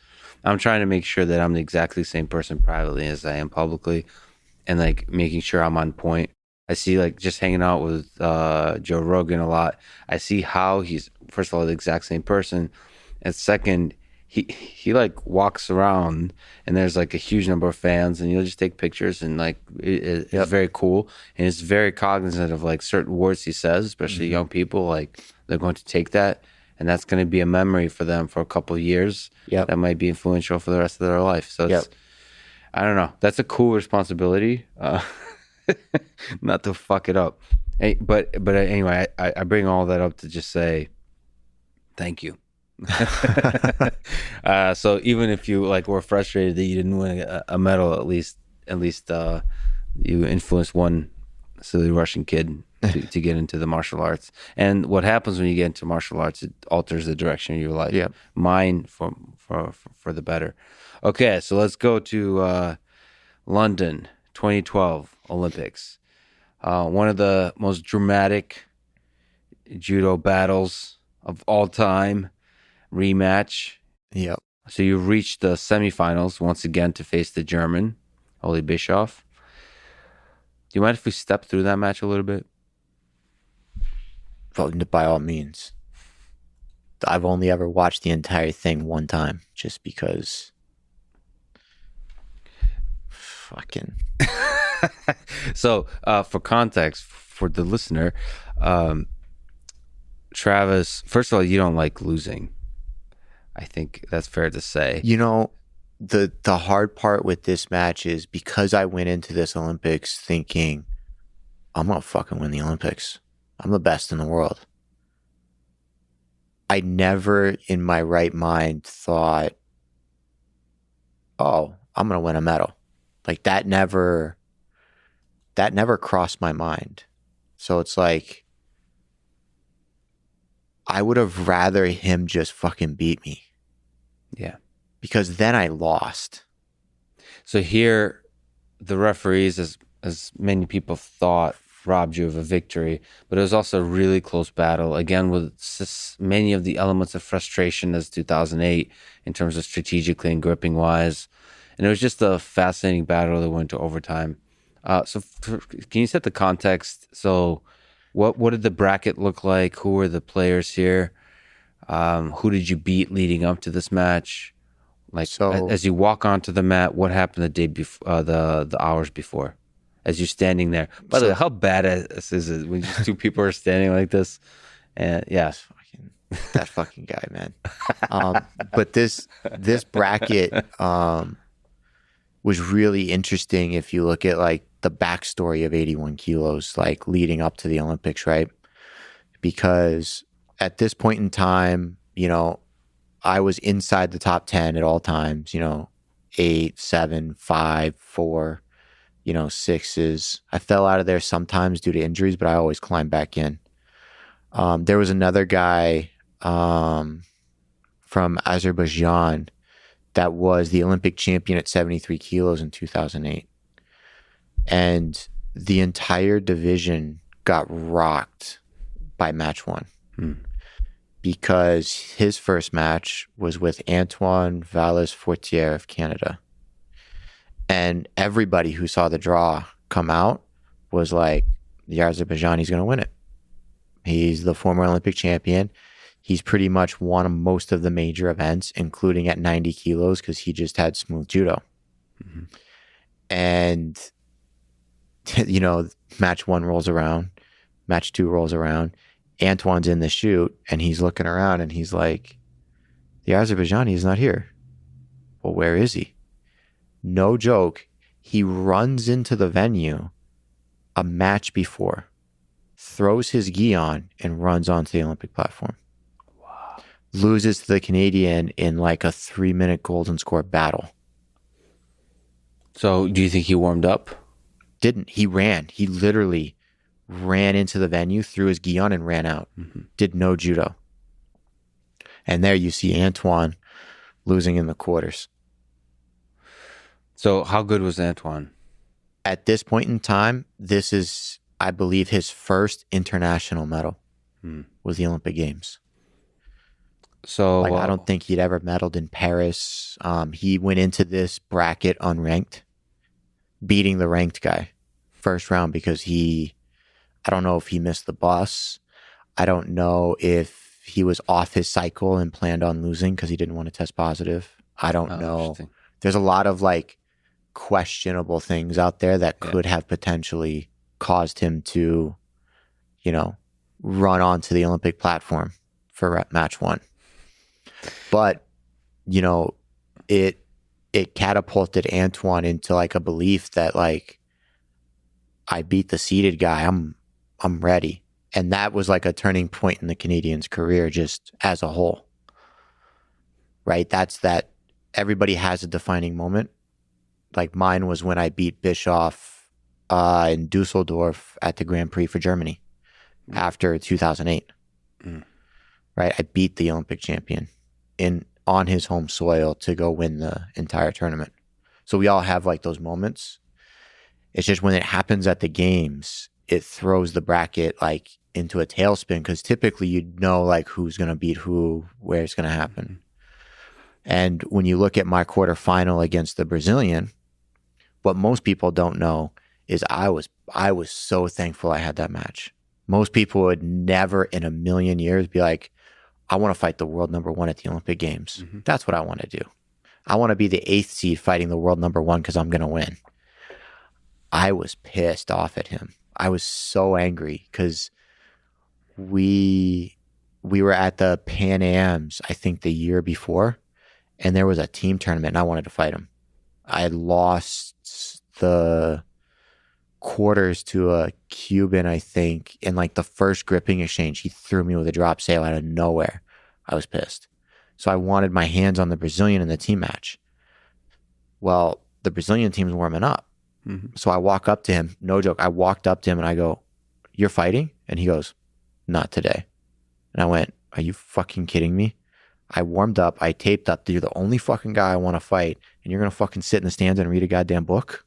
I'm trying to make sure that I'm the exactly same person privately as I am publicly, and making sure I'm on point. I see just hanging out with Joe Rogan a lot. I see how he's, first of all, the exact same person, and second, he like walks around and there's like a huge number of fans and he'll just take pictures and like it's very cool and it's very cognizant of like certain words he says, especially young people, like they're going to take that and that's going to be a memory for them for a couple of years. That might be influential for the rest of their life. So it's, I don't know, that's a cool responsibility, not to fuck it up. But anyway, I bring all that up to just say thank you. So even if you like were frustrated that you didn't win a medal, at least you influenced one silly Russian kid to get into the martial arts. And what happens when you get into martial arts, it alters the direction of your life. Mine for the better. Okay, so let's go to London 2012 Olympics. One of the most dramatic judo battles of all time. Rematch. So you reached the semifinals once again to face the German, Ole Bischoff. Do you mind if we step through that match a little bit? Well, by all means. I've only ever watched the entire thing one time, just because. Fucking. So, for context, for the listener, Travis, first of all, you don't like losing. I think that's fair to say. You know, the hard part with this match is because I went into this Olympics thinking, I'm going to fucking win the Olympics. I'm the best in the world. I never in my right mind thought, oh, I'm going to win a medal. Like that never crossed my mind. So it's like, I would have rather him just fucking beat me. Yeah. Because then I lost. So here, the referees, as many people thought, robbed you of a victory, but it was also a really close battle, again, with many of the elements of frustration as 2008 in terms of strategically and gripping wise. And it was just a fascinating battle that went to overtime. So can you set the context? So what did the bracket look like? Who were the players here? Who did you beat leading up to this match? Like, so, as you walk onto the mat, what happened the day before, the hours before, as you're standing there? By the way, how badass is it when just two people are standing like this? And that fucking guy, man. But this bracket was really interesting if you look at like the backstory of 81 kilos, like leading up to the Olympics, right? Because at this point in time, you know, I was inside the top 10 at all times, you know, 8, 7, 5, 4, you know, 6s. I fell out of there sometimes due to injuries, but I always climbed back in. There was another guy from Azerbaijan that was the Olympic champion at 73 kilos in 2008. And the entire division got rocked by match one. Because his first match was with Antoine Valles-Fortier of Canada. And everybody who saw the draw come out was like, the Azerbaijani's going to win it. He's the former Olympic champion. He's pretty much won most of the major events, including at 90 kilos, because he just had smooth judo. And, you know, match one rolls around, match two rolls around. Antoine's in the chute and he's looking around and he's like, the Azerbaijani is not here. Well, where is he? No joke. He runs into the venue a match before, throws his gi on and runs onto the Olympic platform. Wow. Loses to the Canadian in like a 3-minute golden score battle. So do you think he warmed up? Didn't. He ran. He literally ran into the venue, threw his gi on and ran out. Did no judo. And there you see Antoine losing in the quarters. So how good was Antoine? At this point in time, this is, I believe, his first international medal was the Olympic Games. So like, I don't think he'd ever medaled in Paris. He went into this bracket unranked, beating the ranked guy first round because I don't know if he missed the bus. I don't know if he was off his cycle and planned on losing because he didn't want to test positive. I don't know. There's a lot of like questionable things out there that could have potentially caused him to, you know, run onto the Olympic platform for match 1. But, you know, it catapulted Antoine into like a belief that like, I beat the seeded guy. I'm ready. And that was like a turning point in the Canadian's career just as a whole. Right? That's that everybody has a defining moment. Like mine was when I beat Bischoff in Dusseldorf at the Grand Prix for Germany after 2008. Right? I beat the Olympic champion on his home soil to go win the entire tournament. So we all have like those moments. It's just when it happens at the games, it throws the bracket like into a tailspin because typically you'd know like who's going to beat who, where it's going to happen. And when you look at my quarterfinal against the Brazilian, what most people don't know is I was so thankful I had that match. Most people would never in a million years be like, I want to fight the world number 1 at the Olympic Games. That's what I want to do. I want to be the 8th seed fighting the world number 1 because I'm going to win. I was pissed off at him. I was so angry because we were at the Pan Ams, I think the year before, and there was a team tournament and I wanted to fight him. I had lost the quarters to a Cuban, I think, in like the first gripping exchange. He threw me with a drop sail out of nowhere. I was pissed. So I wanted my hands on the Brazilian in the team match. Well, the Brazilian team's warming up. So I walk up to him, no joke. I walked up to him and I go, "You're fighting?" And he goes, "Not today." And I went, "Are you fucking kidding me? I warmed up. I taped up. You're the only fucking guy I want to fight. And you're going to fucking sit in the stands and read a goddamn book?"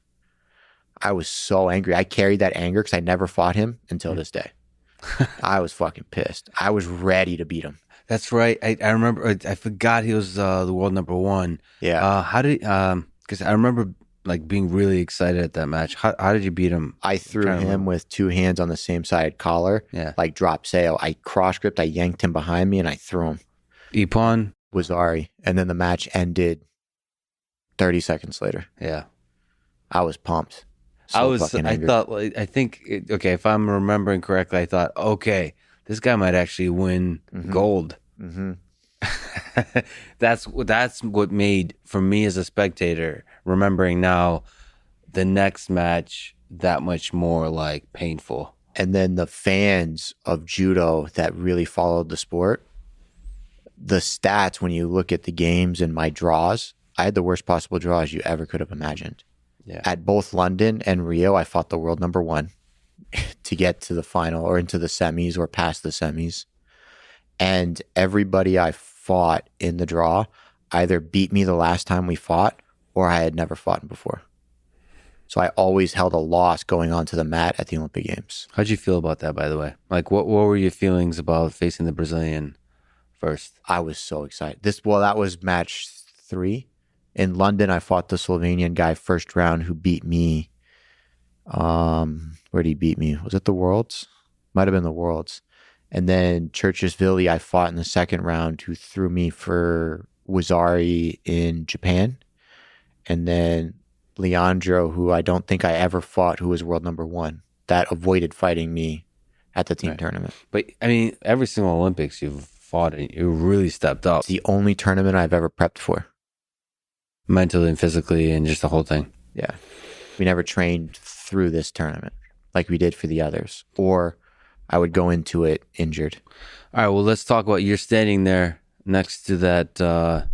I was so angry. I carried that anger because I never fought him until this day. I was fucking pissed. I was ready to beat him. That's right. I remember. I forgot he was the world number 1. Yeah. How did? Because I remember like being really excited at that match. How did you beat him? I threw him with 2 hands on the same side collar. Yeah. Like drop sail. I cross gripped. I yanked him behind me and I threw him. Ippon? Wazari. And then the match ended 30 seconds later. Yeah. I was pumped. Okay, if I'm remembering correctly, I thought, okay, this guy might actually win gold. That's what made, for me as a spectator, remembering now the next match that much more like painful. And then the fans of judo that really followed the sport, the stats, when you look at the games and my draws, I had the worst possible draws you ever could have imagined. Yeah. At both London and Rio, I fought the world number 1 to get to the final or into the semis or past the semis. And everybody I fought in the draw either beat me the last time we fought or I had never fought before. So I always held a loss going onto the mat at the Olympic Games. How'd you feel about that, by the way? Like, what were your feelings about facing the Brazilian first? I was so excited. That was match 3. In London, I fought the Slovenian guy first round who beat me. Where did he beat me? Was it the Worlds? Might have been the Worlds. And then Churchesville, I fought in the second round, who threw me for Wazari in Japan. And then Leandro, who I don't think I ever fought, who was world number 1, that avoided fighting me at the team tournament. But, I mean, every single Olympics you've fought in, you really stepped up. It's the only tournament I've ever prepped for. Mentally and physically and just the whole thing. Yeah. We never trained through this tournament like we did for the others. Or I would go into it injured. All right, well, let's talk about, you're standing there next to that, to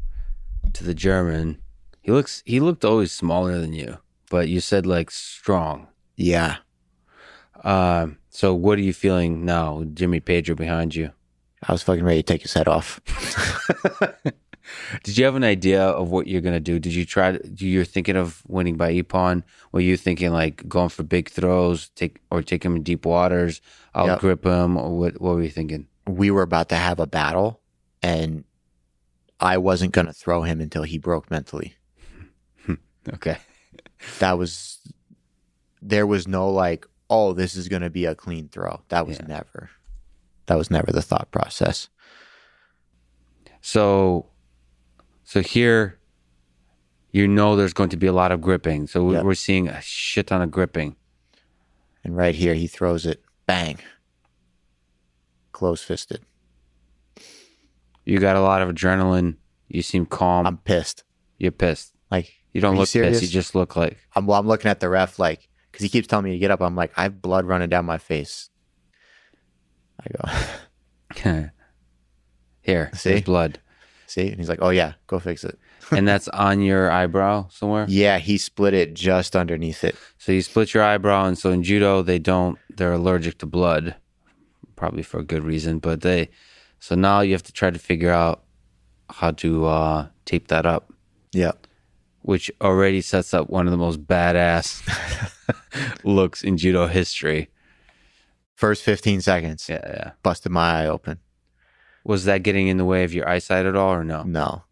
the German. He looked always smaller than you, but you said like strong. Yeah. So what are you feeling now with Jimmy Pedro behind you? I was fucking ready to take his head off. Did you have an idea of what you're going to do? Did you you're thinking of winning by Ippon? Were you thinking like going for big throws, take him in deep waters, grip him, or what were you thinking? We were about to have a battle and I wasn't going to throw him until he broke mentally. Okay. There was no like, oh, this is going to be a clean throw. That was never the thought process. So here, there's going to be a lot of gripping. So Yep. we're seeing a shit ton of gripping. And right here, he throws it. Bang. Close-fisted. You got a lot of adrenaline. You seem calm. I'm pissed. You're pissed. Like, You don't are you look serious? pissed. You just look like... I'm looking at the ref like, because he keeps telling me to get up. I'm like, I have blood running down my face. I go, Here, See? there's blood. see? And he's like, oh yeah, go fix it. And that's on your eyebrow somewhere? Yeah, he split it just underneath it. So you split your eyebrow, and so in judo, they're allergic to blood, probably for a good reason, so now you have to try to figure out how to tape that up, Yeah. which already sets up one of the most badass looks in judo history. First 15 seconds. Yeah. Busted my eye open. Was that getting in the way of your eyesight at all, or no? No.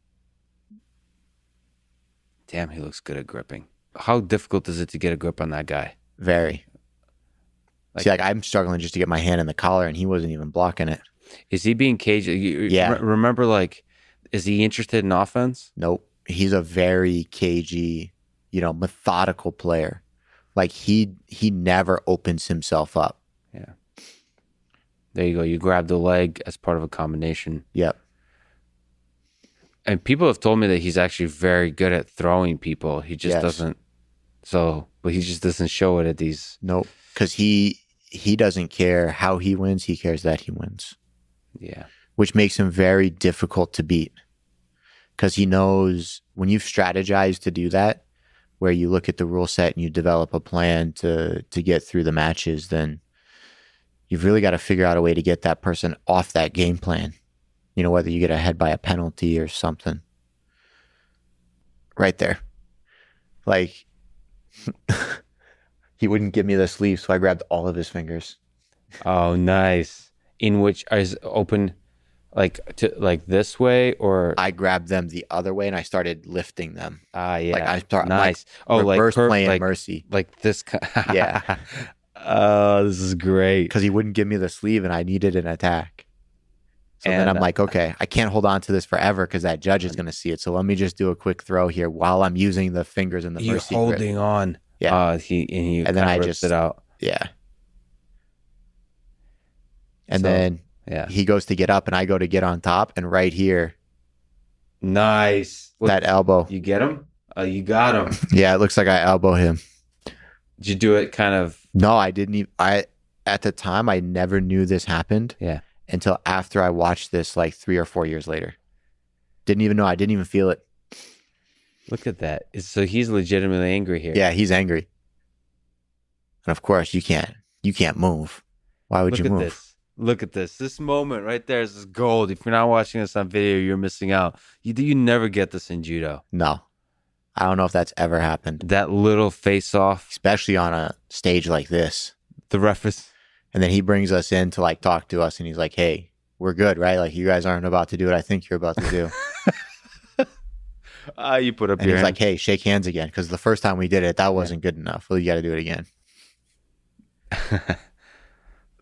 Damn, he looks good at gripping. How difficult is it to get a grip on that guy? Very. Like- See, like I'm struggling just to get my hand in the collar, and he wasn't even blocking it. Is he being caged? Yeah. Remember, like, is he interested in offense? Nope. He's a very cagey, methodical player. Like he never opens himself up. Yeah. There you go. You grab the leg as part of a combination. Yep. And people have told me that he's actually very good at throwing people. He just Yes. doesn't. But he just doesn't show it at these. Nope. Because he doesn't care how he wins. He cares that he wins, Yeah. which makes him very difficult to beat. Because he knows when you've strategized to do that, where you look at the rule set and you develop a plan to get through the matches, then you've really got to figure out a way to get that person off that game plan. Whether you get ahead by a penalty or something. Right there. Like, he wouldn't give me the sleeve, so I grabbed all of his fingers. Oh, nice. In which is open, like this way, or I grabbed them the other way and I started lifting them. yeah, Like I start nice. reverse playing like mercy. like this. Yeah. Oh, this is great. Because he wouldn't give me the sleeve and I needed an attack. So then And, I'm like, okay, I can't hold on to this forever because that judge is going to see it. So let me just do a quick throw here while I'm using the fingers in the You're mercy grip. holding on. Yeah. And then I rips just- it out. Yeah. And So, then Yeah. he goes to get up and I go to get on top. And right here, Nice. that elbow. You get him? You got him. Yeah, it looks like I elbow him. Did you do it kind of? No, I didn't even. At the time, I never knew this happened Yeah. until after I watched this like 3 or 4 years later. Didn't even know. I didn't even feel it. Look at that. So he's legitimately angry here. Yeah, he's angry. And of course, you can't move. Why would Look you at move? this. Look at this. This moment right there is gold. If you're not watching this on video, you're missing out. You never get this in judo. No. I don't know if that's ever happened, That little face off. especially on a stage like this. The ref is. And then he brings us in to like talk to us and he's like, hey, we're good, right? Like you guys aren't about to do what I think you're about to do. You put up And your he's hand. like, hey, shake hands again. Because the first time we did it, that wasn't good enough. Well, you got to do it again.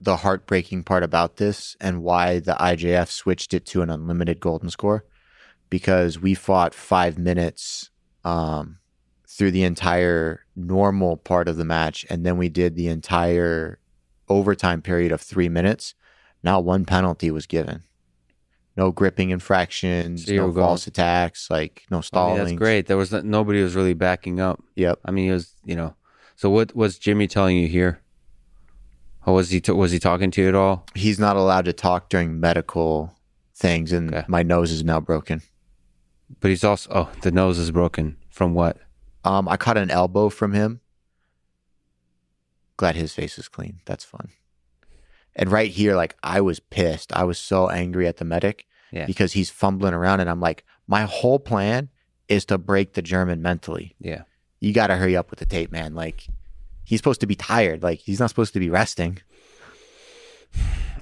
The heartbreaking part about this and why the IJF switched it to an unlimited golden score, because we fought 5 minutes through the entire normal part of the match. And then we did the entire overtime period of 3 minutes. Not one penalty was given. No gripping infractions, So you no were going- false attacks, like no I stalling. mean, that's great. There was nobody was really backing up. Yep. I mean, he was, So what was Jimmy telling you here? Or was he talking to you at all? He's not allowed to talk during medical things, and Okay. my nose is now broken. But he's also the nose is broken from what? I caught an elbow from him. Glad his face is clean. That's fun. And right here, like I was pissed. I was so angry at the medic Yeah. because he's fumbling around, and I'm like, my whole plan is to break the German mentally. Yeah. You got to hurry up with the tape, man. Like he's supposed to be tired. Like he's not supposed to be resting.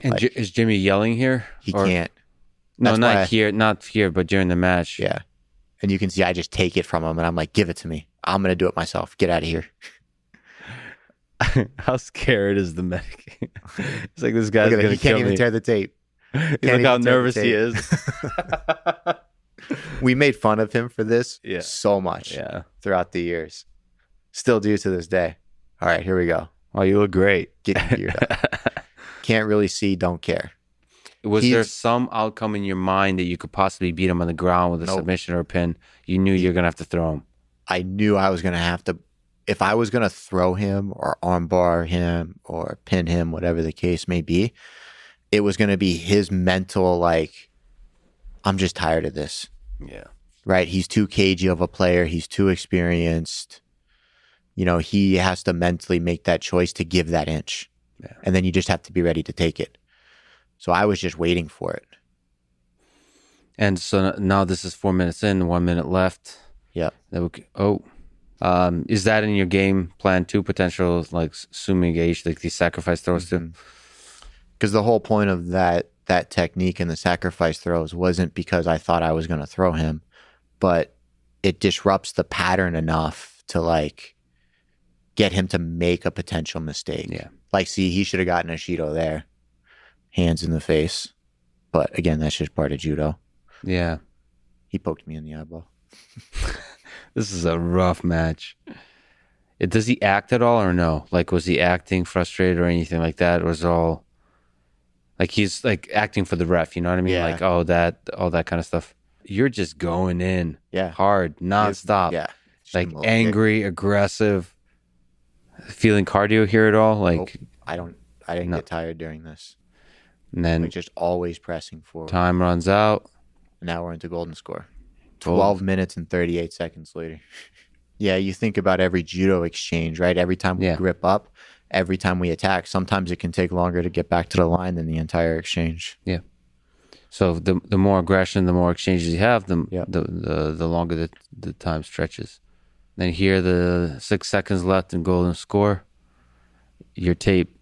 And Like- is Jimmy yelling here? He Or- can't. No, That's why not here, but during the match. Yeah. And you can see I just take it from him and I'm like, give it to me. I'm going to do it myself. Get out of here. How scared is the medic? It's like this guy's Look at it. gonna He can't kill even me. tear the tape. Can't Look how even turn the nervous he tape. is. We made fun of him for this Yeah. so much Yeah. throughout the years. Still do to this day. All right, here we go. Oh, you look great. Getting geared up. Can't really see, don't care. Was there He's- some outcome in your mind that you could possibly beat him on the ground with a Nope. submission or a pin? You knew you're going to have to throw him. I knew I was going to have to, if I was going to throw him or armbar him or pin him, whatever the case may be, it was going to be his mental, like, I'm just tired of this, Yeah. right? He's too cagey of a player. He's too experienced. You know, he has to mentally make that choice to give that inch. Yeah. And then you just have to be ready to take it. So I was just waiting for it. And so now this is 4 minutes in, 1 minute left. Yep. Is that in your game plan too? Potential like sumigation, like these sacrifice throws too? Because the whole point of that technique and the sacrifice throws wasn't because I thought I was going to throw him, but it disrupts the pattern enough to like get him to make a potential mistake. Yeah. Like, see, he should have gotten a Shido there. Hands in the face. But again, that's just part of judo. Yeah. He poked me in the eyeball. This is a rough match. Does he act at all or no? Like, was he acting frustrated or anything like that? Or was it all like he's like acting for the ref? You know what I mean? Yeah. Like, all that kind of stuff. You're just going in Yeah. hard, nonstop. Yeah. Just Like a little kick. angry, aggressive. Feeling cardio here at all? Like, Nope. I didn't No. get tired during this. and then Like, just always pressing forward. time runs out. Now we're into golden score. Gold. 12 minutes and 38 seconds later. Yeah, you think about every judo exchange, right? Every time we Yeah. grip up, every time we attack, sometimes it can take longer to get back to the line than the entire exchange. So the more aggression, the more exchanges you have, Yep. the longer the time stretches. Then here, the 6 seconds left in golden score. Your tape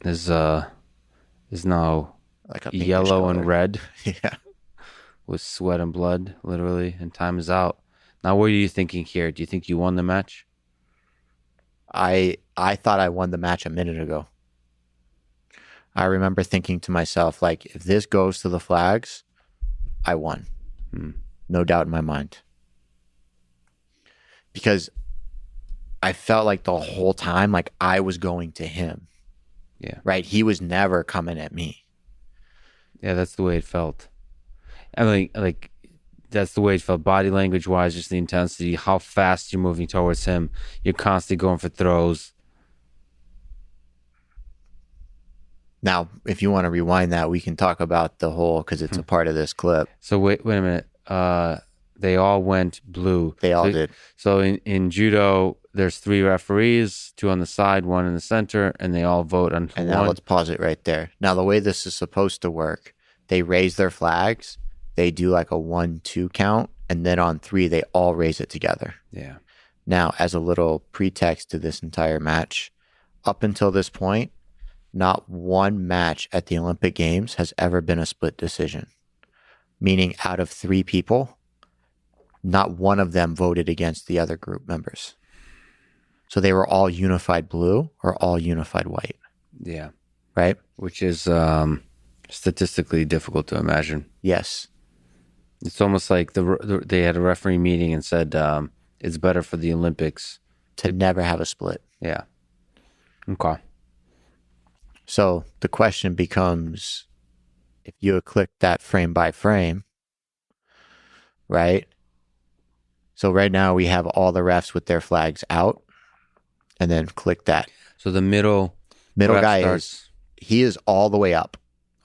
is now Like a pinkish yellow and color. red Yeah. with sweat and blood, literally, and time is out. Now, what are you thinking here? Do you think you won the match? I thought I won the match a minute ago. I remember thinking to myself, like, if this goes to the flags, I won. No doubt in my mind. Because I felt like the whole time, like I was going to him. Yeah. Right? He was never coming at me. Yeah, that's the way it felt. I mean, like that's the way it felt, body language wise, just the intensity, how fast you're moving towards him. You're constantly going for throws. Now, if you want to rewind that, we can talk about the whole, because it's a part of this clip. So wait a minute. They all went blue. They all So- did. So in judo, there's 3 referees, 2 on the side, 1 in the center, and they all vote on And now one. let's pause it right there. Now, the way this is supposed to work, they raise their flags, they do like a 1-2 count, and then on 3, they all raise it together. Yeah. Now, as a little pretext to this entire match, up until this point, not one match at the Olympic Games has ever been a split decision. Meaning, out of 3 people, not one of them voted against the other group members. So they were all unified blue or all unified white, Yeah. right? Which is statistically difficult to imagine. Yes. It's almost like they had a referee meeting and said it's better for the Olympics. To never have a split. Yeah. Okay. So the question becomes, if you had clicked that frame by frame, right? So right now we have all the refs with their flags out, and then click that. So the middle ref Guy starts he is all the way up.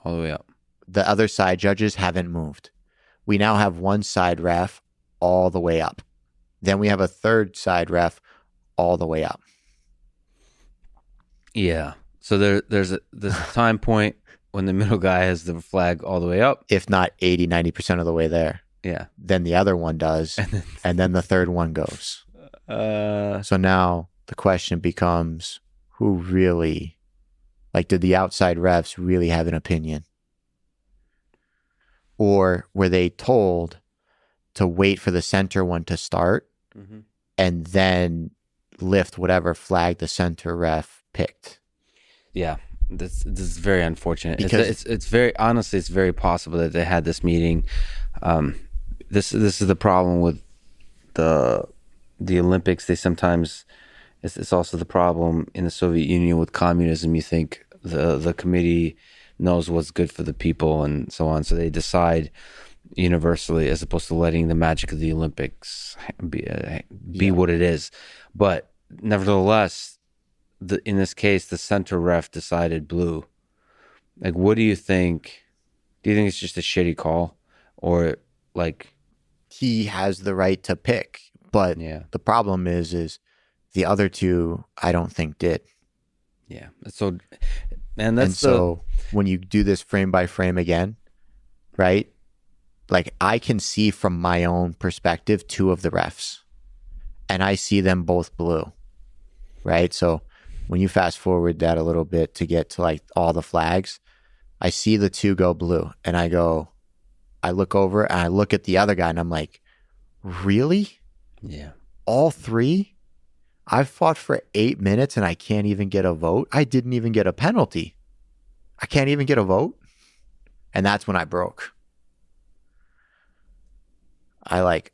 all the way up. The other side judges haven't moved. We now have one side ref all the way up. Then we have a third side ref all the way up. Yeah. So there's a time point when the middle guy has the flag all the way up. If not 80, 90% of the way there. Yeah. Then the other one does, and then the third one goes. So now the question becomes, who really, like, did the outside refs really have an opinion? Or were they told to wait for the center one to start and then lift whatever flag the center ref picked? Yeah. This is very unfortunate. Because It's very honestly, it's very possible that they had this meeting. This is the problem with the Olympics. They sometimes it's also the problem in the Soviet Union with communism. You think the committee knows what's good for the people and so on, so they decide universally as opposed to letting the magic of the Olympics be what it is. But nevertheless, in this case, the center ref decided blue. Like, what do you think? Do you think it's just a shitty call, or like he has the right to pick, but the problem is the other two I don't think did. Yeah. So, and that's so when you do this frame by frame again, right? Like, I can see from my own perspective 2 of the refs, and I see them both blue, right? So when you fast forward that a little bit to get to like all the flags, I see the 2 go blue, and I look over and I look at the other guy and I'm like, really? Yeah. All 3? I've fought for 8 minutes and I can't even get a vote. I didn't even get a penalty. I can't even get a vote. And that's when I broke. I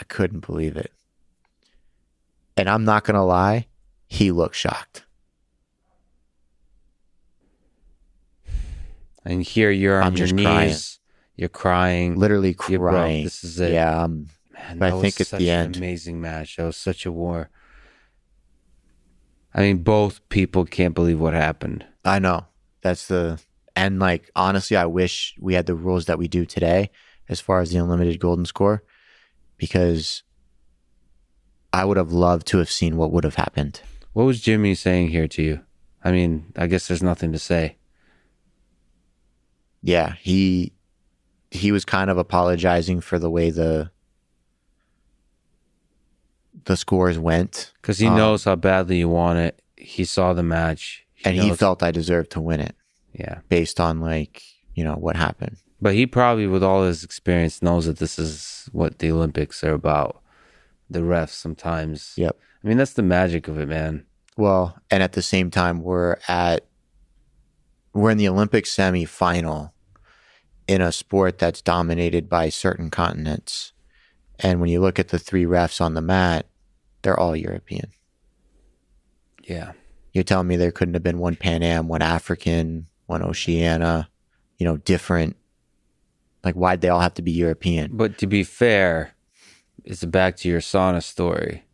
couldn't believe it. And I'm not going to lie, he looked shocked. And here you're on your knees. Crying. You're crying. Literally crying. This is it. Yeah. Man, but I think at the end. An amazing match. That was such a war. I mean, both people can't believe what happened. I know. And like, honestly, I wish we had the rules that we do today as far as the unlimited golden score, because I would have loved to have seen what would have happened. What was Jimmy saying here to you? I mean, I guess there's nothing to say. Yeah, he was kind of apologizing for the way the scores went. Because he knows how badly you want it. He saw the match. He felt I deserved to win it. Yeah. Based on what happened. But he probably, with all his experience, knows that this is what the Olympics are about. The refs sometimes. Yep. I mean, that's the magic of it, man. Well, and at the same time, we're in the Olympic semifinal in a sport that's dominated by certain continents. And when you look at the 3 refs on the mat, they're all European. Yeah. You're telling me there couldn't have been one Pan Am, one African, one Oceania, different. Like, why'd they all have to be European? But to be fair, it's back to your sauna story.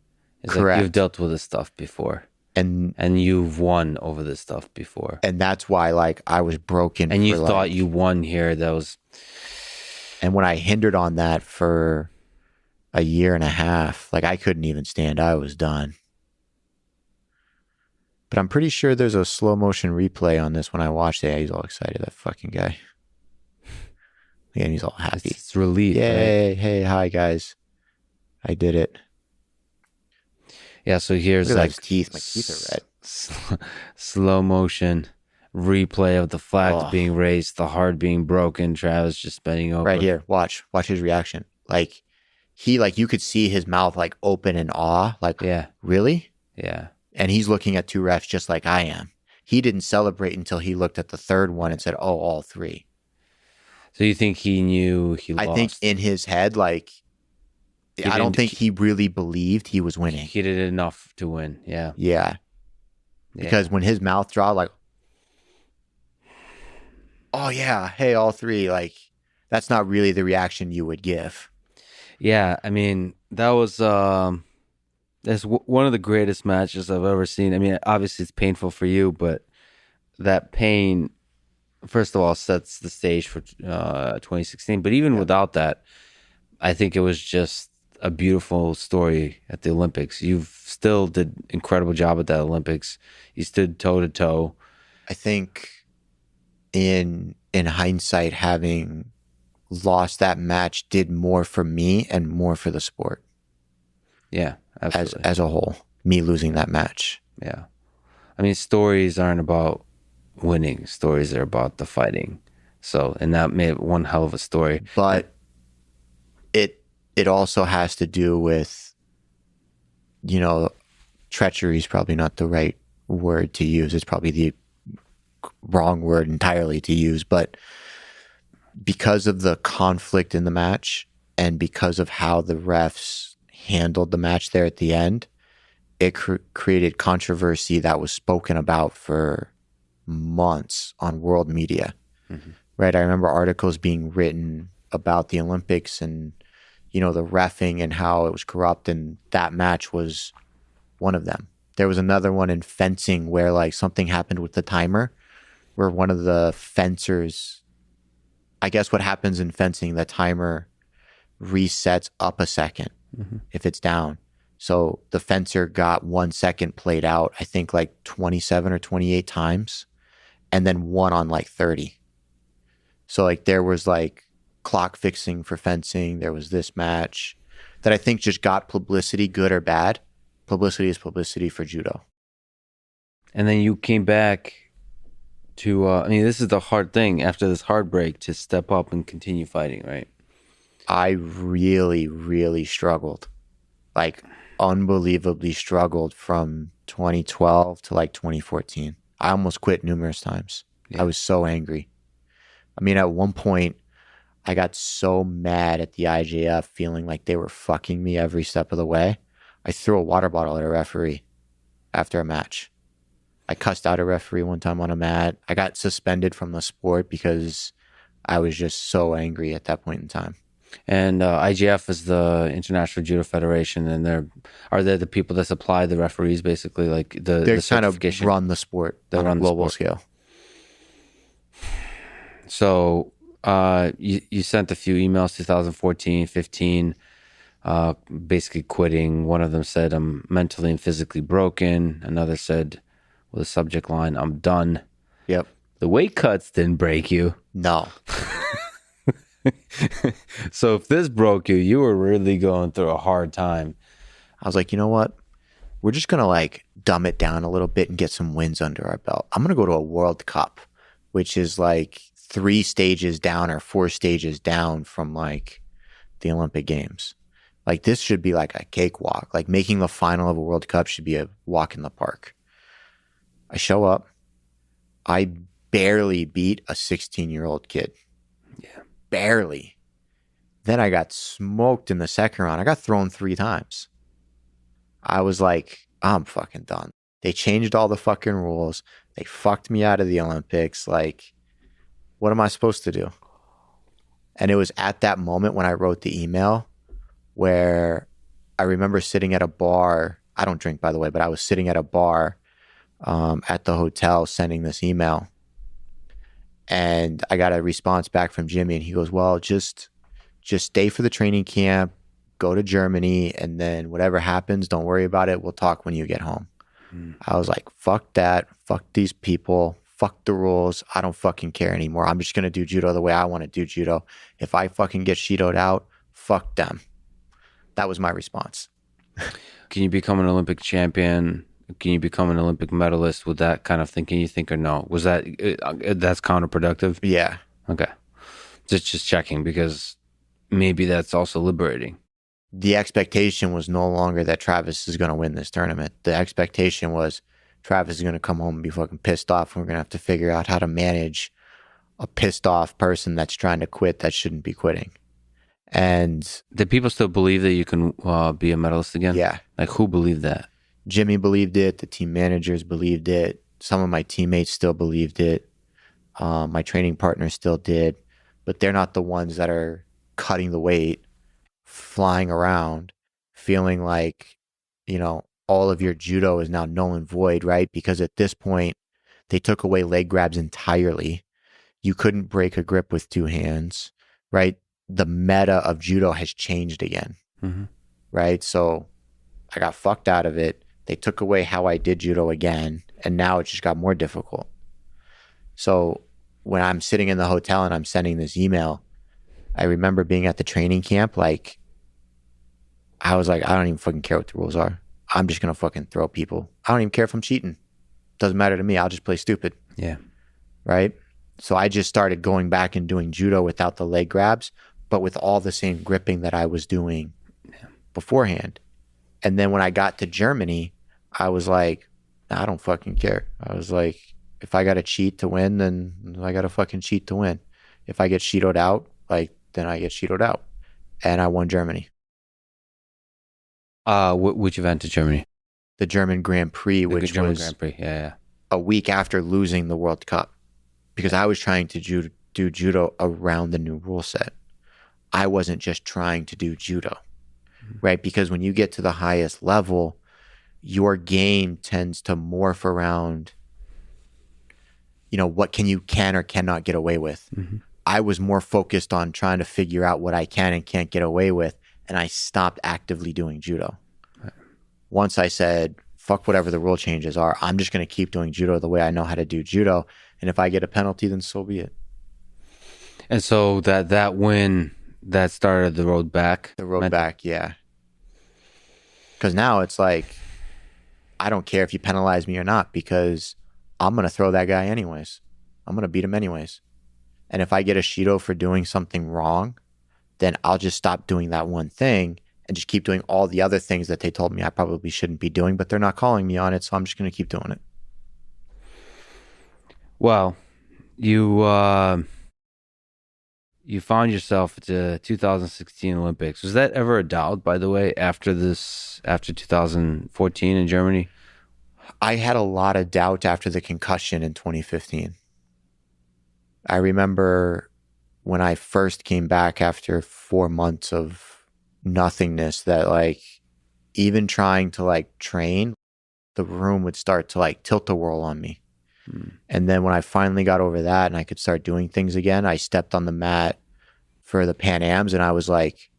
Correct. You've dealt with this stuff before. And you've won over this stuff before. And that's why, like, I was broken. And you thought you won here. And when I hindered on that for a year and a half, like, I couldn't even stand. I was done. But I'm pretty sure there's a slow motion replay on this when I watched it. Yeah, he's all excited, that fucking guy. Yeah, and he's all happy. It's relief. Yay. Right? Hey, hi, guys. I did it. Yeah, so here's look at like his teeth. My teeth are red. Slow motion replay of the flag being raised, the heart being broken, Travis just bending over. Right here. Watch his reaction. Like, you could see his mouth like open in awe. Like, yeah. Really? Yeah. And he's looking at 2 refs just like I am. He didn't celebrate until he looked at the 3rd one and said, "Oh, all 3." So you think he knew he lost? I think in his head, like, I don't think he really believed he was winning. He did enough to win. Yeah. Yeah. Because when his mouth dropped, like, oh yeah, hey, all 3, like, that's not really the reaction you would give. Yeah, I mean, that was that's one of the greatest matches I've ever seen. I mean, obviously it's painful for you, but that pain, first of all, sets the stage for 2016. But even without that, I think it was just a beautiful story at the Olympics. You've still did incredible job at the Olympics. You stood toe to toe. I think in hindsight, having lost that match did more for me and more for the sport. Yeah, absolutely. As a whole, me losing that match. Yeah. I mean, stories aren't about winning. Stories are about the fighting. So, and that made one hell of a story. But it also has to do with, treachery is probably not the right word to use. It's probably wrong word entirely to use, but because of the conflict in the match and because of how the refs handled the match there at the end, it created controversy that was spoken about for months on world media. Mm-hmm. Right? I remember articles being written about the Olympics and, the reffing and how it was corrupt, and that match was one of them. There was another one in fencing where like something happened with the timer, where one of the fencers, I guess what happens in fencing, the timer resets up a second if it's down. So the fencer got 1 second played out, I think like 27 or 28 times, and then won on like 30. So like there was like clock fixing for fencing. There was this match that I think just got publicity, good or bad. Publicity is publicity for judo. And then you came back to, this is the hard thing after this heartbreak, to step up and continue fighting, right? I really, really struggled. Like unbelievably struggled from 2012 to like 2014. I almost quit numerous times. Yeah. I was so angry. I mean, at one point, I got so mad at the IJF, feeling like they were fucking me every step of the way. I threw a water bottle at a referee after a match. I cussed out a referee one time on a mat. I got suspended from the sport because I was just so angry at that point in time. And IJF is the International Judo Federation, and are they the people that supply the referees, basically, like they kind of run the sport on a global scale. So you sent a few emails, 2014, 15, basically quitting. One of them said, "I'm mentally and physically broken." Another said, with a subject line, "I'm done." Yep. The weight cuts didn't break you. No. So if this broke you, you were really going through a hard time. I was like, you know what? We're just going to like dumb it down a little bit and get some wins under our belt. I'm going to go to a World Cup, which is like 3 stages down or 4 stages down from like the Olympic Games. Like this should be like a cakewalk. Like making the final of a World Cup should be a walk in the park. I show up. I barely beat a 16-year-old kid. Yeah. Barely. Then I got smoked in the second round. I got thrown 3 times. I was like, I'm fucking done. They changed all the fucking rules. They fucked me out of the Olympics. Like, what am I supposed to do? And it was at that moment when I wrote the email where I remember sitting at a bar. I don't drink, by the way, but I was sitting at a bar at the hotel sending this email. And I got a response back from Jimmy, and he goes, well, just stay for the training camp, go to Germany, and then whatever happens, don't worry about it. We'll talk when you get home. I was like, fuck that. Fuck these people. Fuck the rules. I don't fucking care anymore. I'm just going to do judo the way I want to do judo. If I fucking get shidoed out, fuck them. That was my response. Can you become an Olympic champion? Can you become an Olympic medalist with that kind of thinking, you think, or no? Was that's counterproductive? Yeah. Okay. Just checking, because maybe that's also liberating. The expectation was no longer that Travis is going to win this tournament. The expectation was Travis is going to come home and be fucking pissed off, and we're going to have to figure out how to manage a pissed off person that's trying to quit that shouldn't be quitting. And did people still believe that you can be a medalist again? Yeah. Like, who believed that? Jimmy believed it. The team managers believed it. Some of my teammates still believed it. My training partners still did. But they're not the ones that are cutting the weight, flying around, feeling like, all of your judo is now null and void, right? Because at this point, they took away leg grabs entirely. You couldn't break a grip with 2 hands, right? The meta of judo has changed again, right? So I got fucked out of it. They took away how I did judo again, and now it just got more difficult. So when I'm sitting in the hotel and I'm sending this email, I remember being at the training camp, like, I was like, I don't even fucking care what the rules are. I'm just going to fucking throw people. I don't even care if I'm cheating. Doesn't matter to me. I'll just play stupid. Yeah. Right? So I just started going back and doing judo without the leg grabs, but with all the same gripping that I was doing beforehand. And then when I got to Germany, I was like, I don't fucking care. I was like, if I got to cheat to win, then I got to fucking cheat to win. If I get Shidoed out, like, then I get Shidoed out. And I won Germany. Which event in Germany? The German Grand Prix, which German was Grand Prix. Yeah. a week after losing the World Cup, because I was trying to do judo around the new rule set. I wasn't just trying to do judo, right? Because when you get to the highest level, your game tends to morph around, what can or cannot get away with. Mm-hmm. I was more focused on trying to figure out what I can and can't get away with, and I stopped actively doing judo. Right. Once I said, fuck whatever the rule changes are, I'm just going to keep doing judo the way I know how to do judo, and if I get a penalty, then so be it. And so that win, that started the road back? The road back, yeah. Because now it's like, I don't care if you penalize me or not, because I'm going to throw that guy anyways. I'm going to beat him anyways. And if I get a Shido for doing something wrong, then I'll just stop doing that one thing and just keep doing all the other things that they told me I probably shouldn't be doing, but they're not calling me on it, so I'm just going to keep doing it. Well, you found yourself at the 2016 Olympics. Was that ever a doubt, by the way, after 2014 in Germany? I had a lot of doubt after the concussion in 2015. I remember when I first came back after 4 months of nothingness, that like even trying to like train, the room would start to like tilt-a-whirl on me. And then when I finally got over that and I could start doing things again, I stepped on the mat for the Pan Ams and I was like,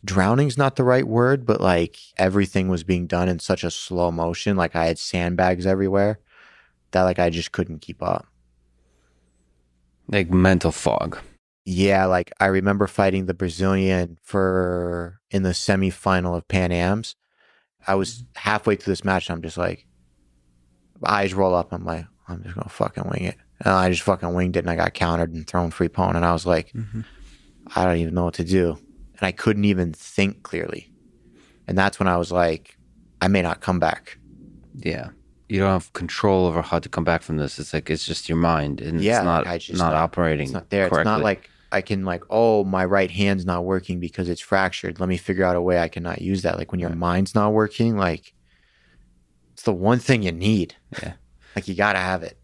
drowning's not the right word, but like everything was being done in such a slow motion. Like I had sandbags everywhere that like I just couldn't keep up. Like mental fog. Yeah, like I remember fighting the Brazilian in the semifinal of Pan Ams. I was halfway through this match and I'm just like, eyes roll up. I'm like, I'm just gonna fucking wing it. And I just fucking winged it and I got countered and thrown free pwn. And I was like, I don't even know what to do. And I couldn't even think clearly. And that's when I was like, I may not come back. Yeah. You don't have control over how to come back from this. It's like, it's just your mind and Yeah, it's not, like not operating. It's not there. Correctly. It's not like I can like, oh, my right hand's not working because it's fractured. Let me figure out a way I cannot use that. Like when your mind's not working, like it's the one thing you need. Yeah. Like you got to have it.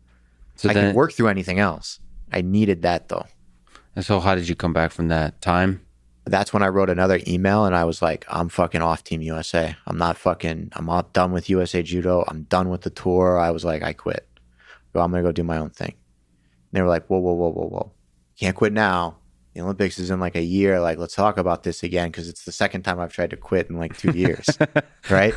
So I can work through anything else. I needed that though. And so how did you come back from that time? That's when I wrote another email and I was like, I'm fucking off Team USA. I'm all done with USA Judo. I'm done with the tour. I was like, I quit. I'm going to go do my own thing. And they were like, whoa. Can't quit now. The Olympics is in like a year. Like, let's talk about this again because it's the second time I've tried to quit in like 2 years. Right?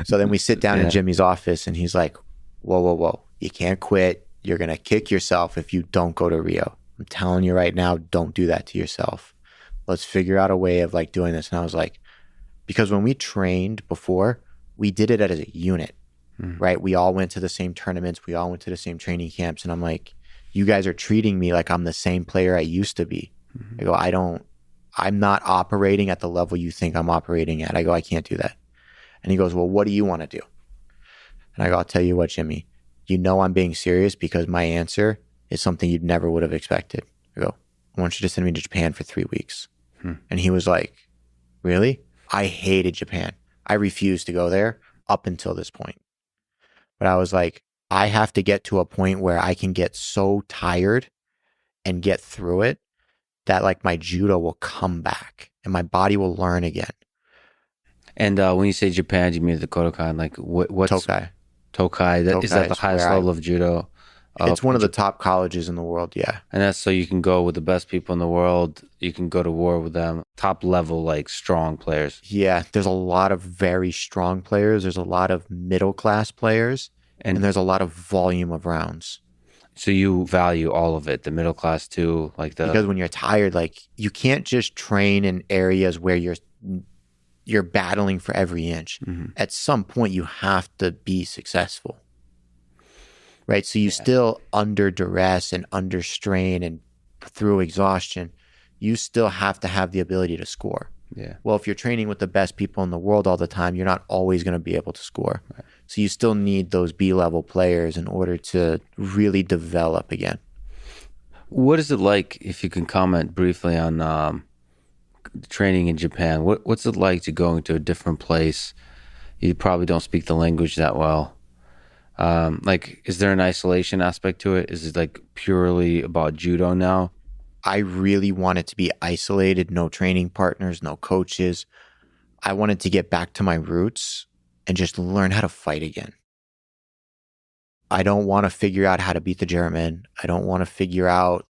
So then we sit down in Jimmy's office and he's like, whoa. You can't quit. You're going to kick yourself if you don't go to Rio. I'm telling you right now, don't do that to yourself. Let's figure out a way of like doing this. And I was like, because when we trained before, we did it as a unit, right? We all went to the same tournaments. We all went to the same training camps. And I'm like, you guys are treating me like I'm the same player I used to be. I go, I'm not operating at the level you think I'm operating at. I go, I can't do that. And he goes, well, what do you want to do? And I go, I'll tell you what, Jimmy, you know I'm being serious because my answer is something you'd never would have expected. I go, I want you to send me to Japan for 3 weeks. And he was like, really? I hated Japan. I refused to go there up until this point. But I was like, I have to get to a point where I can get so tired and get through it that like my judo will come back and my body will learn again. And when you say Japan, do you mean the Kodokan? Like what's Tokai? Is that the highest level of judo? It's one of the top colleges in the world, yeah. And that's so you can go with the best people in the world. You can go to war with them. Top level, like strong players. Yeah, there's a lot of very strong players. There's a lot of middle class players. And there's a lot of volume of rounds. So you value all of it, the middle class too, because when you're tired, like you can't just train in areas where you're battling for every inch. At some point, you have to be successful. Right, so you still under duress and under strain and through exhaustion, you still have to have the ability to score. Yeah. Well, if you're training with the best people in the world all the time, you're not always going to be able to score. Right. So you still need those B-level players in order to really develop again. What is it like, if you can comment briefly on training in Japan? What's it like to go into a different place? You probably don't speak the language that well. Like, is there an isolation aspect to it? Is it like purely about judo now? I really wanted to be isolated, no training partners, no coaches. I wanted to get back to my roots and just learn how to fight again. I don't want to figure out how to beat the German. I don't want to figure out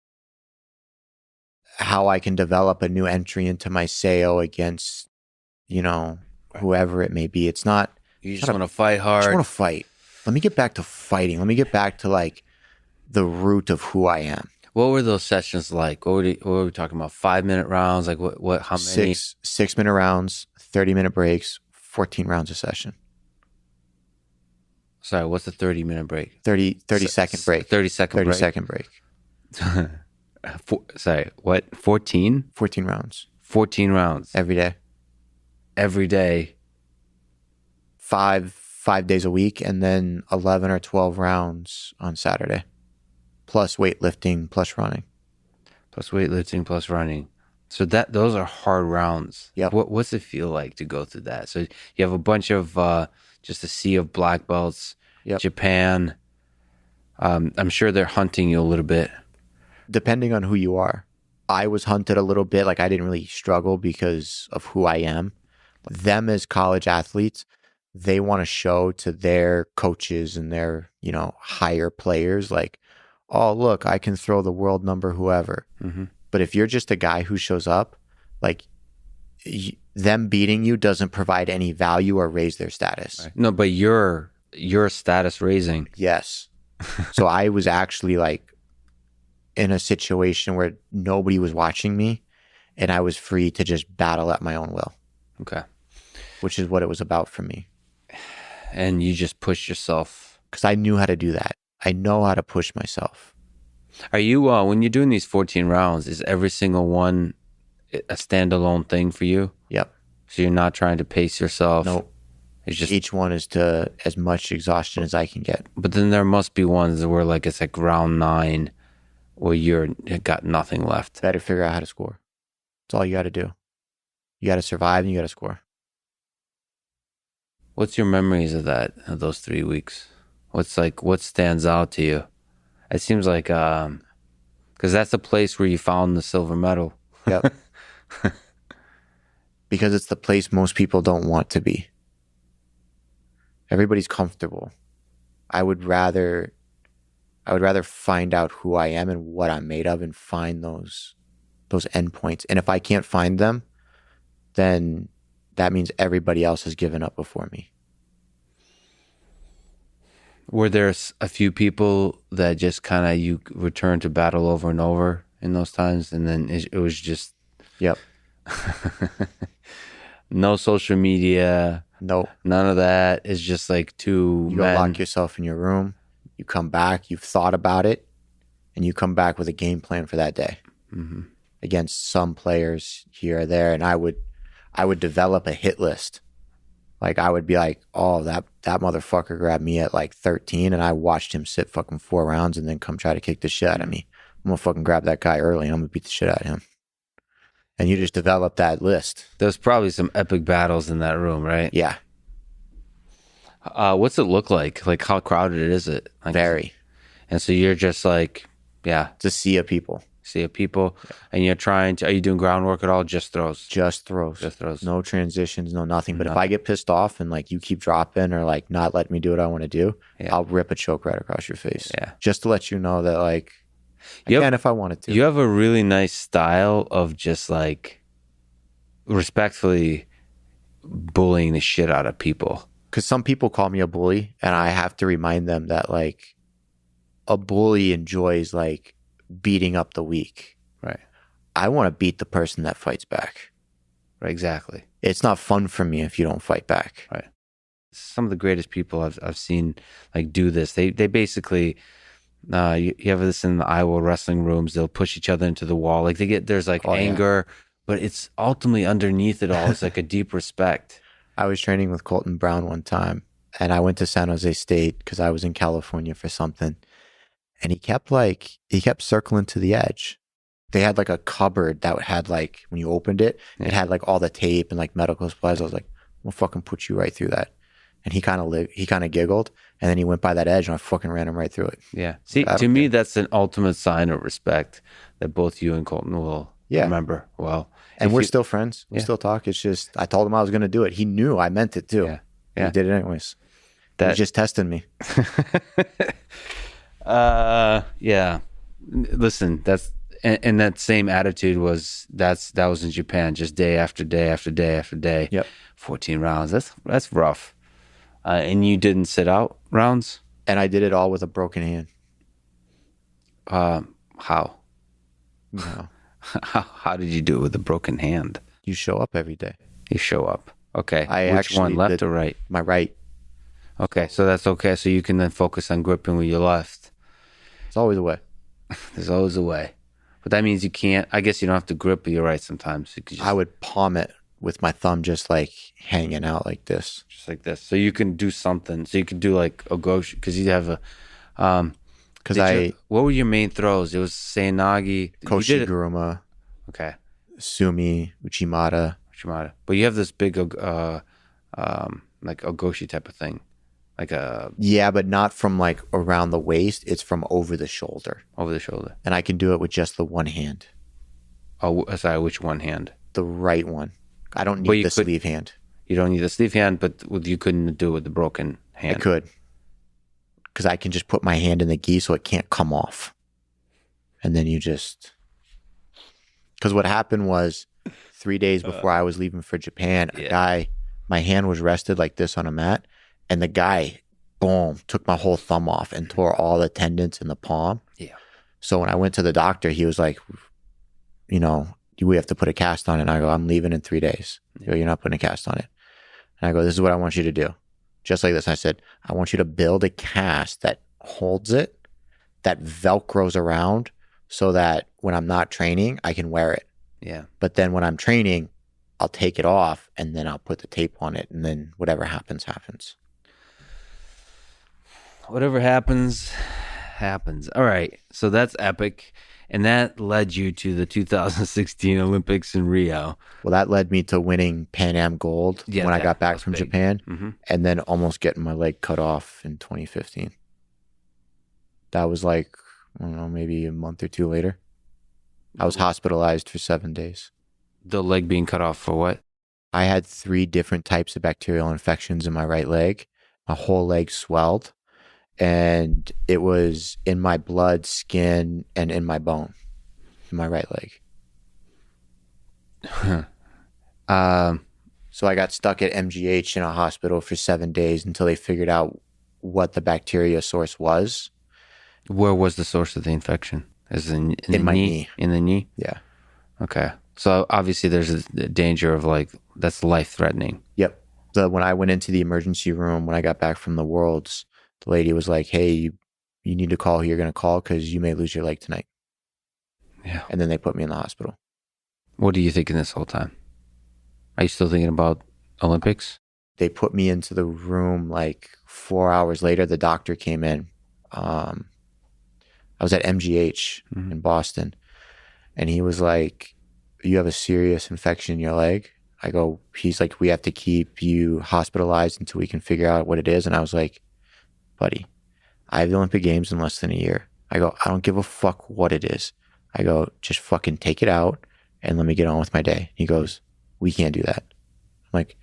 how I can develop a new entry into my seo against, whoever it may be. It's not. You just want to fight hard. I just want to fight. Let me get back to fighting. Let me get back to like the root of who I am. What were those sessions like? What were we talking about? 5-minute rounds? Like what? How many? 6-minute rounds, 30-minute breaks, 14 rounds a session. Sorry, what's the 30-minute break? 30-second break. 30-second break. 30-second break. Sorry, what? 14? 14 rounds. 14 rounds. Every day. Every day. 5 days a week, and then 11 or 12 rounds on Saturday. Plus weightlifting, plus running. Plus weightlifting, plus running. So those are hard rounds. Yep. What's it feel like to go through that? So you have a bunch of just a sea of black belts. Yep. Japan. I'm sure they're hunting you a little bit. Depending on who you are. I was hunted a little bit. Like, I didn't really struggle because of who I am. Them as college athletes, they want to show to their coaches and their, higher players, like, oh, look, I can throw the world number whoever. Mm-hmm. But if you're just a guy who shows up, like, them beating you doesn't provide any value or raise their status. Right. No, but you're status raising. Yes. So I was actually like in a situation where nobody was watching me and I was free to just battle at my own will. Okay. Which is what it was about for me. And you just push yourself. Because I knew how to do that. I know how to push myself. Are you, when you're doing these 14 rounds, is every single one a standalone thing for you? Yep. So you're not trying to pace yourself? Nope. It's just each one is to as much exhaustion as I can get. But then there must be ones where like it's like round 9 where you got nothing left. Better figure out how to score. That's all you got to do. You got to survive and you got to score. What's your memories of those 3 weeks? What stands out to you? It seems like, because that's the place where you found the silver medal. Yep. Because it's the place most people don't want to be. Everybody's comfortable. I would rather find out who I am and what I'm made of and find those endpoints. And if I can't find them, then that means everybody else has given up before me. Were there a few people that just kind of you returned to battle over and over in those times, and then it was just Yep. no social media, Nope. none of that. It's just like two You men. go lock yourself in your room. You come back. You've thought about it, and you come back with a game plan for that day against some players here or there. And I would develop a hit list. Like, I would be like, oh, that motherfucker grabbed me at like 13 and I watched him sit fucking 4 rounds and then come try to kick the shit out of me. I'm going to fucking grab that guy early and I'm going to beat the shit out of him. And you just develop that list. There's probably some epic battles in that room, right? Yeah. What's it look like? Like, how crowded is it? Like, Very. And so you're just like, yeah, It's a sea of people. see people, and you're trying to, are you doing groundwork at all? Just throws. Just throws. Just throws. No transitions, no nothing. But if I get pissed off and like you keep dropping or like not letting me do what I want to do, Yeah. I'll rip a choke right across your face. Yeah. Just to let you know that like I Yep. can if I wanted to. You have a really nice style of just like respectfully bullying the shit out of people. Because some people call me a bully and I have to remind them that like a bully enjoys like beating up the weak. Right. I want to beat the person that fights back. Right. Exactly. It's not fun for me if you don't fight back. Right. Some of the greatest people I've seen like do this. They basically you have this in the Iowa wrestling rooms. They'll push each other into the wall. Like there's like anger, but it's ultimately underneath it all. It's like a deep respect. I was training with Colton Brown one time And I went to San Jose State because I was in California for something. And he kept circling to the edge. They had like a cupboard that had like, when you opened it, it had like all the tape and like medical supplies. I was like, we'll fucking put you right through that. And he kind of giggled, and then he went by that edge, and I fucking ran him right through it. Yeah. See, to me, that's an ultimate sign of respect that both you and Colton will remember well. And we're still friends. We still talk. It's just, I told him I was going to do it. He knew I meant it too. Yeah. He did it anyways. He was just testing me. Yeah. Listen, and that same attitude that was in Japan, just day after day after day after day. Yep. 14 rounds. That's rough. And you didn't sit out rounds? And I did it all with a broken hand. How? No. How did you do it with a broken hand? You show up every day. You show up. Okay. Which one, left or right? My right. Okay, so that's okay. So you can then focus on gripping with your left. There's always a way. There's always a way. But that means you can't, I guess you don't have to grip with your right sometimes. You could just, I would palm it with my thumb just like hanging out like this. Just like this. So you can do something. So you could do like ogoshi, because you have a... what were your main throws? It was Seinagi. Koshiguruma. Okay. Sumi, Uchimata. But you have this big like ogoshi type of thing. Like a... Yeah, but not from like around the waist. It's from over the shoulder. Over the shoulder. And I can do it with just the one hand. Oh, sorry, which one hand? The right one. I don't need the sleeve hand. You don't need the sleeve hand, but you couldn't do it with the broken hand. I could. Because I can just put my hand in the gi so it can't come off. And then you just... Because what happened was 3 days before I was leaving for Japan, a guy, my hand was rested like this on a mat. And the guy, boom, took my whole thumb off and tore all the tendons in the palm. Yeah. So when I went to the doctor, he was like, we have to put a cast on it. And I go, I'm leaving in 3 days. Yeah. You're not putting a cast on it. And I go, this is what I want you to do. Just like this. And I said, I want you to build a cast that holds it, that Velcros around so that when I'm not training, I can wear it. Yeah. But then when I'm training, I'll take it off and then I'll put the tape on it. And then whatever happens, happens. Whatever happens, happens. All right. So that's epic. And that led you to the 2016 Olympics in Rio. Well, that led me to winning Pan Am gold when I got back from Japan, and then almost getting my leg cut off in 2015. That was like, I don't know, maybe a month or two later. I was hospitalized for 7 days. The leg being cut off for what? I had 3 different types of bacterial infections in my right leg. My whole leg swelled. And it was in my blood, skin, and in my bone, in my right leg. So I got stuck at MGH in a hospital for 7 days until they figured out what the bacteria source was. Where was the source of the infection? Is in my knee. In the knee? Yeah. Okay. So obviously there's a danger of like, that's life-threatening. Yep. So when I went into the emergency room, when I got back from the Worlds, the lady was like, hey, you need to call who you're going to call because you may lose your leg tonight. Yeah. And then they put me in the hospital. What are you thinking this whole time? Are you still thinking about Olympics? They put me into the room like 4 hours later. The doctor came in. I was at MGH in Boston. And he was like, you have a serious infection in your leg? He's like, we have to keep you hospitalized until we can figure out what it is. And I was like, buddy, I have the Olympic Games in less than a year. I don't give a fuck what it is. Just fucking take it out and let me get on with my day. He goes, we can't do that. I'm like,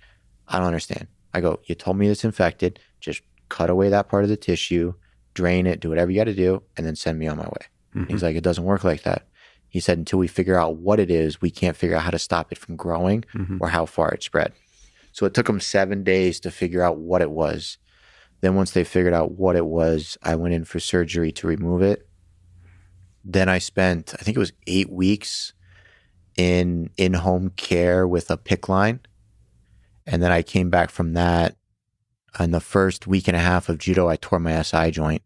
I don't understand. You told me it's infected. Just cut away that part of the tissue, drain it, do whatever you got to do, and then send me on my way. He's like, it doesn't work like that. He said, until we figure out what it is, we can't figure out how to stop it from growing or how far it spread. So it took them 7 days to figure out what it was. Then once they figured out what it was, I went in for surgery to remove it. Then I spent, I think it was 8 weeks in home care with a PICC line. And then I came back from that. In the first week and a half of judo, I tore my SI joint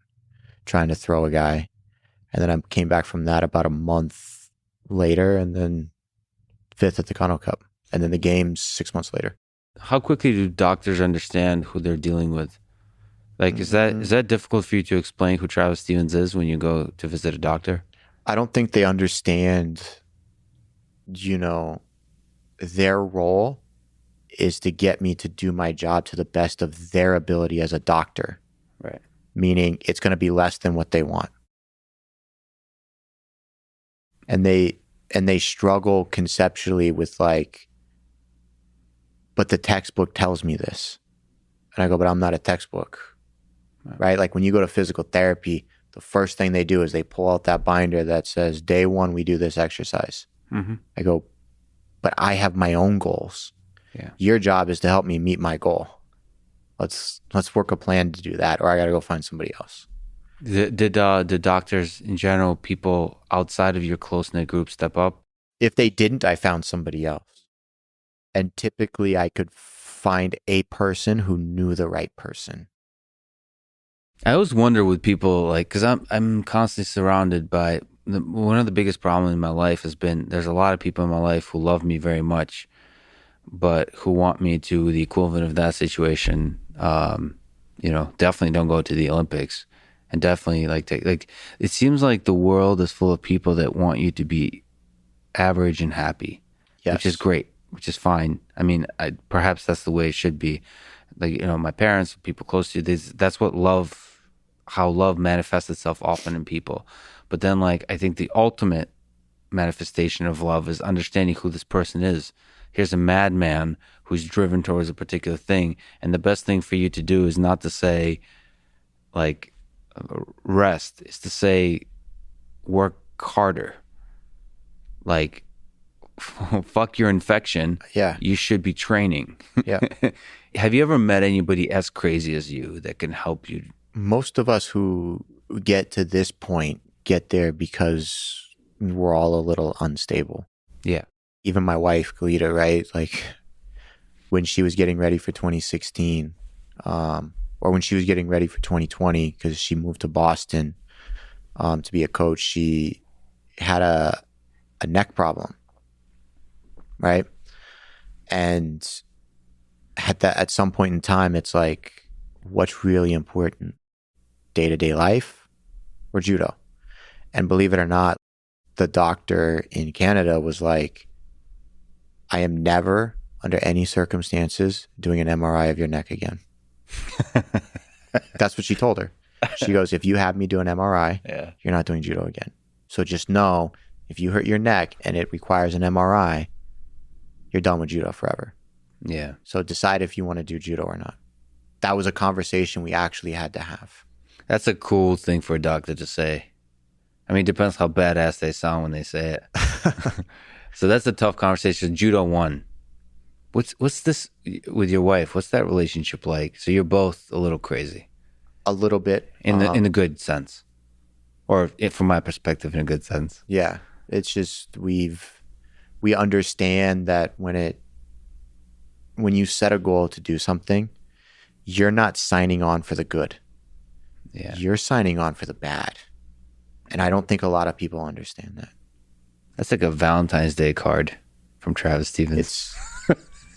trying to throw a guy. And then I came back from that about a month later, and then 5th at the Kano Cup. And then the games 6 months later. How quickly do doctors understand who they're dealing with? Like, is that difficult for you to explain who Travis Stevens is when you go to visit a doctor? I don't think they understand, their role is to get me to do my job to the best of their ability as a doctor. Right. Meaning it's going to be less than what they want. And they struggle conceptually with like, but the textbook tells me this. And I go, but I'm not a textbook. Right? Like when you go to physical therapy, the first thing they do is they pull out that binder that says, day 1, we do this exercise. Mm-hmm. I go, but I have my own goals. Yeah. Your job is to help me meet my goal. Let's work a plan to do that, or I got to go find somebody else. Did doctors in general, people outside of your close-knit group step up? If they didn't, I found somebody else. And typically I could find a person who knew the right person. I always wonder with people, like, because I'm constantly surrounded by, one of the biggest problems in my life has been, there's a lot of people in my life who love me very much, but who want me to the equivalent of that situation. Definitely don't go to the Olympics, and definitely it seems like the world is full of people that want you to be average and happy, Yes. which is great, which is fine. I mean, perhaps that's the way it should be. Like, my parents, people close to you, that's how love manifests itself often in people. But then, like, I think the ultimate manifestation of love is understanding who this person is. Here's a madman who's driven towards a particular thing. And the best thing for you to do is not to say, like, rest. It's to say, work harder. Like, fuck your infection. Yeah. You should be training. Yeah. Have you ever met anybody as crazy as you that can help you? Most of us who get to this point get there because we're all a little unstable. Yeah. Even my wife, Galita, right? Like when she was getting ready for 2016, or when she was getting ready for 2020, because she moved to Boston to be a coach, she had a neck problem, right? And at some point in time, it's like, what's really important? Day-to-day life or judo? And believe it or not, the doctor in Canada was like, I am never, under any circumstances, doing an MRI of your neck again. That's what she told her. She goes, if you have me do an MRI, you're not doing judo again. So just know, if you hurt your neck and it requires an MRI, you're done with judo forever. Yeah. So decide if you want to do judo or not. That was a conversation we actually had to have. That's a cool thing for a doctor to say. I mean, it depends how badass they sound when they say it. So that's a tough conversation. Judo 1. What's this with your wife? What's that relationship like? So you're both a little crazy. A little bit. In the good sense. Or from my perspective, in a good sense. Yeah. It's just we understand that when you set a goal to do something, you're not signing on for the good. Yeah. You're signing on for the bad. And I don't think a lot of people understand that. That's like a Valentine's Day card from Travis Stevens. It's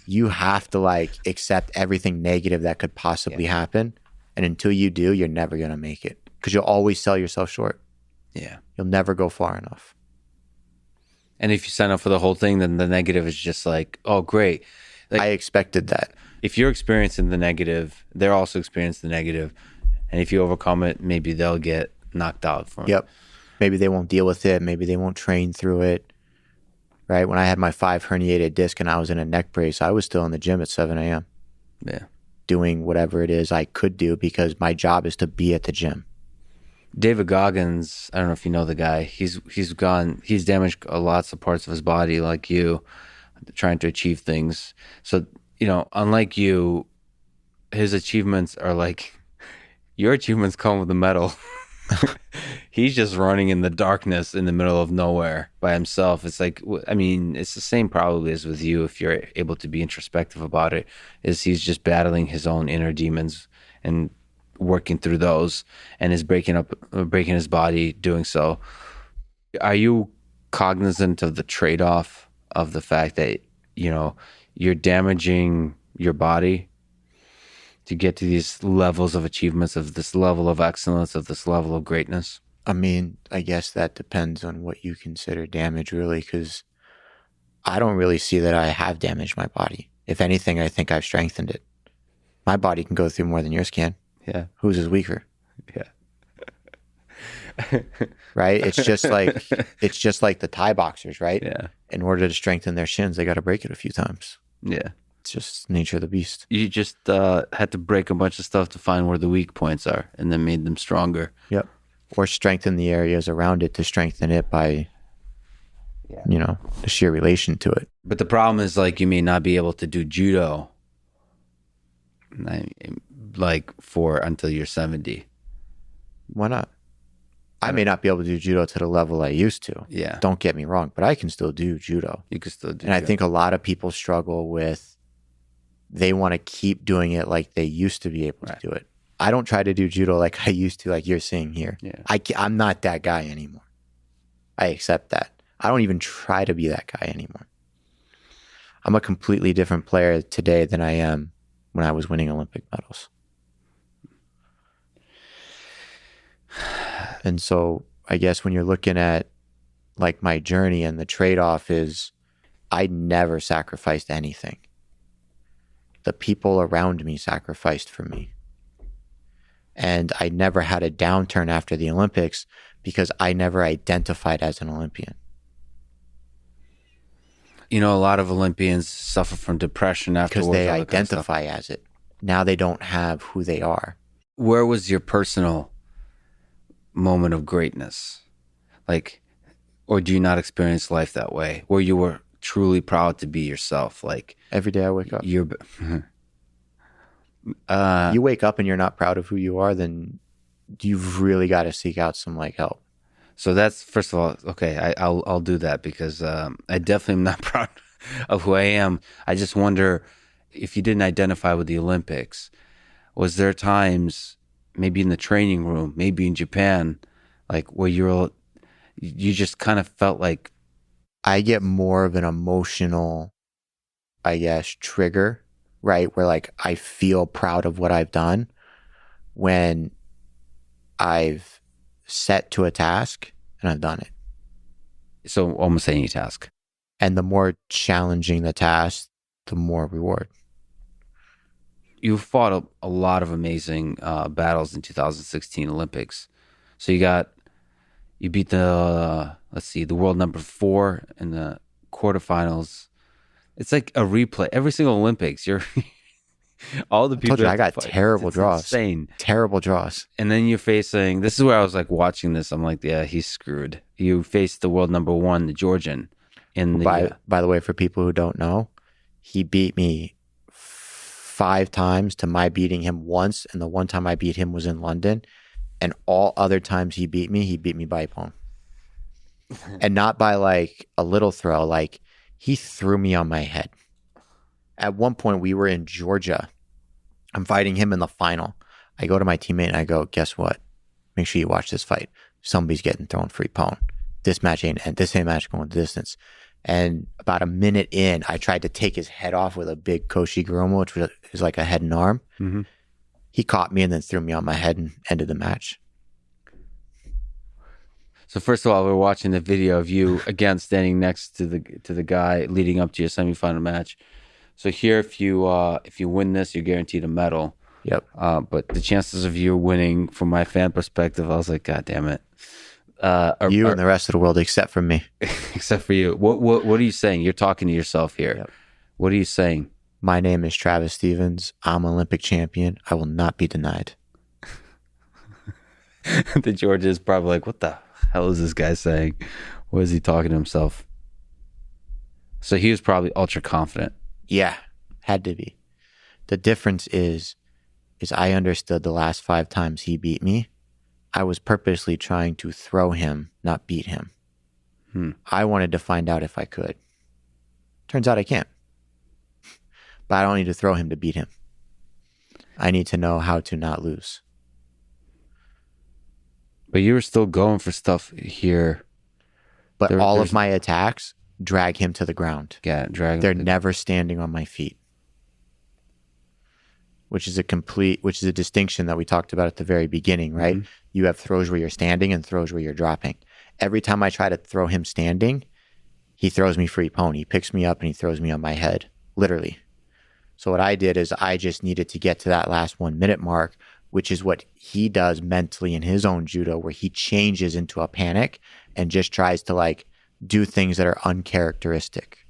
you have to accept everything negative that could possibly happen. And until you do, you're never going to make it. Because you'll always sell yourself short. Yeah. You'll never go far enough. And if you sign up for the whole thing, then the negative is just like, oh, great. I expected that. If you're experiencing the negative, they're also experiencing the negative. And if you overcome it, maybe they'll get knocked out from it. Yep. Maybe they won't deal with it. Maybe they won't train through it. Right? When I had my 5 herniated disc and I was in a neck brace, I was still in the gym at 7 a.m. Yeah. Doing whatever it is I could do because my job is to be at the gym. David Goggins, I don't know if you know the guy. He's damaged lots of parts of his body like you, trying to achieve things. So, unlike you, his achievements are like, your achievements come with a medal. He's just running in the darkness in the middle of nowhere by himself. It's like, I mean, it's the same probably as with you if you're able to be introspective about it, is he's just battling his own inner demons and working through those and is breaking his body doing so. Are you cognizant of the trade-off of the fact that, you're damaging your body to get to these levels of achievements, of this level of excellence, of this level of greatness? I mean, I guess that depends on what you consider damage, really, because I don't really see that I have damaged my body. If anything, I think I've strengthened it. My body can go through more than yours can. Yeah. Whose is weaker? Yeah. Right? It's just like the Thai boxers, right? Yeah. In order to strengthen their shins, they got to break it a few times. Yeah. It's just nature of the beast. You just had to break a bunch of stuff to find where the weak points are, and then made them stronger. Yep. Or strengthen the areas around it to strengthen it by, the sheer relation to it. But the problem is, like, you may not be able to do judo, until you're 70. Why not? I may not be able to do judo to the level I used to. Yeah. Don't get me wrong, but I can still do judo. You can still do And I think a lot of people struggle with, they want to keep doing it like they used to be able to do it. I don't try to do judo like I used to, like you're seeing here. Yeah. I'm not that guy anymore. I accept that. I don't even try to be that guy anymore. I'm a completely different player today than I am when I was winning Olympic medals. And so I guess when you're looking at like my journey, and the trade-off is I never sacrificed anything. The people around me sacrificed for me. And I never had a downturn after the Olympics because I never identified as an Olympian. A lot of Olympians suffer from depression afterwards. Because they identify as it. Now they don't have who they are. Where was your personal moment of greatness? Or do you not experience life that way, where you were truly proud to be yourself? Like, every day I wake up. You wake up and you're not proud of who you are, then you've really got to seek out some help. So that's, first of all, okay, I'll do that, because I definitely am not proud of who I am. I just wonder, if you didn't identify with the Olympics, was there times, maybe in the training room, maybe in Japan, where you just kind of felt like... I get more of an emotional, I guess, trigger, right? Where I feel proud of what I've done when I've set to a task and I've done it. So almost any task. And the more challenging the task, the more reward. You fought a lot of amazing battles in 2016 Olympics. So you beat the world number 4 in the quarterfinals. It's like a replay. Every single Olympics, you're all the people. I told you I got terrible draws. Insane. Terrible draws. And then you're facing, this is where I was watching this. I'm like, yeah, he's screwed. You faced the world number 1, the Georgian. By the way, for people who don't know, he beat me 5 times to my beating him once, and the one time I beat him was in London, and all other times he beat me by Ippon. And not by a little throw, he threw me on my head. At one point we were in Georgia. I'm fighting him in the final. I go to my teammate and I go, guess what? Make sure you watch this fight. Somebody's getting thrown for Ippon. This match ain't going the distance. And about a minute in, I tried to take his head off with a big Koshi Gurumo, which is like a head and arm. Mm-hmm. He caught me and then threw me on my head and ended the match. So first of all, we're watching the video of you again standing next to the guy leading up to your semifinal match. So here, if you win this, you're guaranteed a medal. Yep. But the chances of you winning, from my fan perspective, I was like, God damn it. And the rest of the world, except for me. Except for you. What are you saying? You're talking to yourself here. Yep. What are you saying? My name is Travis Stevens. I'm an Olympic champion. I will not be denied. The Georgia is probably like, what the hell is this guy saying? What is he talking to himself? So he was probably ultra confident. Yeah, had to be. The difference is I understood the last 5 times he beat me, I was purposely trying to throw him, not beat him. I wanted to find out if I could. Turns out I can't. But I don't need to throw him to beat him. I need to know how to not lose. But you were still going for stuff here. But all of my attacks drag him to the ground. Yeah, drag him. They're never standing on my feet. which is a distinction that we talked about at the very beginning, right? Mhm. You have throws where you're standing and throws where you're dropping. Every time I try to throw him standing, he throws me free pwn. He picks me up and he throws me on my head, literally. So what I did is I just needed to get to that last 1 minute mark, which is what he does mentally in his own judo, where he changes into a panic and just tries to like do things that are uncharacteristic.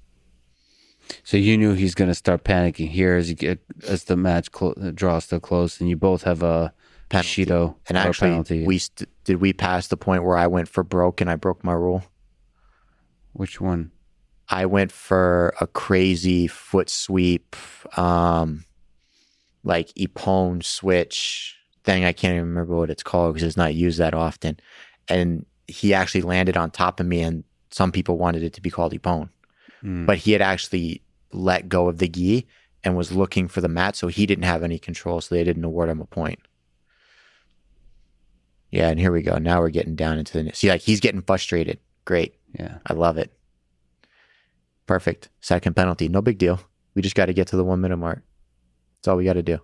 So you knew he's going to start panicking here as the match draws to a close, and you both have a Penalty. Shido And or actually, penalty. did we pass the point where I went for broke and I broke my rule? Which one? I went for a crazy foot sweep, like ippon switch thing. I can't even remember what it's called because it's not used that often. And he actually landed on top of me, and some people wanted it to be called ippon. But he had actually let go of the gi and was looking for the mat, so he didn't have any control, so they didn't award him a point. Yeah, and here we go. Now we're getting down into the... See, like, he's getting frustrated. Great. Yeah. I love it. Perfect. Second penalty. No big deal. We just got to get to the 1 minute mark. That's all we got to do.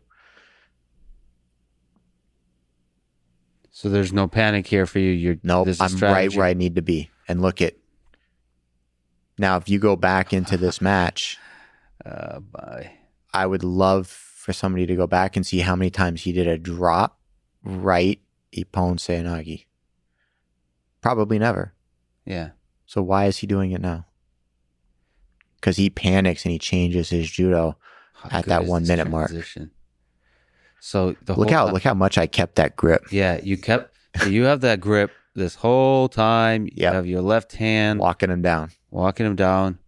So there's no panic here for you. Nope, I'm right where I need to be. And look at... Now, if you go back into this match, Bye. I would love for somebody to go back and see how many times he did a drop right ippon seonagi. Probably never. Yeah. So why is he doing it now? Because he panics and he changes his judo How at good that is 1 this minute mark. transition? So Look how much I kept that grip. Yeah, you have that grip this whole time. You Yep. have your left hand Walking him down. walking him down.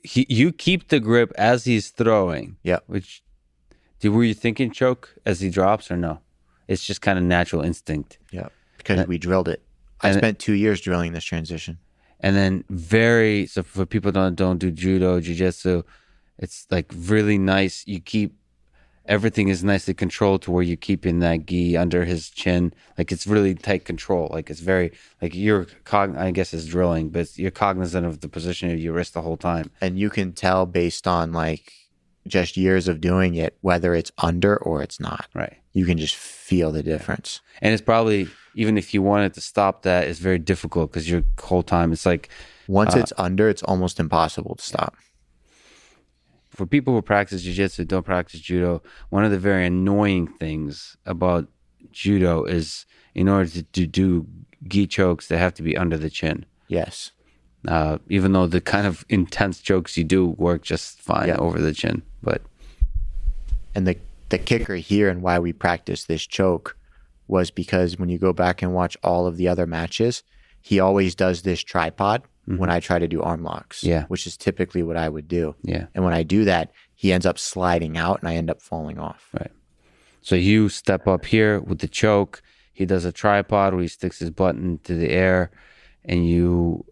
You keep the grip as he's throwing. Yep. Were you thinking choke as he drops or no? It's just kind of natural instinct. Yeah. Because we drilled it. I spent 2 years drilling this transition. And then so for people that don't do judo, jiu-jitsu, it's like really nice. Everything is nicely controlled to where you're keeping that gi under his chin. Like it's really tight control. Like it's very, like I guess it's drilling, but you're cognizant of the position of your wrist the whole time. And you can tell based on like just years of doing it, whether it's under or it's not. Right. You can just feel the difference. And it's probably, even if you wanted to stop that, it's very difficult because your whole time, it's like. Once it's under, it's almost impossible to stop. For people who practice jiu-jitsu, don't practice judo, one of the very annoying things about judo is in order to do gi chokes, they have to be under the chin. Yes. Even though the kind of intense chokes you do work just fine over the chin. And the kicker here and why we practice this choke was because when you go back and watch all of the other matches, he always does this tripod when I try to do arm locks, which is typically what I would do. Yeah. And when I do that, he ends up sliding out and I end up falling off. Right. So you step up here with the choke. He does a tripod where he sticks his butt into the air, and you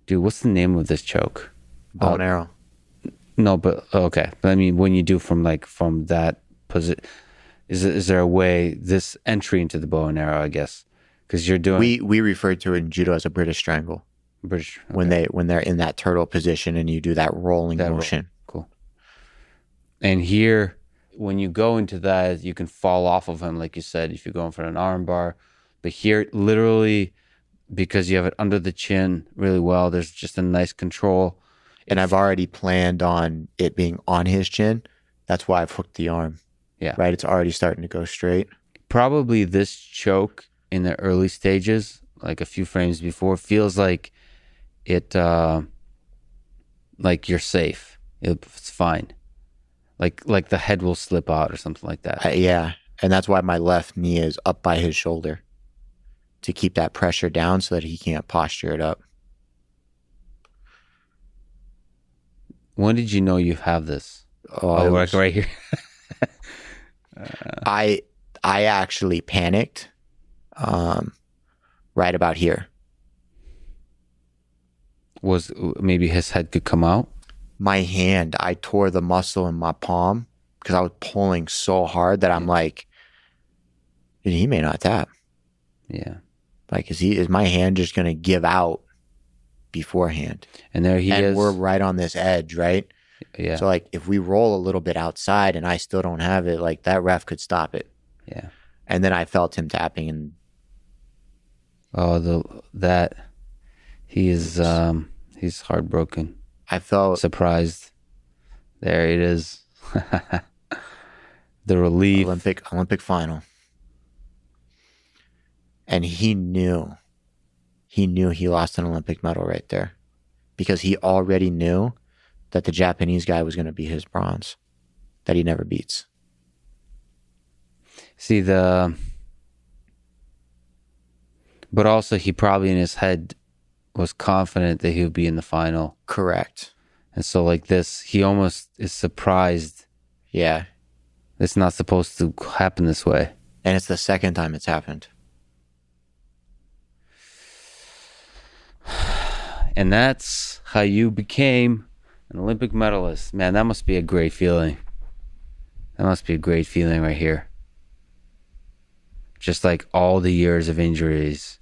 dude, what's the name of this choke? Bow and arrow. No, but okay. But I mean, when you do from that position, is there a way this entry into the bow and arrow? I guess because you're doing. We refer to it in judo as a British strangle. British okay. when they're in that turtle position and you do that rolling motion. Cool. And here, when you go into that, you can fall off of him, like you said, if you're going for an arm bar. But here, literally, because you have it under the chin really well, there's just a nice control. And I've already planned on it being on his chin. That's why I've hooked the arm. Yeah. Right? It's already starting to go straight. Probably this choke in the early stages, like a few frames before, feels like it, like you're safe. It's fine. Like the head will slip out or something like that. Yeah. And that's why my left knee is up by his shoulder to keep that pressure down so that he can't posture it up. When did you know you have this? Like right here. I actually panicked right about here. Was maybe his head could come out? My hand, I tore the muscle in my palm because I was pulling so hard that I'm like, he may not tap. Yeah. Like, is my hand just going to give out beforehand? And there he is. And we're right on this edge, right? Yeah. So like if we roll a little bit outside and I still don't have it, like that ref could stop it. Yeah. And then I felt him tapping, and he's heartbroken. I felt Surprised. There it is. The relief. Olympic final. And he knew he lost an Olympic medal right there, because he already knew that the Japanese guy was going to be his bronze that he never beats. See, but also he probably in his head was confident that he would be in the final. Correct. And so like this, he almost is surprised. Yeah. It's not supposed to happen this way. And it's the second time it's happened. And that's how you became an Olympic medalist. Man, that must be a great feeling. That must be a great feeling right here. Just like all the years of injuries,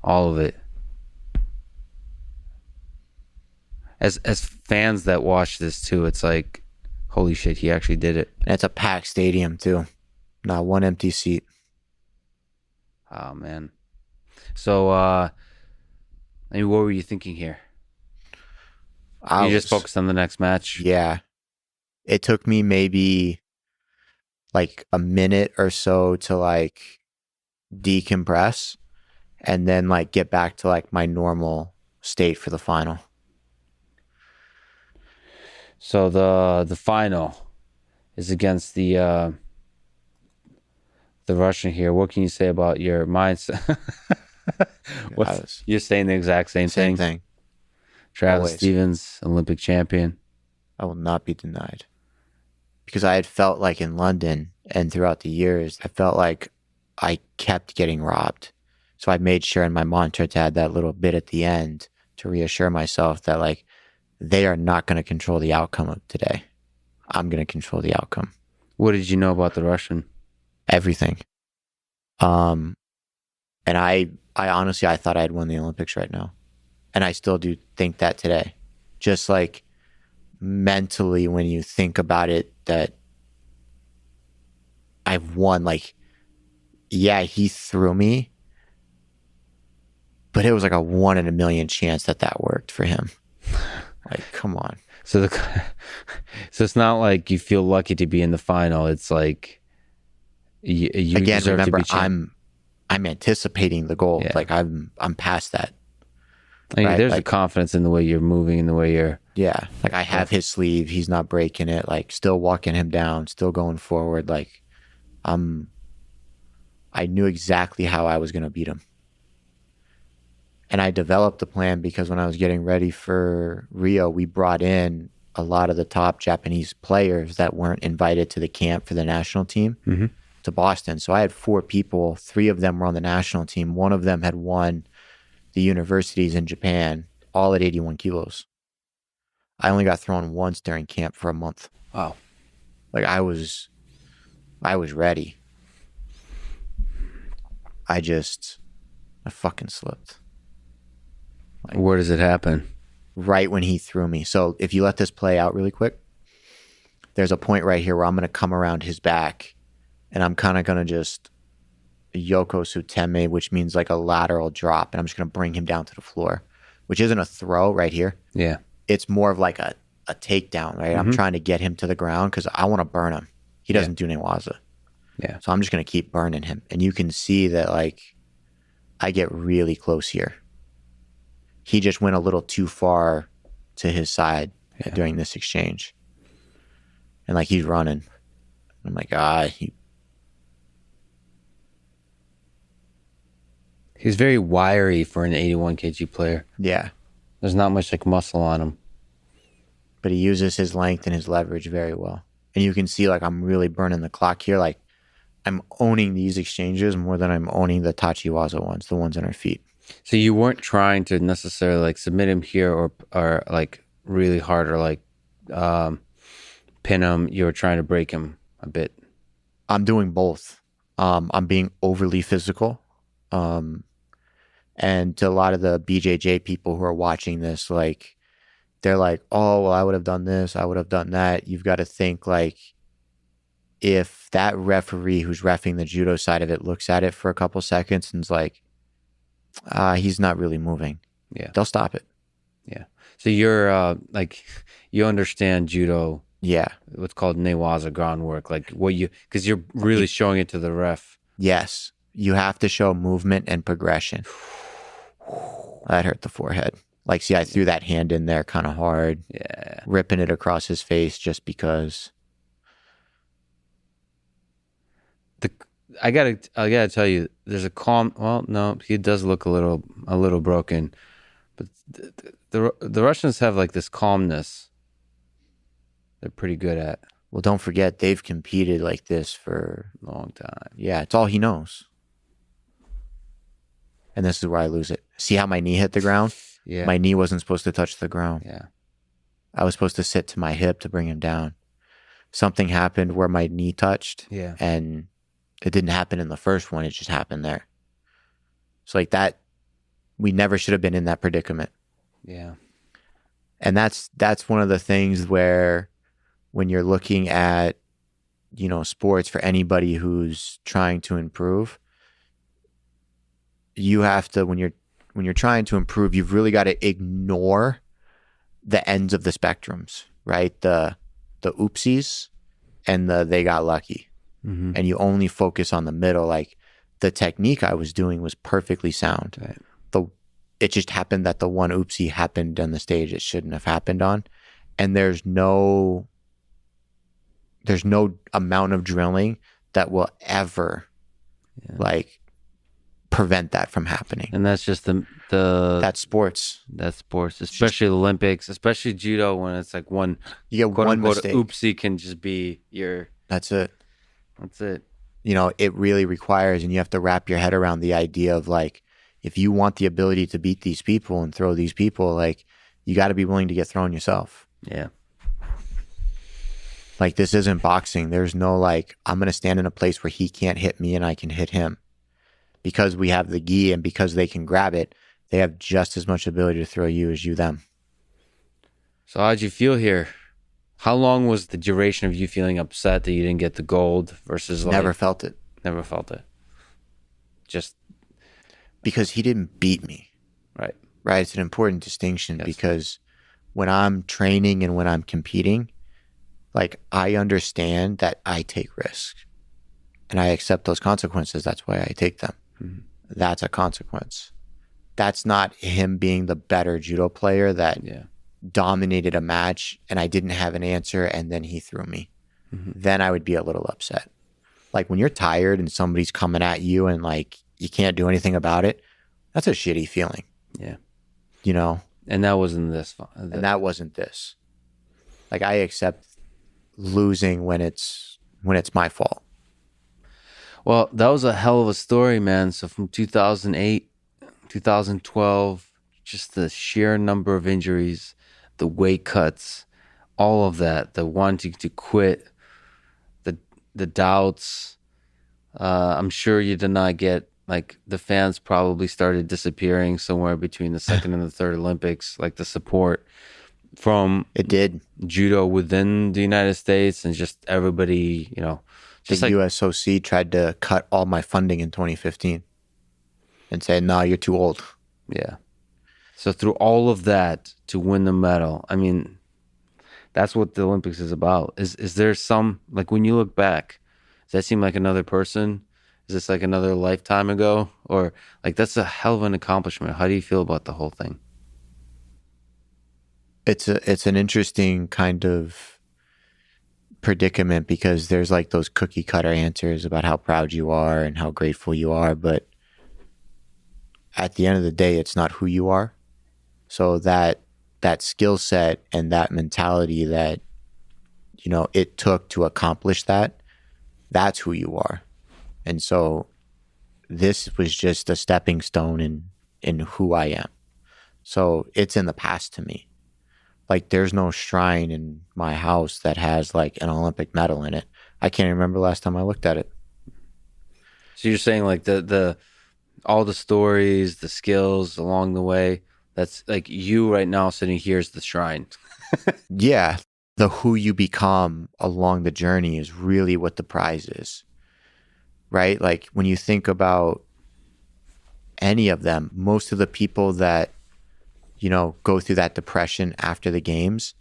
all of it. As fans that watch this too, it's like, holy shit, he actually did it. And it's a packed stadium too. Not one empty seat. Oh man. So I mean, what were you thinking here? You just focused on the next match? Yeah. It took me maybe like a minute or so to like decompress and then like get back to like my normal state for the final. So the final is against the Russian here. What can you say about your mindset? You're saying the exact same thing. Travis Always. Stevens, Olympic champion. I will not be denied. Because I had felt like in London and throughout the years, I felt like I kept getting robbed. So I made sure in my mantra to add that little bit at the end to reassure myself that like they are not going to control the outcome of today. I'm going to control the outcome. What did you know about the Russian? Everything. And I honestly, I thought I'd won the Olympics right now. And I still do think that today. Just like mentally, when you think about it, that I've won, like, yeah, he threw me, but it was like a 1 in a million chance that worked for him. Like, come on. So it's not like you feel lucky to be in the final. It's like you again, deserve remember, to be I'm anticipating the goal. Yeah. Like I'm past that. I mean, right? there's like, a confidence in the way you're moving and the way you're. Yeah, like I have his sleeve. He's not breaking it. Like still walking him down, still going forward. Like I knew exactly how I was going to beat him. And I developed the plan because when I was getting ready for Rio, we brought in a lot of the top Japanese players that weren't invited to the camp for the national team to Boston. So I had 4 people. 3 of them were on the national team. 1 of them had won the universities in Japan, all at 81 kilos. I only got thrown once during camp for a month. Wow. Like I was ready. I fucking slipped. Like, where does it happen? Right when he threw me. So if you let this play out really quick, there's a point right here where I'm going to come around his back and I'm kind of going to just Yoko Suteme, which means like a lateral drop. And I'm just going to bring him down to the floor, which isn't a throw right here. Yeah. It's more of like a takedown, right? I'm trying to get him to the ground because I want to burn him. He doesn't do Newaza. Yeah. So I'm just going to keep burning him. And you can see that like I get really close here. He just went a little too far to his side during this exchange. And like he's running. I'm like, He's very wiry for an 81 kg player. Yeah. There's not much like muscle on him. But he uses his length and his leverage very well. And you can see like I'm really burning the clock here. Like I'm owning these exchanges more than I'm owning the Tachiwaza ones, the ones on our feet. So you weren't trying to necessarily like submit him here or like really hard or like pin him. You were trying to break him a bit. I'm doing both. I'm being overly physical. And to a lot of the BJJ people who are watching this, like they're like, oh, well, I would have done this, I would have done that. You've got to think like, if that referee who's reffing the judo side of it looks at it for a couple seconds and is like, he's not really moving, Yeah. they'll stop it. Yeah. So you're like, you understand judo, Yeah. what's called newaza groundwork, like what you, because you're really showing it to the ref. Yes. You have to show movement and progression. That hurt the forehead. Like, see, I threw that hand in there kind of hard. Yeah. Ripping it across his face just because. I gotta tell you, there's a calm. Well, no, he does look a little broken, but the Russians have like this calmness. They're pretty good at. Well, don't forget, they've competed like this for a long time. Yeah, it's all he knows. And this is where I lose it. See how my knee hit the ground? Yeah. My knee wasn't supposed to touch the ground. Yeah. I was supposed to sit to my hip to bring him down. Something happened where my knee touched. Yeah. And it didn't happen in the first one. It just happened there. So like that, we never should have been in that predicament. Yeah. And that's one of the things where when you're looking at, sports for anybody who's trying to improve, you have to, when you're trying to improve, you've really got to ignore the ends of the spectrums, right? The oopsies and the they got lucky. Mm-hmm. And you only focus on the middle. Like the technique I was doing was perfectly sound. Right. It just happened that the one oopsie happened on the stage it shouldn't have happened on. And there's no amount of drilling that will ever prevent that from happening. And that's just that's sports. That's sports, especially Olympics, especially judo, when it's like one, you get quote one unquote, mistake. oopsie can just be your. That's it. That's it. It really requires, and you have to wrap your head around the idea of like, if you want the ability to beat these people and throw these people, like, you got to be willing to get thrown yourself. Yeah. Like, this isn't boxing. There's no like, I'm going to stand in a place where he can't hit me and I can hit him. Because we have the gi and because they can grab it, they have just as much ability to throw you as you them. So how'd you feel here? How long was the duration of you feeling upset that you didn't get the gold versus like... Never felt it. Never felt it. Just... Because he didn't beat me. Right. Right? It's an important distinction. Yes. Because when I'm training and when I'm competing, like, I understand that I take risks. And I accept those consequences. That's why I take them. Mm-hmm. That's a consequence. That's not him being the better judo player that dominated a match and I didn't have an answer and then he threw me. Mm-hmm. Then I would be a little upset. Like, when you're tired and somebody's coming at you and like you can't do anything about it, that's a shitty feeling. Yeah. And that wasn't this. And that wasn't this. Like, I accept losing when it's my fault. Well, that was a hell of a story, man. So from 2008, 2012, just the sheer number of injuries, the weight cuts, all of that, the wanting to quit, the doubts. I'm sure you did not get, like, the fans probably started disappearing somewhere between the second and the third Olympics, like the support from it did judo within the United States and just everybody, just the like USOC tried to cut all my funding in 2015 and said, no, you're too old. Yeah. So through all of that to win the medal, I mean, that's what the Olympics is about. Is there some, like, when you look back, does that seem like another person? Is this like another lifetime ago? Or like, that's a hell of an accomplishment. How do you feel about the whole thing? It's an interesting kind of predicament because there's like those cookie cutter answers about how proud you are and how grateful you are. But at the end of the day, it's not who you are. So that skill set and that mentality that, it took to accomplish that, that's who you are. And so this was just a stepping stone in who I am. So it's in the past to me. Like, there's no shrine in my house that has like an Olympic medal in it. I can't remember the last time I looked at it. So you're saying like the all the stories, the skills along the way, That's like you right now sitting here is the shrine. Yeah. The who you become along the journey is really what the prize is, right? Like when you think about any of them, most of the people that, go through that depression after the games,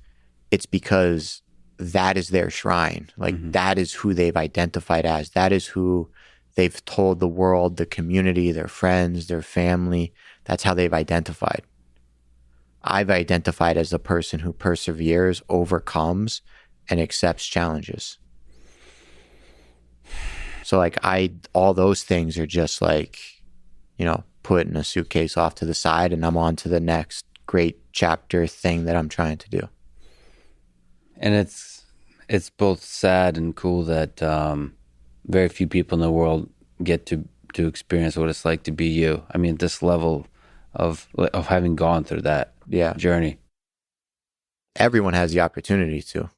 it's because that is their shrine. Like that is who they've identified as. That is who they've told the world, the community, their friends, their family. That's how they've identified. I've identified as the person who perseveres, overcomes, and accepts challenges. So like all those things are just like, put in a suitcase off to the side, and I'm on to the next great chapter thing that I'm trying to do. And it's both sad and cool that very few people in the world get to experience what it's like to be you. I mean, this level of having gone through that journey. Everyone has the opportunity to.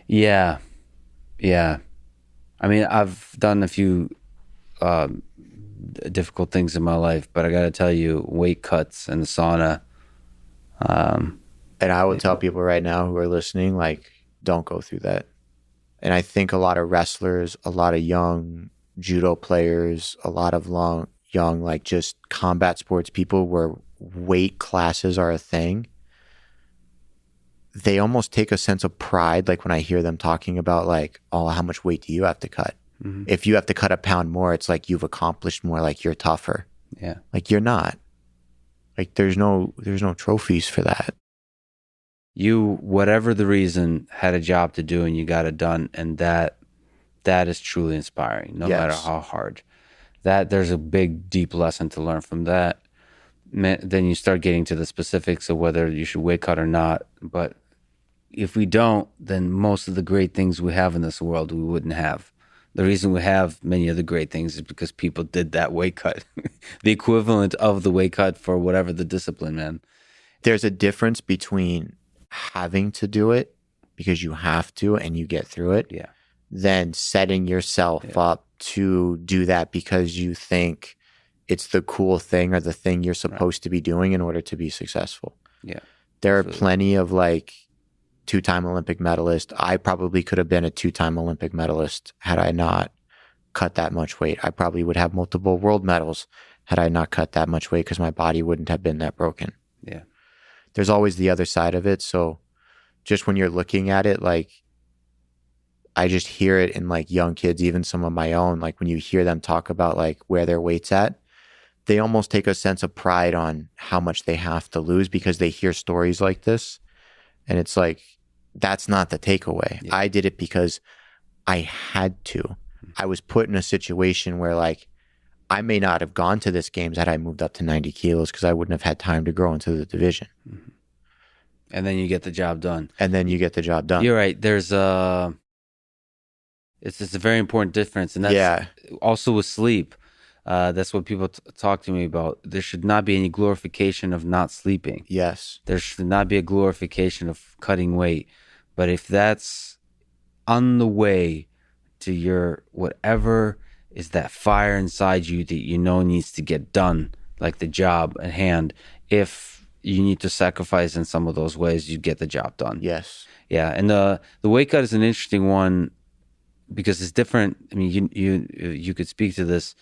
Yeah. I mean, I've done a few difficult things in my life, but I got to tell you, weight cuts and the sauna. And I would tell people right now who are listening, like, don't go through that. And I think a lot of wrestlers, a lot of young judo players, a lot of young, like just combat sports people where weight classes are a thing, they almost take a sense of pride. Like when I hear them talking about like, oh, how much weight do you have to cut? Mm-hmm. If you have to cut a pound more, it's like you've accomplished more, like you're tougher. Yeah. Like you're not. Like there's no trophies for that. You, whatever the reason, had a job to do and you got it done. And that is truly inspiring, no matter how hard. That there's a big, deep lesson to learn from that. Then you start getting to the specifics of whether you should weight cut or not. But if we don't, then most of the great things we have in this world, we wouldn't have. The reason we have many of the great things is because people did that weight cut. The equivalent of the weight cut for whatever the discipline, man. There's a difference between having to do it because you have to and you get through it, than setting yourself up to do that because you think it's the cool thing or the thing you're supposed to be doing in order to be successful. Yeah. There are plenty of like 2-time Olympic medalist. I probably could have been a 2-time Olympic medalist had I not cut that much weight. I probably would have multiple world medals had I not cut that much weight because my body wouldn't have been that broken. Yeah. There's always the other side of it. So just when you're looking at it, like I just hear it in like young kids, even some of my own, like when you hear them talk about like where their weight's at, they almost take a sense of pride on how much they have to lose because they hear stories like this. And it's like, that's not the takeaway. Yeah. I did it because I had to. I was put in a situation where like, I may not have gone to this games had I moved up to 90 kilos because I wouldn't have had time to grow into the division. Mm-hmm. And then you get the job done. You're right. There's it's a very important difference. And that's also with sleep. That's what people talk to me about. There should not be any glorification of not sleeping. Yes. There should not be a glorification of cutting weight. But if that's on the way to your whatever is that fire inside you that you know needs to get done, like the job at hand, if you need to sacrifice in some of those ways, you get the job done. Yes. Yeah. And the weight cut is an interesting one because it's different. I mean, you could speak to this.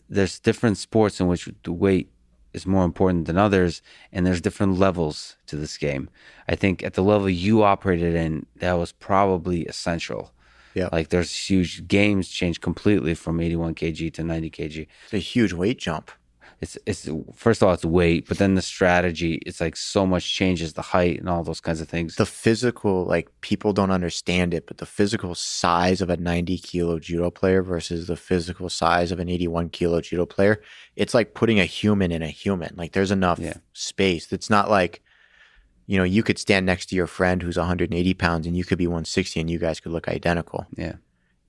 There's different sports in which the weight is more important than others, and there's different levels to this game. I think at the level you operated in, that was probably essential. Yeah. Like there's huge games change completely from 81 kg to 90 kg. It's a huge weight jump. It's first of all, it's weight, but then the strategy, it's like so much changes, the height and all those kinds of things. The physical, like people don't understand it, but the physical size of a 90 kilo judo player versus the physical size of an 81 kilo judo player, it's like putting a human in a human. Like there's enough space. It's not like, you know, you could stand next to your friend who's 180 pounds and you could be 160 and you guys could look identical. Yeah.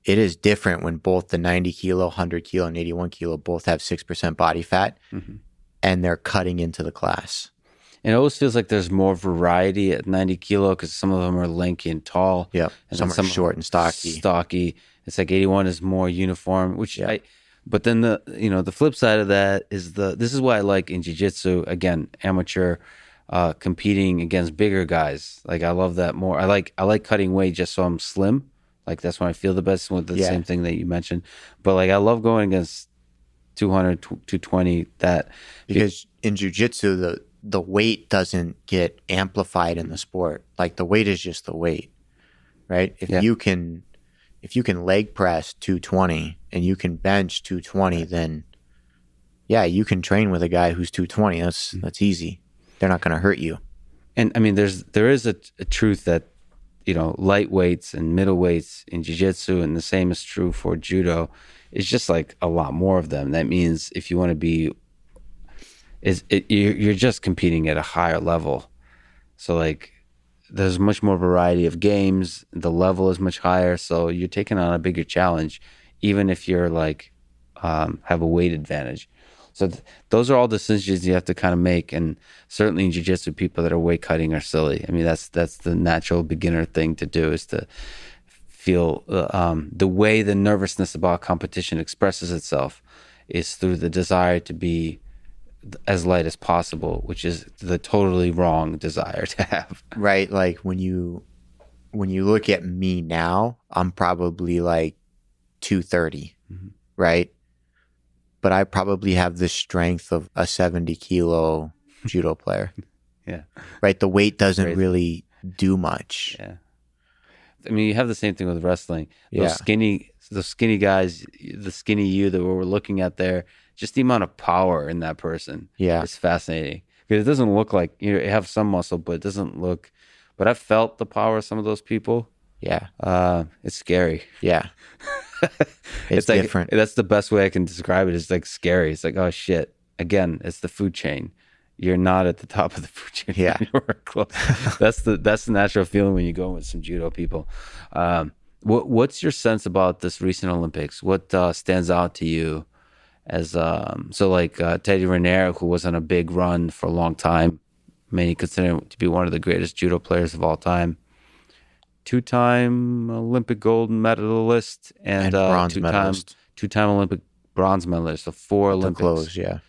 It is different when both the 90 kilo, 100 kilo, and 81 kilo both have 6% body fat and they're cutting into the class. And it always feels like there's more variety at 90 kilo because some of them are lanky and tall. Yep. And some are short and stocky. It's like 81 is more uniform, which But then the flip side of that is this is why I like in jiu-jitsu, again, amateur, competing against bigger guys. Like I love that more. I like cutting weight just so I'm slim. Like that's when I feel the best, with the same thing that you mentioned. But like I love going against 200, 220, that because in jiu-jitsu the weight doesn't get amplified in the sport. Like the weight is just the weight, right? If you can leg press 220 and you can bench 220, then you can train with a guy who's 220. That's easy. They're not going to hurt you. And I mean, there is a truth that, lightweights and middleweights in jiu-jitsu, and the same is true for judo. It's just like a lot more of them. That means if you want to be, you're just competing at a higher level. So like, there's much more variety of games. The level is much higher. So you're taking on a bigger challenge, even if you're like, have a weight advantage. So those are all decisions you have to kind of make. And certainly in jiu-jitsu, people that are weight cutting are silly. I mean, that's the natural beginner thing to do, is to feel the way the nervousness about competition expresses itself is through the desire to be as light as possible, which is the totally wrong desire to have. Right. Like when you look at me now, I'm probably like 230, right? But I probably have the strength of a 70 kilo judo player. Yeah. Right. The weight doesn't really do much. Yeah. I mean, you have the same thing with wrestling. Those skinny guys, the skinny you that we're looking at there, just the amount of power in that person is fascinating. Because it doesn't look like, you have some muscle, but it doesn't look, but I've felt the power of some of those people. Yeah. It's scary. Yeah. It's like, different. That's the best way I can describe it. It's like scary. It's like, oh shit. Again, it's the food chain. You're not at the top of the food chain. Yeah. You're close. That's the natural feeling when you go with some judo people. What's your sense about this recent Olympics? What stands out to you as Teddy Riner, who was on a big run for a long time, many consider him to be one of the greatest judo players of all time. Two-time Olympic gold medalist and bronze medalist. Two-time Olympic bronze medalist. So 4 Olympics. Close, yeah.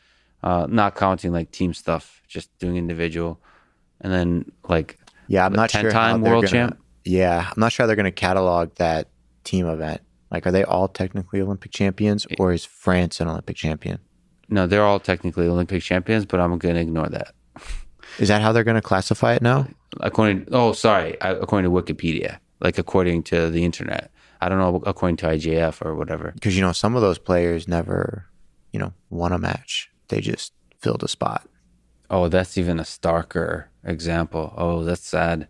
Not counting like team stuff, just doing individual. And then I'm not sure 10-time world champ. Yeah, I'm not sure how they're going to catalog that team event. Like, are they all technically Olympic champions, or is France an Olympic champion? No, they're all technically Olympic champions, but I'm going to ignore that. Is that how they're going to classify it now? According to Wikipedia, like according to the internet. I don't know, according to IJF or whatever. Because, some of those players never, won a match. They just filled a spot. Oh, that's even a starker example. Oh, that's sad.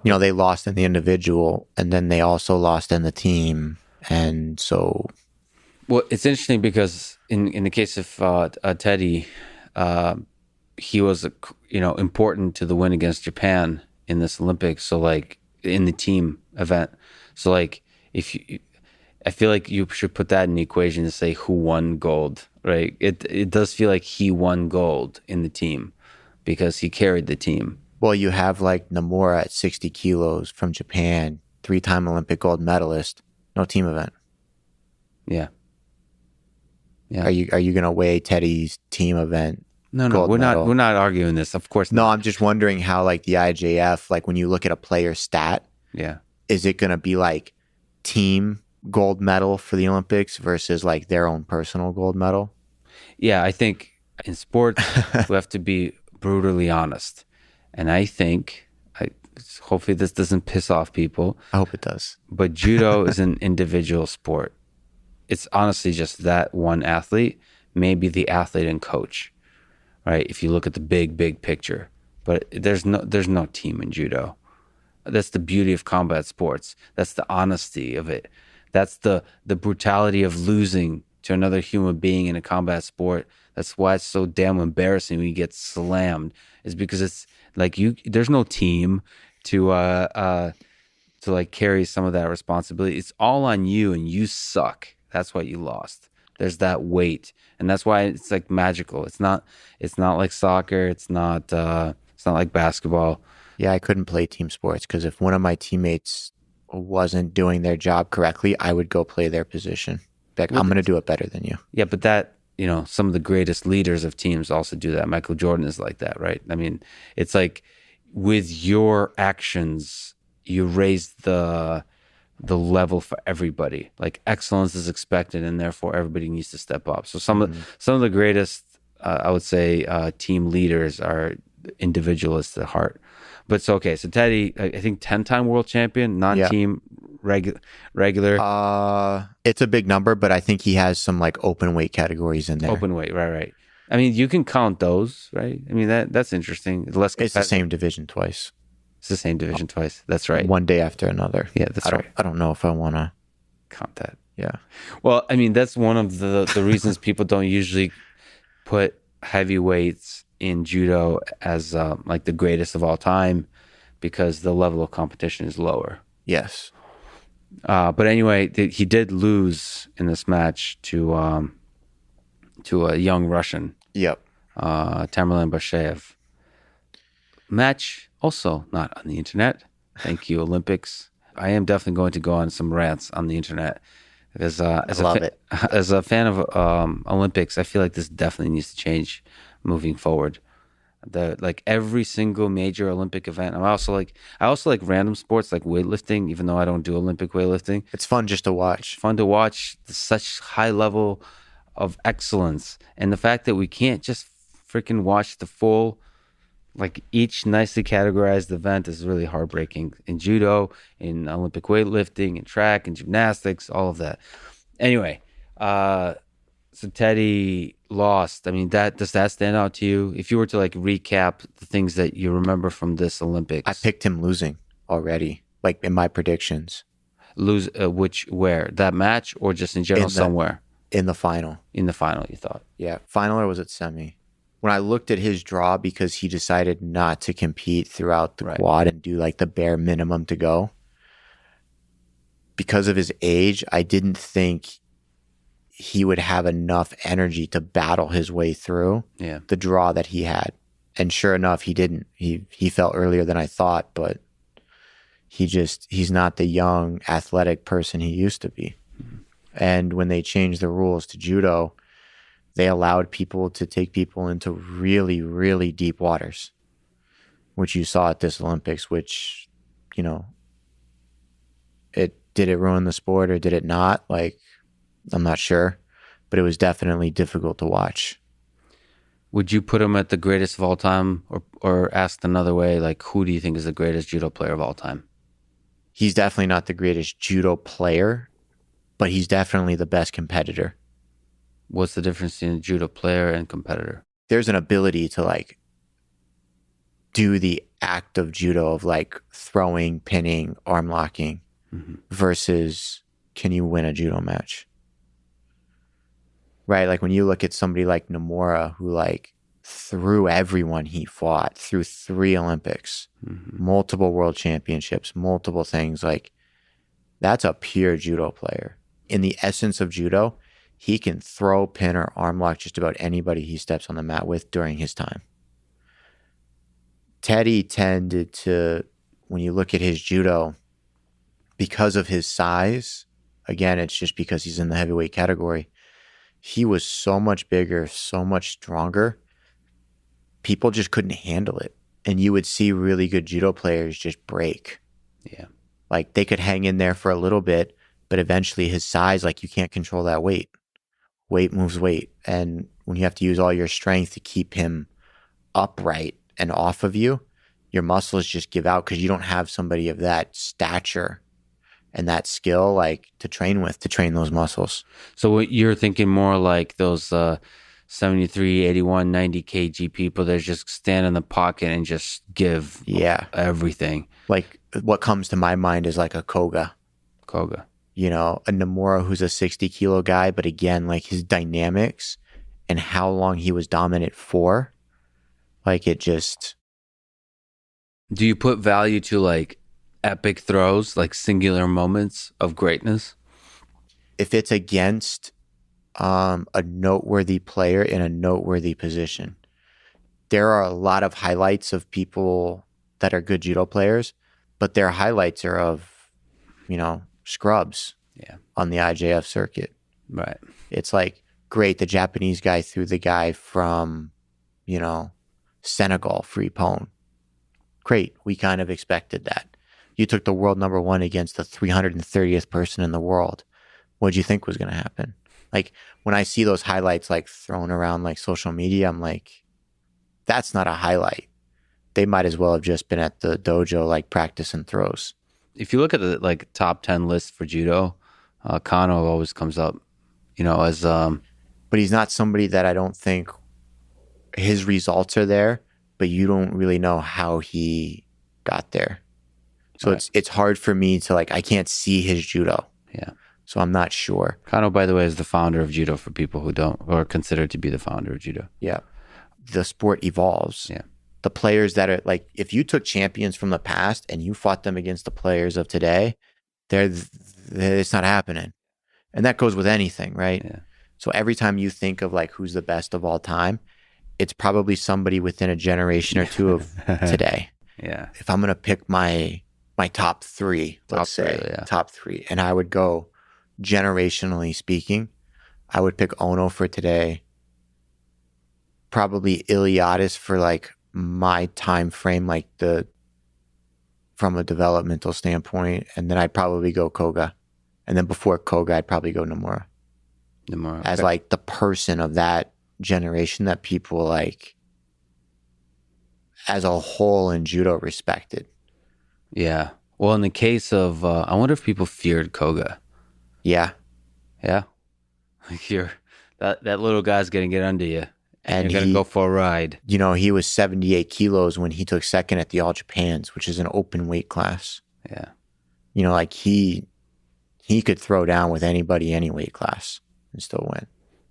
They lost in the individual, and then they also lost in the team. And so... Well, it's interesting because in the case of Teddy, he was, important to the win against Japan in this Olympics. So like in the team event. So like I feel like you should put that in the equation to say who won gold, right? It does feel like he won gold in the team because he carried the team. Well, you have like Nomura at 60 kilos from Japan, 3-time Olympic gold medalist, no team event. Yeah. Yeah. Are you going to weigh Teddy's team event? No, we're not arguing this. Of course not. No, I'm just wondering how like the IJF, like when you look at a player's stat, is it going to be like team gold medal for the Olympics versus like their own personal gold medal? Yeah, I think in sports we have to be brutally honest. And I think, hopefully this doesn't piss off people. I hope it does. But judo is an individual sport. It's honestly just that one athlete, maybe the athlete and coach. Right, if you look at the big picture, but there's no team in judo. That's the beauty of combat sports. That's the honesty of it. That's the brutality of losing to another human being in a combat sport. That's why it's so damn embarrassing when you get slammed. Is because it's like there's no team to like carry some of that responsibility. It's all on you, and you suck. That's why you lost. There's that weight, and that's why it's like magical. It's not like soccer. It's not like basketball. Yeah, I couldn't play team sports because if one of my teammates wasn't doing their job correctly, I would go play their position. Like, I'm going to do it better than you. Yeah, but that, some of the greatest leaders of teams also do that. Michael Jordan is like that, right? I mean, it's like with your actions, you raise the level for everybody. Like excellence is expected, and therefore everybody needs to step up. So some of the greatest, I would say, team leaders are individualists at heart. But so Teddy, I think 10-time world champion, non-team, regular. It's a big number, but I think he has some like open weight categories in there. Open weight, right. I mean, you can count those, right? I mean, that's interesting. It's the same division twice. It's the same division twice. That's right. One day after another. Yeah, that's right. I don't know if I want to count that. Yeah. Well, I mean, that's one of the reasons people don't usually put heavyweights in judo as like the greatest of all time, because the level of competition is lower. Yes. But anyway, he did lose in this match to a young Russian. Yep. Tamerlan Bashev. Match also not on the internet. Thank you, Olympics. I am definitely going to go on some rants on the internet because as a fan of Olympics, I feel like this definitely needs to change moving forward. Every single major Olympic event. I also like random sports like weightlifting, even though I don't do Olympic weightlifting. It's fun just to watch. Fun to watch such high level of excellence, and the fact that we can't just freaking watch the full, like each nicely categorized event is really heartbreaking. In judo, in Olympic weightlifting, in track, in gymnastics, all of that. Anyway, so Teddy lost. I mean, does that stand out to you? If you were to like recap the things that you remember from this Olympics, I picked him losing already, like in my predictions. Lose where that match, or just in general somewhere in the final? In the final, you thought? Yeah, final, or was it semi? When I looked at his draw, because he decided not to compete throughout the quad and do like the bare minimum to go, because of his age, I didn't think he would have enough energy to battle his way through the draw that he had. And sure enough, he didn't. He fell earlier than I thought, but he's not the young athletic person he used to be. Mm-hmm. And when they changed the rules to judo, they allowed people to take people into really, really deep waters, which you saw at this Olympics, which, did it ruin the sport or did it not? Like, I'm not sure, but it was definitely difficult to watch. Would you put him at the greatest of all time, or asked another way, like, who do you think is the greatest judo player of all time? He's definitely not the greatest judo player, but he's definitely the best competitor. What's the difference between a judo player and competitor? There's an ability to like do the act of judo of like throwing, pinning, arm locking, versus can you win a judo match? Right? Like when you look at somebody like Nomura, who like threw everyone he fought through 3 Olympics, multiple world championships, multiple things, like that's a pure judo player. In the essence of judo, he can throw, pin, or arm lock just about anybody he steps on the mat with during his time. Teddy tended to, when you look at his judo, because of his size, again, it's just because he's in the heavyweight category, he was so much bigger, so much stronger, people just couldn't handle it. And you would see really good judo players just break. Yeah. Like they could hang in there for a little bit, but eventually his size, like you can't control that weight. Weight moves weight. And when you have to use all your strength to keep him upright and off of you, your muscles just give out because you don't have somebody of that stature and that skill like to train those muscles. So what you're thinking more like those 73, 81, 90 kg people that just stand in the pocket and just give everything. Like what comes to my mind is like a Koga. You know, a Nomura who's a 60 kilo guy, but again, like his dynamics and how long he was dominant for, like it just... Do you put value to like epic throws, like singular moments of greatness? If it's against a noteworthy player in a noteworthy position, there are a lot of highlights of people that are good judo players, but their highlights are of, scrubs on the IJF circuit. Right. It's like, great, the Japanese guy threw the guy from, Senegal for Ippon. Great, we kind of expected that. You took the world number one against the 330th person in the world. What did you think was going to happen? Like, when I see those highlights like thrown around like social media, I'm like, that's not a highlight. They might as well have just been at the dojo like practicing throws. If you look at the like top 10 list for judo, Kano always comes up, as But he's not somebody that I don't think his results are there, but you don't really know how he got there. So Right. it's hard for me to I can't see his judo. Yeah. So I'm not sure. Kano, by the way, is the founder of judo for people who don't, or considered to be the founder of judo. Yeah. The sport evolves. Yeah. The players that are if you took champions from the past and you fought them against the players of today, it's not happening. And that goes with anything, right? Yeah. So every time you think of who's the best of all time, it's probably somebody within a generation or two of today. Yeah. If I'm going to pick my top three, let's say, top three, and I would go generationally speaking, I would pick Ono for today, probably Iliadis for my time frame, from a developmental standpoint, and then I'd probably go Koga. And then before Koga, I'd probably go Nomura. As the person of that generation that people as a whole in judo respected. Yeah. Well, in the case of, I wonder if people feared Koga. Yeah. Yeah. That little guy's going to get under you. And you're going to go for a ride. He was 78 kilos when he took second at the All Japans, which is an open weight class. Yeah. He could throw down with anybody, any weight class, and still win.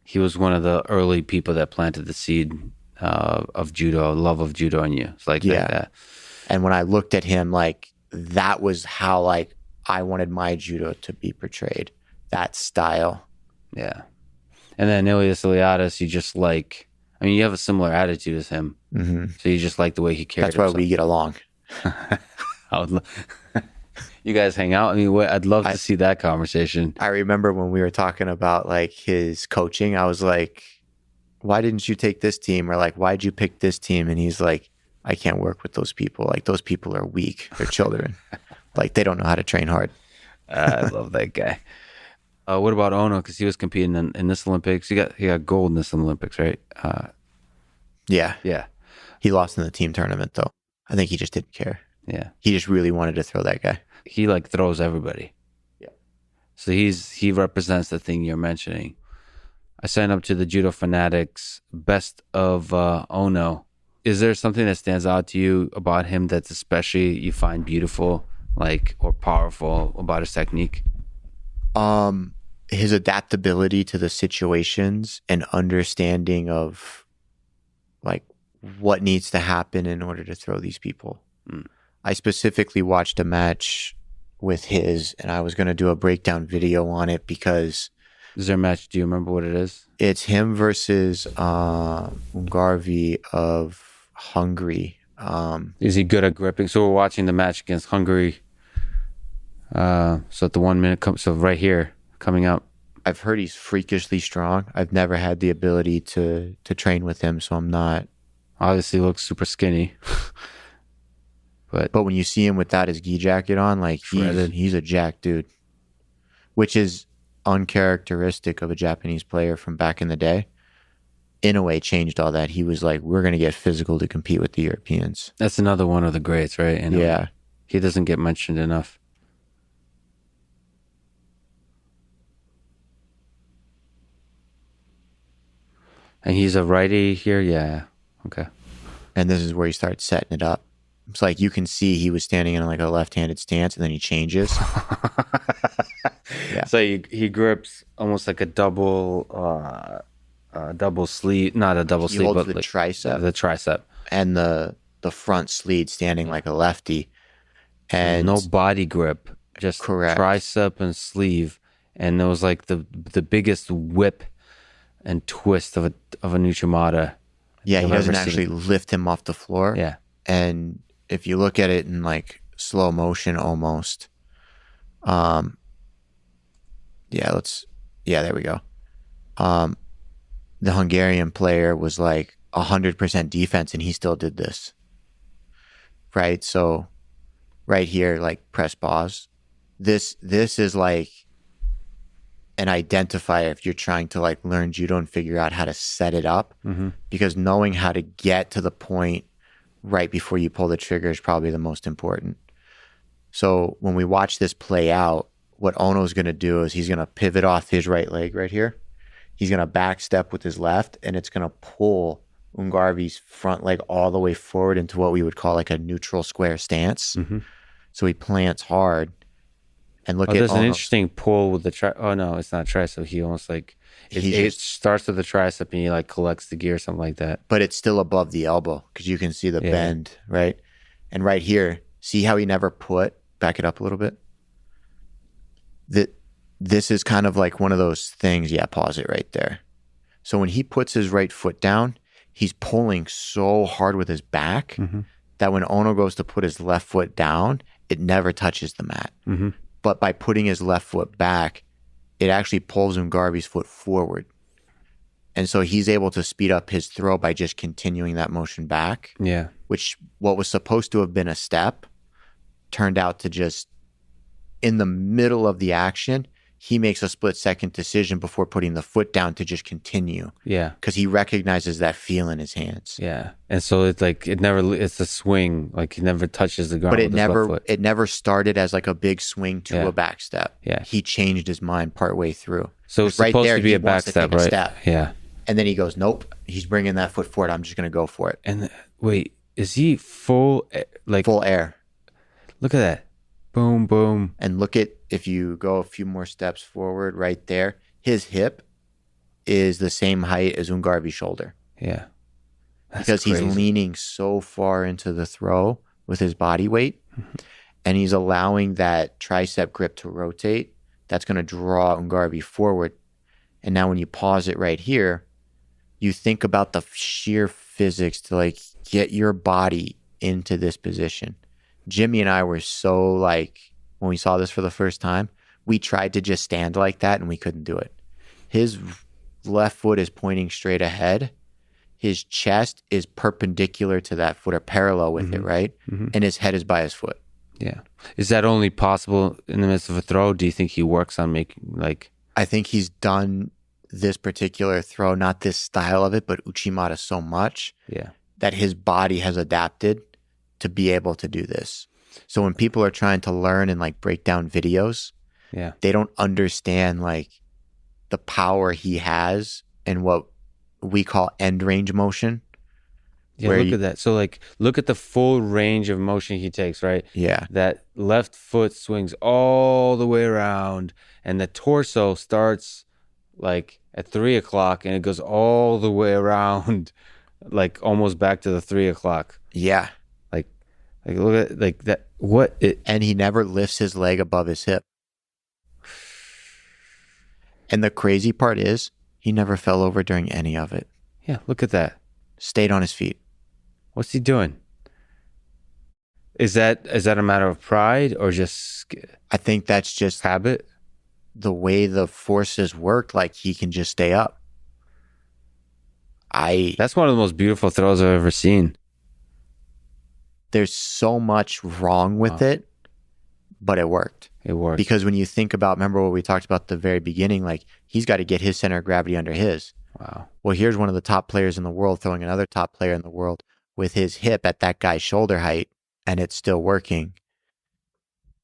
He was one of the early people that planted the seed of judo, love of judo in you. It's like that. And when I looked at him, that was how I wanted my judo to be portrayed. That style. Yeah. And then Iliadis, you just you have a similar attitude as him. Mm-hmm. So you just like the way he carried That's why himself. we get along. You guys hang out? I'd love to see that conversation. I remember when we were talking about his coaching, I was like, why didn't you take this team? Or why'd you pick this team? And he's like, I can't work with those people. Those people are weak. They're children. They don't know how to train hard. I love that guy. What about Ono? Because he was competing in this Olympics. He got gold in this Olympics, right? Yeah. Yeah. He lost in the team tournament, though. I think he just didn't care. Yeah. He just really wanted to throw that guy. He throws everybody. Yeah. So he represents the thing you're mentioning. I signed up to the Judo Fanatics Best of Ono. Is there something that stands out to you about him that's especially you find beautiful, or powerful about his technique? His adaptability to the situations and understanding of what needs to happen in order to throw these people. Mm. I specifically watched a match with his, and I was going to do a breakdown video on it because... Is there a match? Do you remember what it is? It's him versus Ungarvi of Hungary. Is he good at gripping? So we're watching the match against Hungary. So at the 1 minute, so right here, coming up. I've heard he's freakishly strong. I've never had the ability to train with him, so I'm not... Obviously looks super skinny. But when you see him without his gi jacket on, he's a jack dude. Which is uncharacteristic of a Japanese player from back in the day. In a way, changed all that. He was we're going to get physical to compete with the Europeans. That's another one of the greats, right? And yeah. He doesn't get mentioned enough. And he's a righty here? Yeah. Okay. And this is where he starts setting it up. It's you can see he was standing in a left-handed stance, and then he changes. Yeah. So he grips almost like a double sleeve, not a double he sleeve, holds but the tricep. The tricep. And the front sleeve standing like a lefty. And no body grip, just correct. Tricep and sleeve. And it was the biggest whip and twist of a Nuchimata. Yeah, he doesn't actually lift him off the floor. Yeah. And if you look at it in slow motion almost, let's Yeah, there we go. The Hungarian player was like 100% defense, and he still did this. Right? So right here, like press pause. This is like an identifier if you're trying to like learn judo and figure out how to set it up, because knowing how to get to the point right before you pull the trigger is probably the most important. So when we watch this play out, what Ono's going to do is he's going to pivot off his right leg right here. He's going to back step with his left, and it's going to pull Ungarvi's front leg all the way forward into what we would call like a neutral square stance. So he plants hard. And look at there's an Ono. interesting pull with the tri. Oh no, it's not tricep. He almost like it starts with the tricep and he like collects the gear or something like that. But it's still above the elbow because you can see the bend, right? And right here, see how he never back it up a little bit? This is kind of like one of those things. Yeah, pause it right there. So when he puts his right foot down, he's pulling so hard with his back that when Ono goes to put his left foot down, it never touches the mat. But by putting his left foot back, it actually pulls Ungarvi's foot forward. And so he's able to speed up his throw by just continuing that motion back. Yeah. Which what was supposed to have been a step turned out to just, in the middle of the action, he makes a split-second decision before putting the foot down to just continue. Yeah. Because he recognizes that feel in his hands. Yeah. And so it's like, it's a swing. Like he never touches the ground. But with his left foot. it never started as like a big swing to a back step. Yeah. He changed his mind partway through. So it's supposed to be a back step, right? Step. Yeah. And then he goes, nope, he's bringing that foot forward. I'm just going to go for it. And wait, is he full air? Look at that. Boom, boom. And look at, if you go a few more steps forward right there, his hip is the same height as Ungarvi's shoulder. Yeah. That's because crazy. He's leaning so far into the throw with his body weight, and he's allowing that tricep grip to rotate. That's going to draw Ungarvi forward. And now when you pause it right here, you think about the sheer physics to like get your body into this position. Jimmy and I were so like, when we saw this for the first time, we tried to just stand like that and we couldn't do it. His left foot is pointing straight ahead. His chest is perpendicular to that foot or parallel with it, right? And his head is by his foot. Yeah. Is that only possible in the midst of a throw? Do you think he works on making like... I think he's done this particular throw, not this style of it, but Uchimata so much that his body has adapted to be able to do this. So when people are trying to learn and like break down videos, they don't understand like the power he has in what we call end range motion. Yeah, look at that. So like, look at the full range of motion he takes, right? Yeah. That left foot swings all the way around and the torso starts like at 3 o'clock and it goes all the way around, like almost back to the 3 o'clock. Yeah. Like look at like that. And he never lifts his leg above his hip. And the crazy part is he never fell over during any of it. Yeah, look at that. Stayed on his feet. What's he doing? Is that a matter of pride or just? I think that's just habit. The way the forces work, like he can just stay up. That's one of the most beautiful throws I've ever seen. There's so much wrong with it, but it worked. It worked. Because when you think about, remember what we talked about at the very beginning, like he's got to get his center of gravity under his. Wow. Well, here's one of the top players in the world throwing another top player in the world with his hip at that guy's shoulder height, and it's still working.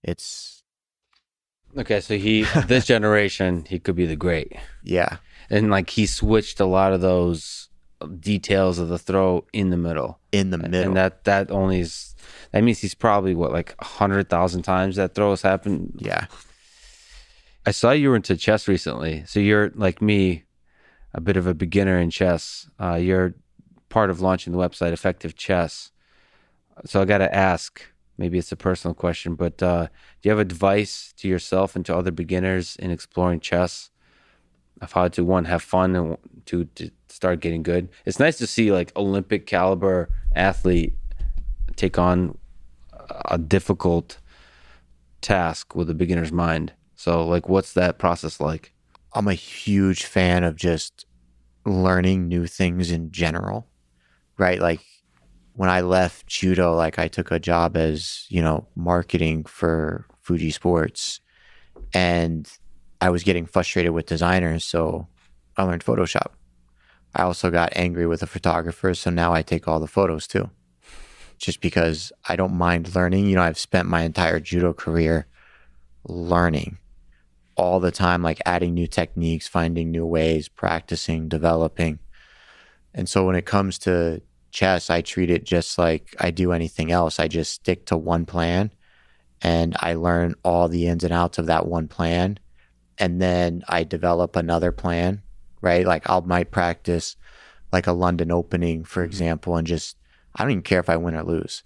It's... Okay, so this generation, he could be the great. Yeah. And like he switched a lot of those details of the throw in the middle. In the middle. And that only is, that means he's probably like 100,000 times that throw has happened. Yeah. I saw you were into chess recently. So you're like me, a bit of a beginner in chess. You're part of launching the website Effective Chess. So I got to ask, maybe it's a personal question, but do you have advice to yourself and to other beginners in exploring chess of how to, one, have fun and to start getting good? It's nice to see like Olympic caliber athlete take on a difficult task with a beginner's mind. So like, what's that process like? I'm a huge fan of just learning new things in general, right? Like when I left judo, like I took a job as, marketing for Fuji Sports, and I was getting frustrated with designers. So I learned Photoshop. I also got angry with a photographer. So now I take all the photos too, just because I don't mind learning. I've spent my entire judo career learning all the time, like adding new techniques, finding new ways, practicing, developing. And so when it comes to chess, I treat it just like I do anything else. I just stick to one plan and I learn all the ins and outs of that one plan. And then I develop another plan, right? Like I might practice like a London opening, for example, and I don't even care if I win or lose.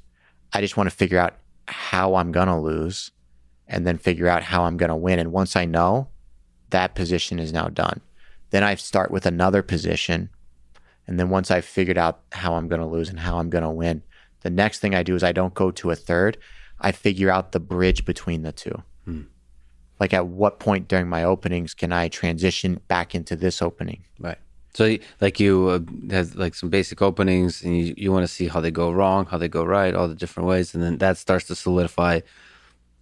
I just want to figure out how I'm going to lose and then figure out how I'm going to win. And once I know, that position is now done. Then I start with another position. And then once I've figured out how I'm going to lose and how I'm going to win, the next thing I do is I don't go to a third. I figure out the bridge between the two. Like at what point during my openings can I transition back into this opening? Right. So like you have like some basic openings and you want to see how they go wrong, how they go right, all the different ways. And then that starts to solidify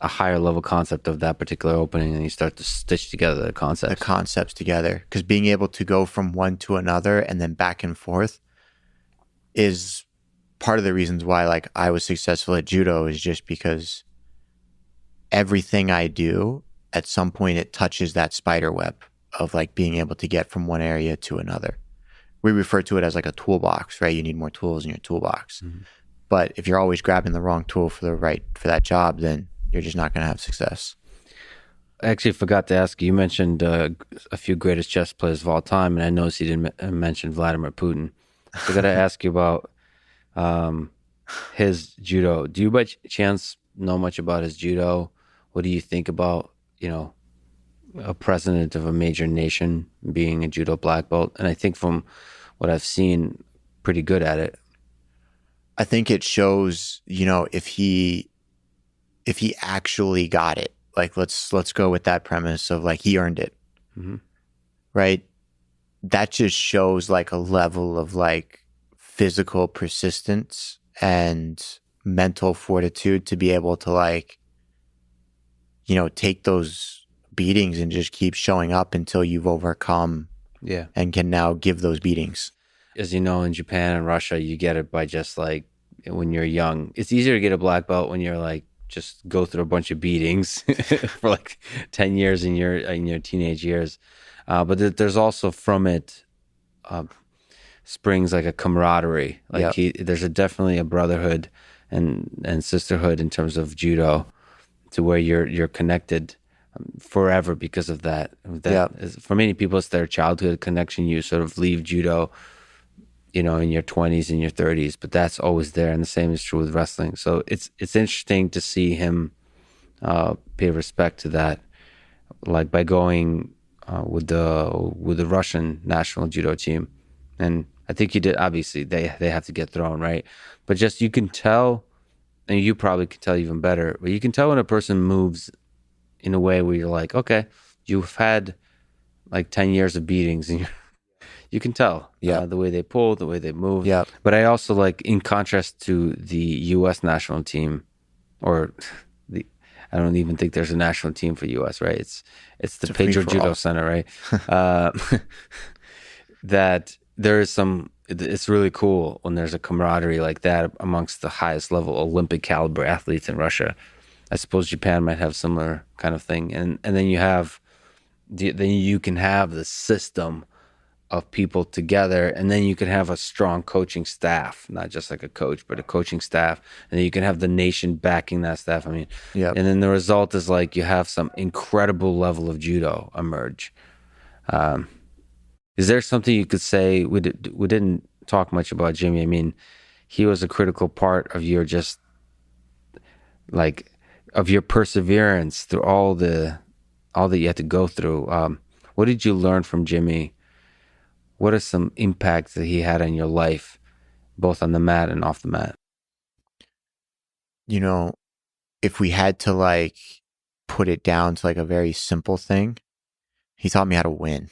a higher level concept of that particular opening, and you start to stitch together the concepts together. Because being able to go from one to another and then back and forth is part of the reasons why like I was successful at judo, is just because everything I do at some point it touches that spider web of like being able to get from one area to another. We refer to it as like a toolbox, right? You need more tools in your toolbox. But if you're always grabbing the wrong tool for that job, then you're just not going to have success. I actually forgot to ask you. You mentioned a few greatest chess players of all time, and I noticed you didn't mention Vladimir Putin. So I got to ask you about his judo. Do you by chance know much about his judo? What do you think about, a president of a major nation being a judo black belt? And I think from what I've seen, pretty good at it. I think it shows, if he actually got it. Like let's go with that premise of like he earned it. Right? That just shows like a level of like physical persistence and mental fortitude to be able to like, take those beatings and just keep showing up until you've overcome and can now give those beatings. As you know, in Japan and Russia, you get it by just like when you're young. It's easier to get a black belt when you're like just go through a bunch of beatings for like 10 years in your teenage years. But there's also from it springs like a camaraderie. Like there's definitely a brotherhood and sisterhood in terms of judo, to where you're connected forever because of that. For many people, it's their childhood connection. You sort of leave judo, in your 20s and your 30s, but that's always there. And the same is true with wrestling. So it's interesting to see him pay respect to that, like by going with the Russian national judo team. And I think he did. Obviously, they have to get thrown, right? But just you can tell, and you probably can tell even better, but you can tell when a person moves in a way where you're like, okay, you've had like 10 years of beatings, and you can tell the way they pull, the way they move. But I also like, in contrast to the U.S. national team, or I don't even think there's a national team for U.S., right? It's the Pedro Judo Center, right? That there is it's really cool when there's a camaraderie like that amongst the highest level Olympic caliber athletes in Russia. I suppose Japan might have similar kind of thing. And then you can have the system of people together, and then you can have a strong coaching staff, not just like a coach, but a coaching staff, and then you can have the nation backing that staff. I mean, and then the result is like you have some incredible level of judo emerge. Is there something you could say? We didn't talk much about Jimmy. I mean, he was a critical part of your of your perseverance through all that you had to go through. What did you learn from Jimmy? What are some impacts that he had on your life, both on the mat and off the mat? If we had to like put it down to like a very simple thing, He taught me how to win.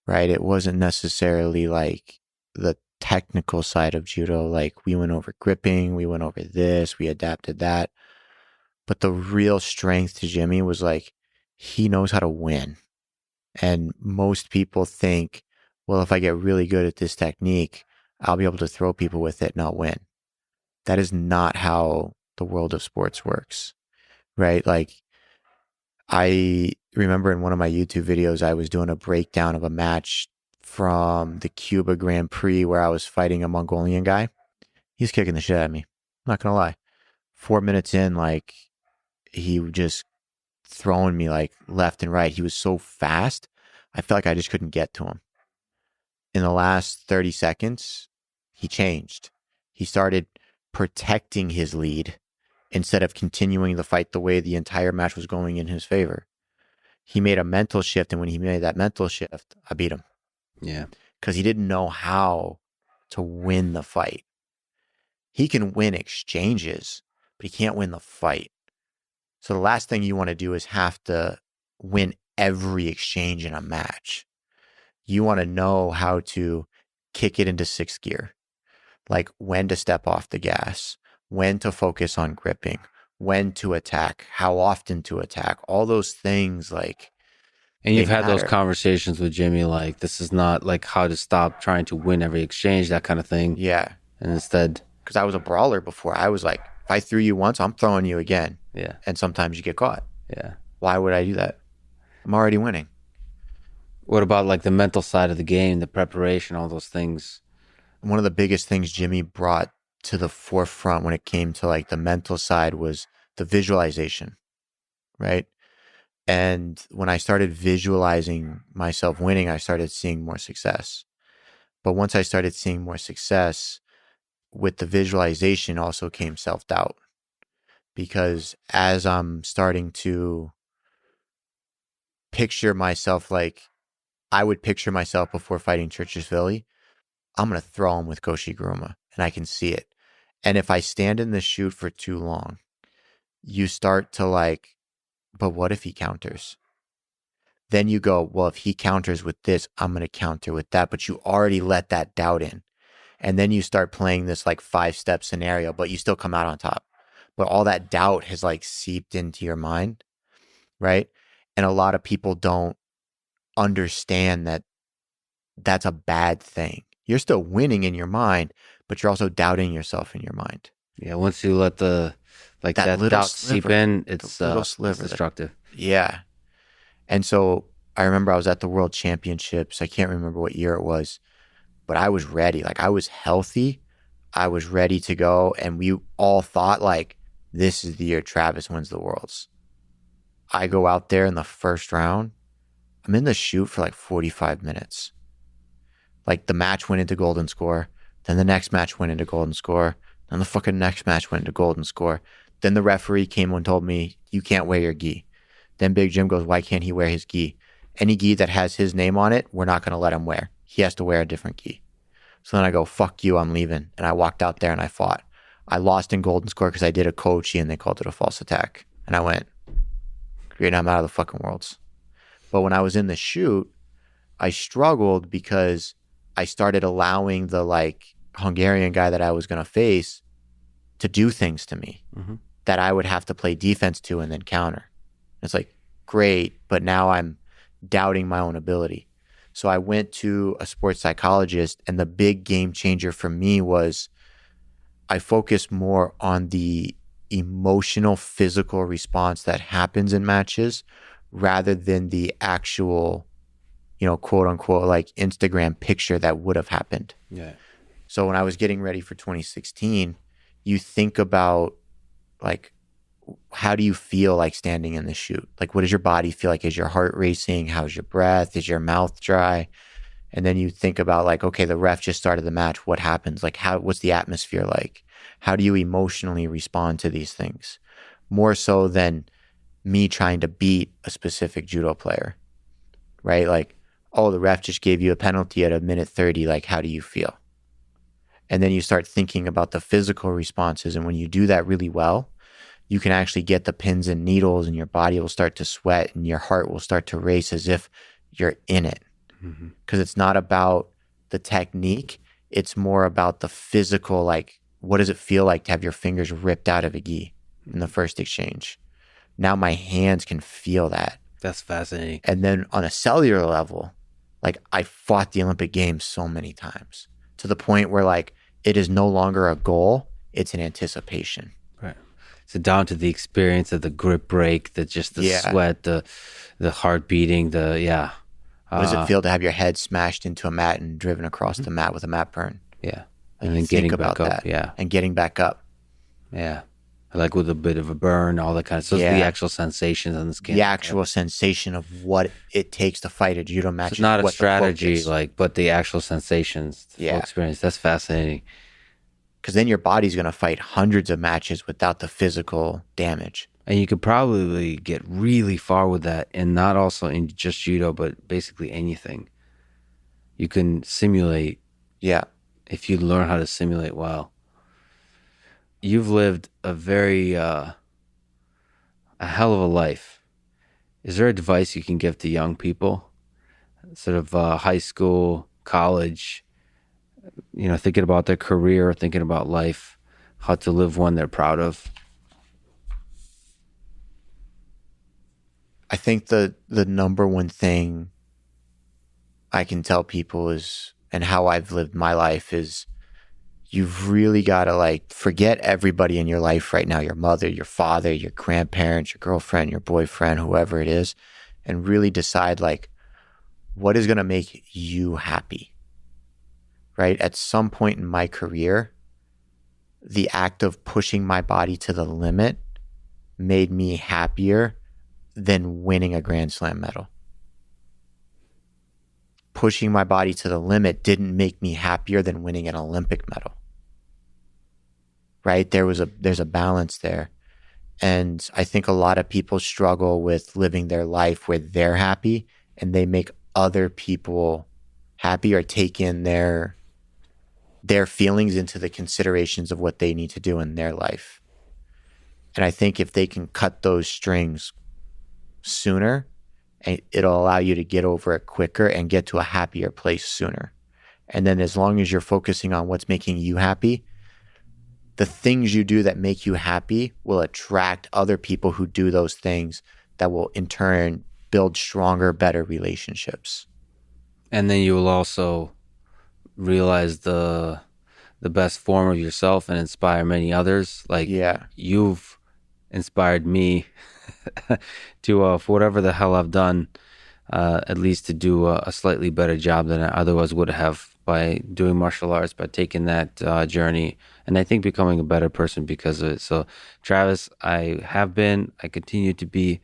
Right? It wasn't necessarily like the technical side of judo. Like we went over gripping, we went over this, we adapted that. But the real strength to Jimmy was like, he knows how to win. And most people think, well, if I get really good at this technique, I'll be able to throw people with it and I'll win. That is not how the world of sports works, right? Like, I remember in one of my YouTube videos, I was doing a breakdown of a match from the Cuba Grand Prix where I was fighting a Mongolian guy. He's kicking the shit out of me. I'm not going to lie. 4 minutes in, like, he just throwing me like left and right. He was so fast. I felt like I just couldn't get to him. In the last 30 seconds, he changed. He started protecting his lead instead of continuing the fight the way the entire match was going in his favor. He made a mental shift, and when he made that mental shift, I beat him. Yeah. Because he didn't know how to win the fight. He can win exchanges, but he can't win the fight. So the last thing you want to do is have to win every exchange in a match. You want to know how to kick it into sixth gear, like when to step off the gas, when to focus on gripping, when to attack, how often to attack, all those things. Like, and you've had those matter. conversations with Jimmy, like, this is not like how to stop trying to win every exchange, that kind of thing. Yeah. And instead, because I was a brawler before. I was like, if I threw you once, I'm throwing you again. yeah. And sometimes you get caught. Yeah. Why would I do that? I'm already winning. What about like the mental side of the game, the preparation, all those things? One of the biggest things Jimmy brought to the forefront when it came to like the mental side was the visualization, right? And when I started visualizing myself winning, I started seeing more success. But once I started seeing more success, with the visualization also came self-doubt. Because as I'm starting to picture myself, like I would picture myself before fighting Churches Philly, I'm going to throw him with Goshi Guruma, and I can see it. And if I stand in the chute for too long, you start to like, but what if he counters? Then you go, well, if he counters with this, I'm going to counter with that. But you already let that doubt in. And then you start playing this like 5-step scenario, but you still come out on top. But all that doubt has like seeped into your mind, right? And a lot of people don't understand that that's a bad thing. You're still winning in your mind, but you're also doubting yourself in your mind. Yeah, once you let the like that little doubt sliver, seep in, it's sliver, destructive. Yeah. And so I remember I was at the World Championships. I can't remember what year it was, but I was ready. Like I was healthy. I was ready to go. And we all thought like, this is the year Travis wins the Worlds. I go out there in the first round. I'm in the chute for like 45 minutes. Like the match went into golden score. Then the next match went into golden score. Then the fucking next match went into golden score. Then the referee came and told me, you can't wear your gi. Then Big Jim goes, why can't he wear his gi? Any gi that has his name on it, we're not going to let him wear. He has to wear a different gi. So then I go, fuck you, I'm leaving. And I walked out there and I fought. I lost in golden score because I did a kochi and they called it a false attack. And I went, great, I'm out of the fucking Worlds. But when I was in the chute, I struggled because I started allowing the like Hungarian guy that I was going to face to do things to me that I would have to play defense to and then counter. It's like, great, but now I'm doubting my own ability. So I went to a sports psychologist, and the big game changer for me was I focused more on the emotional, physical response that happens in matches rather than the actual, you know, quote unquote, like Instagram picture that would have happened. Yeah. So when I was getting ready for 2016, you think about like, how do you feel like standing in the chute? Like, what does your body feel like? Is your heart racing? How's your breath? Is your mouth dry? And then you think about like, okay, the ref just started the match. What happens? Like, what's the atmosphere like? How do you emotionally respond to these things? More so than me trying to beat a specific judo player, right? Like, oh, the ref just gave you a penalty at a minute 30. Like, how do you feel? And then you start thinking about the physical responses. And when you do that really well, you can actually get the pins and needles and your body will start to sweat and your heart will start to race as if you're in it. Because it's not about the technique. It's more about the physical, like, what does it feel like to have your fingers ripped out of a gi in the first exchange? Now my hands can feel that. That's fascinating. And then on a cellular level, like, I fought the Olympic Games so many times to the point where, like, it is no longer a goal, it's an anticipation. Right. So down to the experience of the grip break, the sweat, the heart beating, What does it feel to have your head smashed into a mat and driven across the mat with a mat burn? Yeah. Like, And then getting back up. Yeah. And getting back up. Yeah. Like with a bit of a burn, all that kind of stuff. So the actual sensations on the skin. The actual sensation of what it takes to fight a judo match. It's not a strategy, but the actual sensations, the full experience. That's fascinating. Because then your body's going to fight hundreds of matches without the physical damage. And you could probably get really far with that, and not also in just judo, but basically anything. You can simulate. Yeah. If you learn how to simulate well. You've lived a hell of a life. Is there advice you can give to young people, sort of high school, college, thinking about their career, thinking about life, how to live one they're proud of? I think the number one thing I can tell people is, and how I've lived my life is, you've really got to, like, forget everybody in your life right now, your mother, your father, your grandparents, your girlfriend, your boyfriend, whoever it is, and really decide, like, what is going to make you happy, right? At some point in my career, the act of pushing my body to the limit made me happier than winning a Grand Slam medal. Pushing my body to the limit didn't make me happier than winning an Olympic medal. Right? There's a balance there. And I think a lot of people struggle with living their life where they're happy and they make other people happy, or take in their feelings into the considerations of what they need to do in their life. And I think if they can cut those strings sooner, it'll allow you to get over it quicker and get to a happier place sooner. And then as long as you're focusing on what's making you happy, the things you do that make you happy will attract other people who do those things that will in turn build stronger, better relationships. And then you will also realize the best form of yourself and inspire many others. Like, you've inspired me to, for whatever the hell I've done, at least to do a slightly better job than I otherwise would have by doing martial arts, by taking that journey, and I think becoming a better person because of it. So, Travis, I continue to be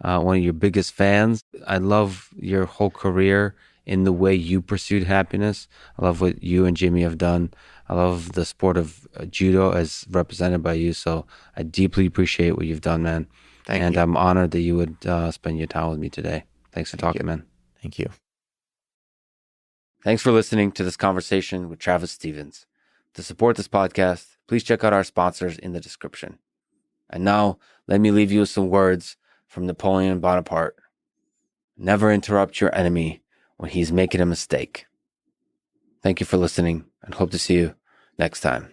one of your biggest fans. I love your whole career in the way you pursued happiness. I love what you and Jimmy have done. I love the sport of judo as represented by you. So I deeply appreciate what you've done, man. Thank you. I'm honored that you would spend your time with me today. Thanks for talking, man. Thank you. Thanks for listening to this conversation with Travis Stevens. To support this podcast, please check out our sponsors in the description. And now, let me leave you with some words from Napoleon Bonaparte. Never interrupt your enemy when he's making a mistake. Thank you for listening, and hope to see you next time.